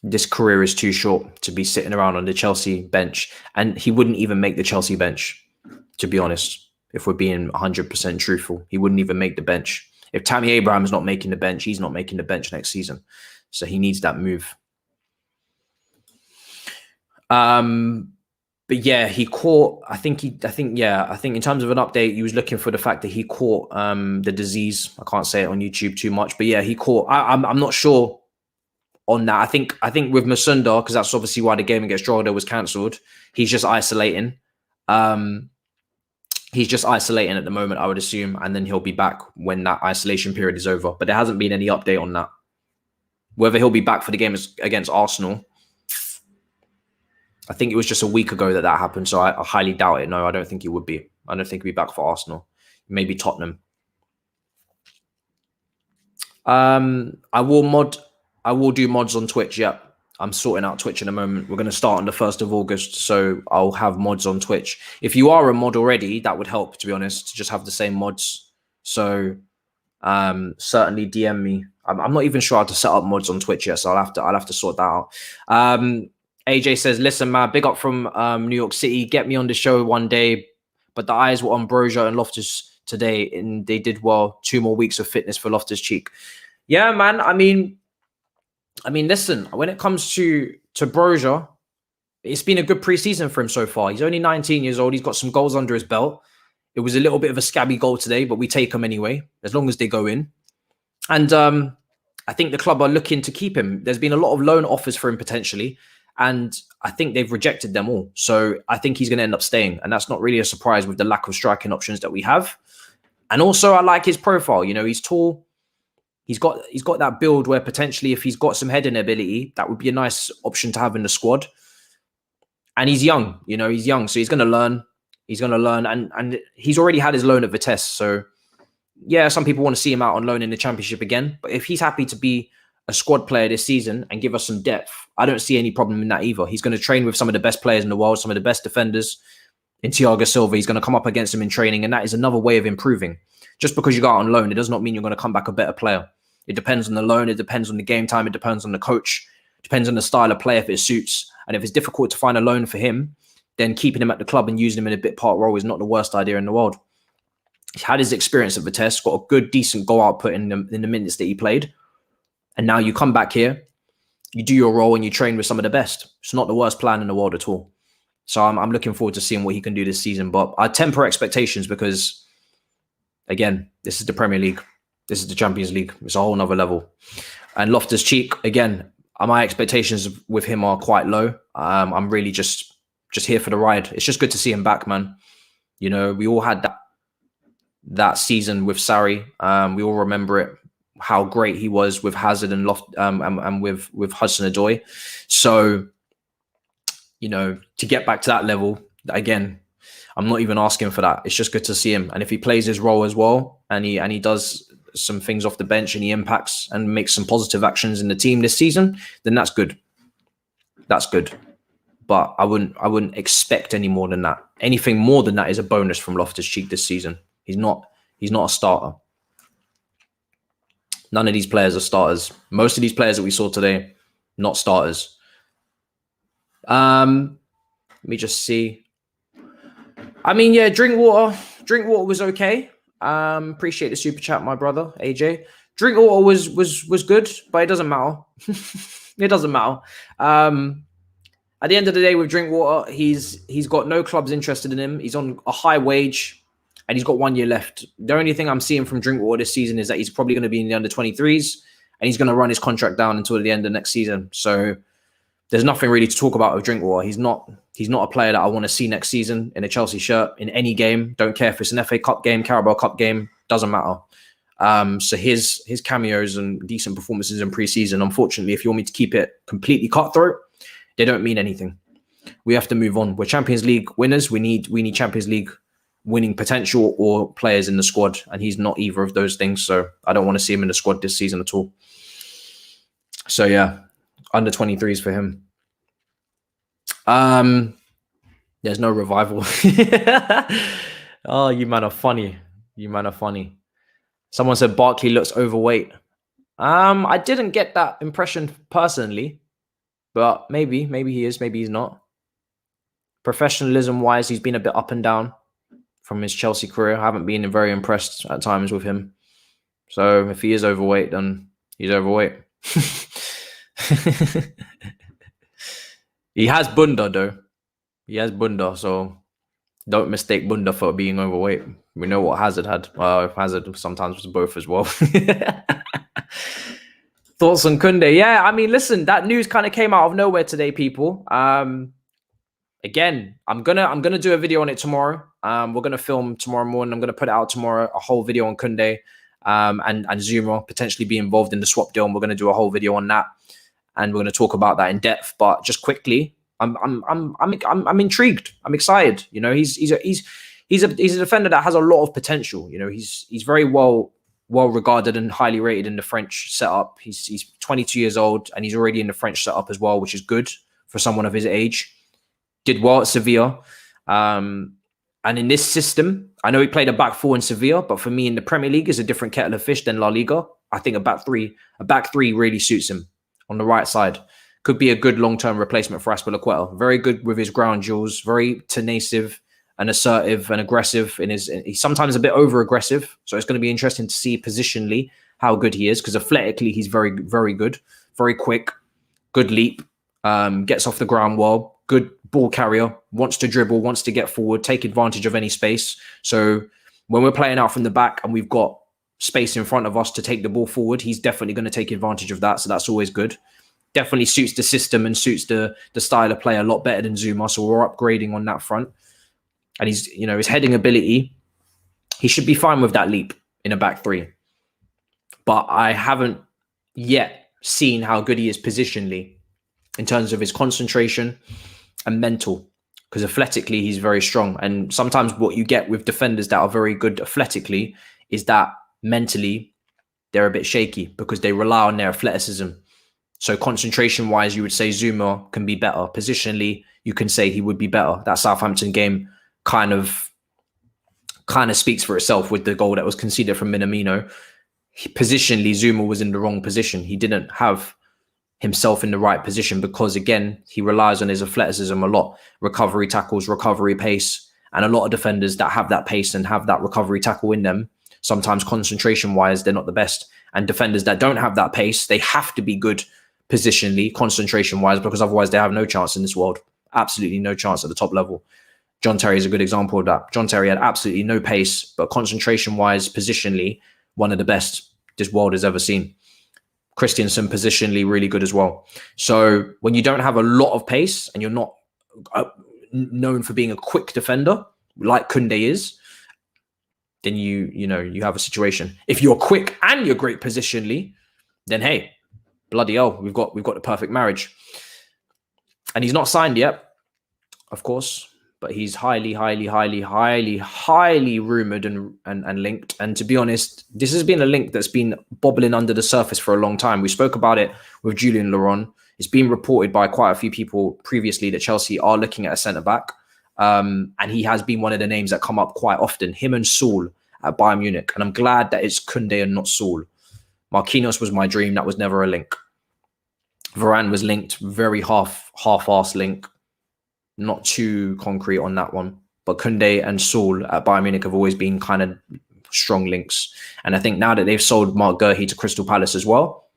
This career is too short to be sitting around on the Chelsea bench, and he wouldn't even make the Chelsea bench, to be honest. If we're being 100% truthful, he wouldn't even make the bench. If Tammy Abraham's not making the bench, he's not making the bench next season. So he needs that move. But yeah, he caught. I think in terms of an update, he was looking for the fact that he caught the disease. I can't say it on YouTube too much, but yeah, he caught. I'm not sure on that. I think with Musonda, because that's obviously why the game against Drogheda was cancelled. He's just isolating. He's just isolating at the moment, I would assume, and then he'll be back when that isolation period is over. But there hasn't been any update on that. Whether he'll be back for the game against Arsenal, I think it was just a week ago that happened, so I highly doubt it. No, I don't think he would be. I don't think he'll be back for Arsenal. Maybe Tottenham. I will do mods on Twitch. Yeah, I'm sorting out Twitch in a moment. We're going to start on the 1st of August, so I'll have mods on Twitch. If you are a mod already, that would help, to be honest, to just have the same mods. So certainly DM me. I'm not even sure how to set up mods on Twitch yet, so I'll have to sort that out. AJ says, listen, man, big up from New York City. Get me on the show one day. But the eyes were on Broja and Loftus today, and they did well. 2 more weeks of fitness for Loftus-Cheek. Yeah, man. I mean, listen, when it comes to Broja, it's been a good preseason for him so far. He's only 19 years old. He's got some goals under his belt. It was a little bit of a scabby goal today, but we take them anyway, as long as they go in. And I think the club are looking to keep him. There's been a lot of loan offers for him potentially, and I think they've rejected them all. So I think he's going to end up staying. And that's not really a surprise with the lack of striking options that we have. And also, I like his profile. You know, he's tall. He's got that build where potentially if he's got some heading ability, that would be a nice option to have in the squad. And he's young. You know, he's young. So he's going to learn. He's going to learn. And he's already had his loan at Vitesse. So, yeah, some people want to see him out on loan in the Championship again. But if he's happy to be a squad player this season and give us some depth, I don't see any problem in that either. He's going to train with some of the best players in the world, some of the best defenders in Thiago Silva. He's going to come up against them in training, and that is another way of improving. Just because you go out on loan, it does not mean you're going to come back a better player. It depends on the loan. It depends on the game time. It depends on the coach. It depends on the style of play if it suits. And if it's difficult to find a loan for him, then keeping him at the club and using him in a bit part role is not the worst idea in the world. He had his experience at Vitesse, got a good, decent goal output in the minutes that he played. And now you come back here, you do your role and you train with some of the best. It's not the worst plan in the world at all. So I'm looking forward to seeing what he can do this season. But I temper expectations because, again, this is the Premier League. This is the Champions League. It's a whole nother level. And Loftus-Cheek, again, my expectations with him are quite low. I'm really just here for the ride. It's just good to see him back, man. You know, we all had that season with Sarri. We all remember it. How great he was with Hazard and with Hudson-Odoi. So, you know, to get back to that level, again, I'm not even asking for that. It's just good to see him. And if he plays his role as well, and he does some things off the bench and he impacts and makes some positive actions in the team this season, then that's good. That's good. But I wouldn't expect any more than that. Anything more than that is a bonus from Loftus-Cheek this season. He's not a starter. None of these players are starters. Most of these players that we saw today, not starters. Let me just see. I mean, yeah, Drinkwater was okay. Appreciate the super chat, my brother, AJ. Drinkwater was good, but it doesn't matter. It doesn't matter. At the end of the day, with Drinkwater, he's got no clubs interested in him. He's on a high wage. And he's got 1 year left. The only thing I'm seeing from Drinkwater this season is that he's probably going to be in the under-23s and he's going to run his contract down until the end of next season. So there's nothing really to talk about with Drinkwater. He's not a player that I want to see next season in a Chelsea shirt in any game. Don't care if it's an FA Cup game, Carabao Cup game, doesn't matter. So his cameos and decent performances in pre-season, unfortunately, if you want me to keep it completely cutthroat, they don't mean anything. We have to move on. We're Champions League winners. We need Champions League winning potential or players in the squad, and he's not either of those things. So I don't want to see him in the squad this season at all. So yeah, under 23s for him. There's no revival. Oh, you man are funny. You man are funny. Someone said Barkley looks overweight. I didn't get that impression personally, but maybe he is, maybe he's not. Professionalism wise, he's been a bit up and down from his Chelsea career. I haven't been very impressed at times with him. So if he is overweight, then he's overweight. He has bunda though. He has bunda, so don't mistake bunda for being overweight. We know what Hazard had. Hazard sometimes was both as well. Thoughts on Kounde? Yeah, I mean, listen, that news kind of came out of nowhere today, people. Again, I'm gonna do a video on it tomorrow. We're gonna film tomorrow morning. I'm gonna put it out tomorrow, a whole video on Kounde and Zuma potentially be involved in the swap deal, and we're gonna do a whole video on that, and we're gonna talk about that in depth. But just quickly, I'm intrigued. I'm excited. You know, he's a defender that has a lot of potential. You know, he's very well regarded and highly rated in the French setup. He's 22 years old and he's already in the French setup as well, which is good for someone of his age. Did well at Sevilla. And in this system, I know he played a back four in Sevilla, but for me in the Premier League is a different kettle of fish than La Liga. I think a back three really suits him on the right side. Could be a good long-term replacement for Azpilicueta. Very good with his ground duels, very tenacious and assertive and aggressive. He's sometimes a bit over-aggressive. So it's going to be interesting to see positionally how good he is, because athletically he's very, very good, very quick, good leap, gets off the ground well, good ball carrier, wants to dribble, wants to get forward, take advantage of any space. So when we're playing out from the back and we've got space in front of us to take the ball forward, he's definitely going to take advantage of that. So that's always good. Definitely suits the system and suits the style of play a lot better than Zuma. So we're upgrading on that front. And he's, you know, his heading ability, he should be fine with that leap in a back three. But I haven't yet seen how good he is positionally in terms of his concentration and mental, because athletically he's very strong. And sometimes what you get with defenders that are very good athletically is that mentally they're a bit shaky because they rely on their athleticism. So concentration wise, you would say Zuma can be better. Positionally, you can say he would be better. That Southampton game kind of speaks for itself with the goal that was conceded from Minamino. Positionally, Zuma was in the wrong position. He didn't have himself in the right position because, again, he relies on his athleticism a lot. Recovery tackles, recovery pace, and a lot of defenders that have that pace and have that recovery tackle in them, sometimes concentration-wise, they're not the best. And defenders that don't have that pace, they have to be good positionally, concentration-wise, because otherwise they have no chance in this world. Absolutely no chance at the top level. John Terry is a good example of that. John Terry had absolutely no pace, but concentration-wise, positionally, one of the best this world has ever seen. Christensen, positionally, really good as well. So when you don't have a lot of pace and you're not known for being a quick defender, like Kounde is, then you have a situation. If you're quick and you're great positionally, then hey, bloody hell, we've got the perfect marriage. And he's not signed yet, of course, but he's highly rumored and linked. And to be honest, this has been a link that's been bobbling under the surface for a long time. We spoke about it with Julian Laurent. It's been reported by quite a few people previously that Chelsea are looking at a centre-back. And he has been one of the names that come up quite often, him and Saul at Bayern Munich. And I'm glad that it's Kounde and not Saul. Marquinhos was my dream. That was never a link. Varane was linked, very half-assed link. Not too concrete on that one. But Kounde and Saul at Bayern Munich have always been kind of strong links. And I think now that they've sold Mark Guehi to Crystal Palace as well,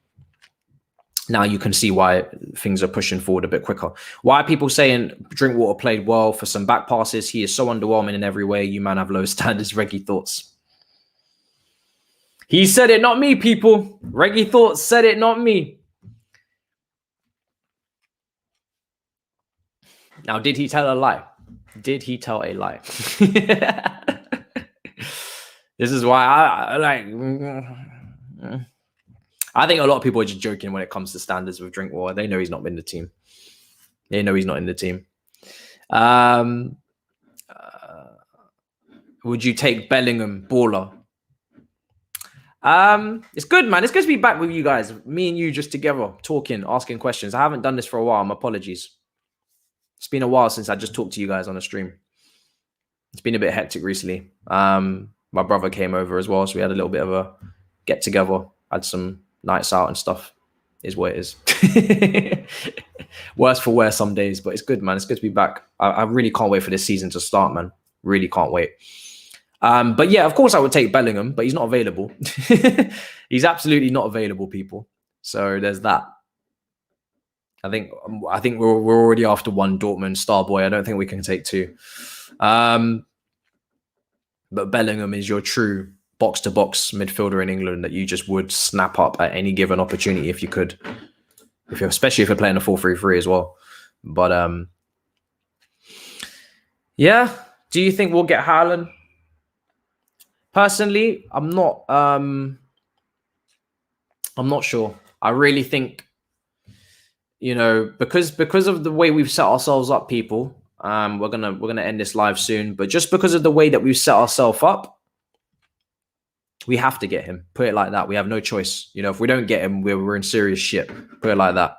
now you can see why things are pushing forward a bit quicker. Why are people saying Drinkwater played well for some back passes? He is so underwhelming in every way. You man have low standards. Reggie thoughts. He said it, not me, people. Reggie thoughts said it, not me. Now, did he tell a lie? Did he tell a lie? This is why I like. I think a lot of people are just joking when it comes to standards with Drinkwater. They know he's not in the team. They know he's not in the team. Would you take Bellingham, baller? It's good, man. It's good to be back with you guys. Me and you just together, talking, asking questions. I haven't done this for a while. My apologies. It's been a while since I just talked to you guys on a stream. It's been a bit hectic recently. My brother came over as well, so we had a little bit of a get together. Had some nights out and stuff. Is what it is. Worse for wear some days, but it's good, man. It's good to be back. I really can't wait for this season to start, man. Really can't wait. But yeah, of course I would take Bellingham, but he's not available. He's absolutely not available, people. So there's that. I think we're already after one Dortmund star boy. I don't think we can take two. But Bellingham is your true box-to-box midfielder in England that you just would snap up at any given opportunity if you could. Especially if you're playing a 4-3-3 as well. But yeah, do you think we'll get Haaland? Personally, I'm not sure. I really think, because of the way we've set ourselves up, people, we're gonna end this live soon. But just because of the way that we've set ourselves up, we have to get him. Put it like that. We have no choice. If we don't get him, we're in serious shit. Put it like that.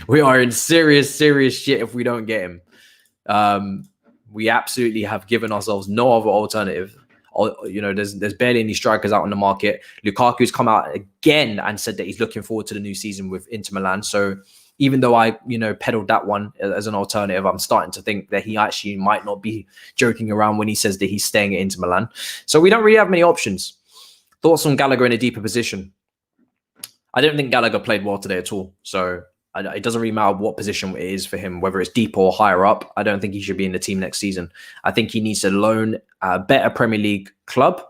We are in serious shit if we don't get him. We absolutely have given ourselves no other alternative. There's barely any strikers out on the market. Lukaku's come out again and said that he's looking forward to the new season with Inter Milan. So even though I, peddled that one as an alternative, I'm starting to think that he actually might not be joking around when he says that he's staying at Inter Milan. So we don't really have many options. Thoughts on Gallagher in a deeper position? I don't think Gallagher played well today at all. So it doesn't really matter what position it is for him, whether it's deeper or higher up. I don't think he should be in the team next season. I think he needs to loan a better Premier League club.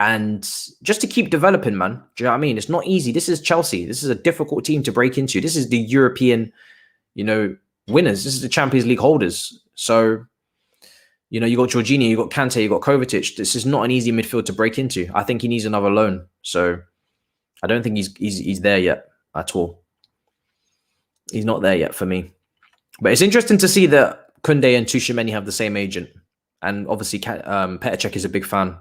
And just to keep developing, man. Do you know what I mean? It's not easy. This is Chelsea. This is a difficult team to break into. This is the European, winners. This is the Champions League holders. So, you got Jorginho, you got Kante, you got Kovacic. This is not an easy midfield to break into. I think he needs another loan. So I don't think he's there yet at all. He's not there yet for me. But it's interesting to see that Kounde and Tchouaméni have the same agent. And obviously, Petr Cech is a big fan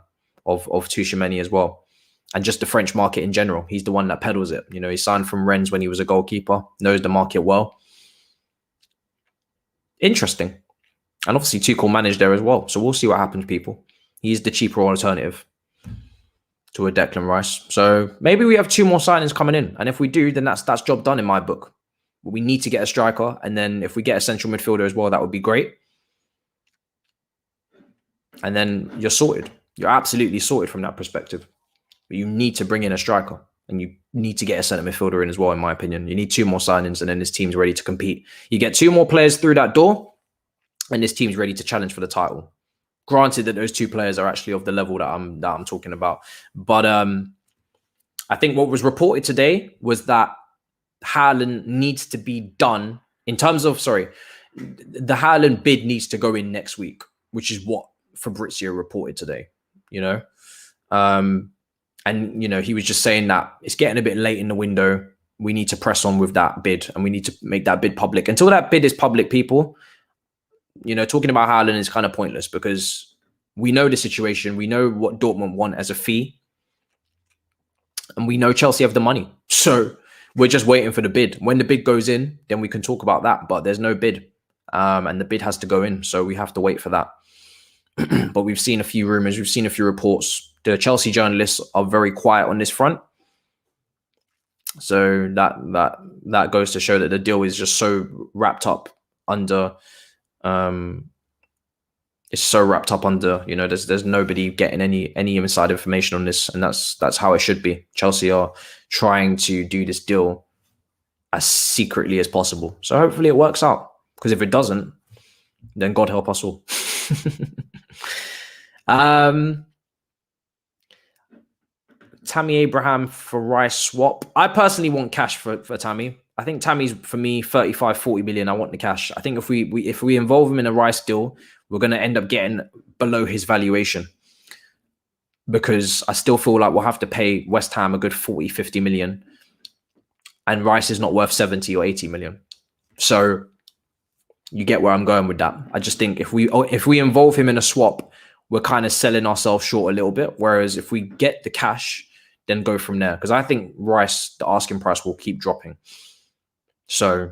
of Tchouaméni as well. And just the French market in general. He's the one that peddles it. He signed from Rennes when he was a goalkeeper. Knows the market well. Interesting. And obviously, Tuchel managed there as well. So we'll see what happens, people. He's the cheaper alternative to a Declan Rice. So maybe we have 2 more signings coming in. And if we do, then that's job done in my book. We need to get a striker. And then if we get a central midfielder as well, that would be great. And then you're sorted. You're absolutely sorted from that perspective. But you need to bring in a striker. And you need to get a centre midfielder in as well, in my opinion. You need 2 more signings and then this team's ready to compete. You get 2 more players through that door and this team's ready to challenge for the title. Granted that those 2 players are actually of the level that I'm talking about. But I think what was reported today was that Haaland needs to be done in terms of, the Haaland bid needs to go in next week, which is what Fabrizio reported today, and, he was just saying that it's getting a bit late in the window. We need to press on with that bid and we need to make that bid public. Until that bid is public, people, talking about Haaland is kind of pointless because we know the situation. We know what Dortmund want as a fee and we know Chelsea have the money. So we're just waiting for the bid. When the bid goes in, then we can talk about that, but there's no bid and the bid has to go in. So we have to wait for that. But we've seen a few rumors. We've seen a few reports. The Chelsea journalists are very quiet on this front. So that goes to show that the deal is just so wrapped up under, it's so wrapped up under, there's nobody getting any inside information on this. And that's how it should be. Chelsea are trying to do this deal as secretly as possible. So hopefully it works out. Because if it doesn't, then God help us all. Tammy Abraham for Rice swap. I personally want cash for Tammy. I think Tammy's, for me, 35, 40 million. I want the cash. I think if we involve him in a Rice deal, we're going to end up getting below his valuation. because I still feel like we'll have to pay West Ham a good 40, 50 million. And Rice is not worth 70 or 80 million. So you get where I'm going with that. I just think if we involve him in a swap, we're kind of selling ourselves short a little bit. Whereas if we get the cash, then go from there. Because I think Rice, the asking price will keep dropping. So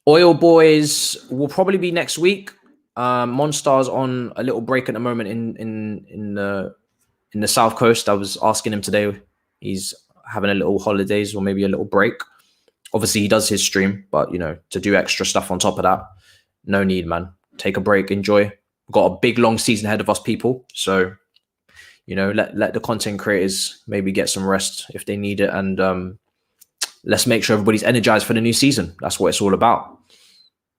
Oil Boys will probably be next week. Monstar's on a little break at the moment in the South Coast. I was asking him today. He's having a little holidays or maybe a little break. Obviously, he does his stream, but, you know, to do extra stuff on top of that, no need, man. Take a break, enjoy. We've got a big, long season ahead of us, people. So, you know, let the content creators maybe get some rest if they need it. And let's make sure everybody's energized for the new season. That's what it's all about.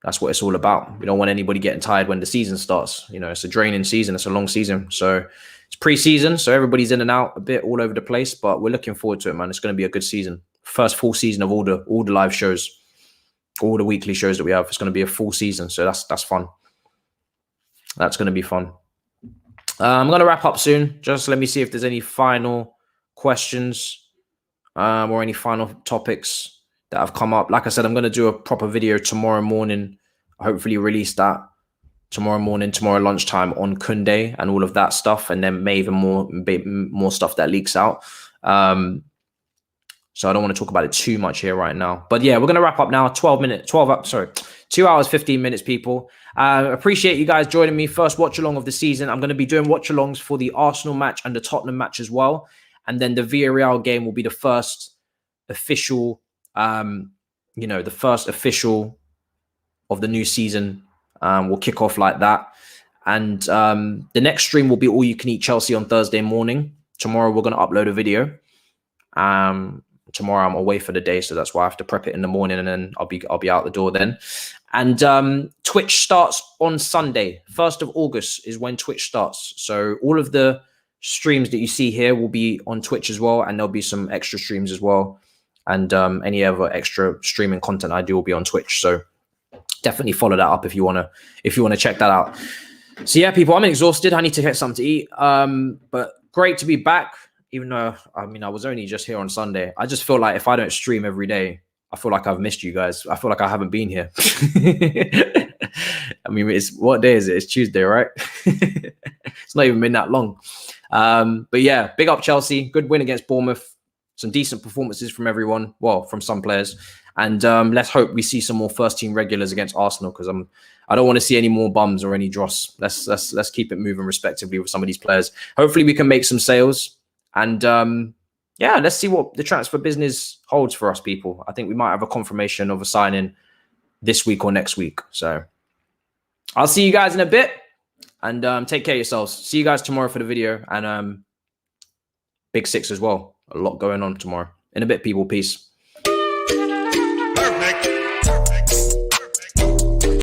That's what it's all about. We don't want anybody getting tired when the season starts. You know, it's a draining season. It's a long season. So it's pre-season. So everybody's in and out a bit all over the place. But we're looking forward to it, man. It's going to be a good season. First full season of all the live shows, all the weekly shows that we have. It's going to be a full season. So that's fun. That's going to be fun. I'm going to wrap up soon. Just let me see if there's any final questions or any final topics that have come up. Like I said, I'm going to do a proper video tomorrow morning. Hopefully release that tomorrow morning, tomorrow lunchtime on Kounde and all of that stuff. And then maybe more stuff that leaks out. So I don't want to talk about it too much here right now. But yeah, we're going to wrap up now. 2 hours, 15 minutes, people. Appreciate you guys joining me. First watch along of the season. I'm going to be doing watch alongs for the Arsenal match and the Tottenham match as well. And then the Villarreal game will be the first official, the first official of the new season. We'll kick off like that. And the next stream will be All You Can Eat Chelsea on Thursday morning. Tomorrow, we're going to upload a video. Tomorrow I'm away for the day, so that's why I have to prep it in the morning, and then I'll be out the door then. And Twitch starts on Sunday. 1st of August is when Twitch starts. So all of the streams that you see here will be on Twitch as well, and there'll be some extra streams as well. And any other extra streaming content I do will be on Twitch. So definitely follow that up if you wanna check that out. So yeah, people, I'm exhausted. I need to get something to eat. But great to be back. Even though, I was only just here on Sunday. I just feel like if I don't stream every day, I feel like I've missed you guys. I feel like I haven't been here. What day is it? It's Tuesday, right? It's not even been that long. But yeah, big up Chelsea. Good win against Bournemouth. Some decent performances from everyone. Well, from some players. And let's hope we see some more first team regulars against Arsenal, because I don't want to see any more bums or any dross. Let's keep it moving respectively with some of these players. Hopefully we can make some sales. And let's see what the transfer business holds for us, people. I think we might have a confirmation of a signing this week or next week. So I'll see you guys in a bit, and take care of yourselves. See you guys tomorrow for the video, and Big Six as well. A lot going on tomorrow. In a bit, people. Peace.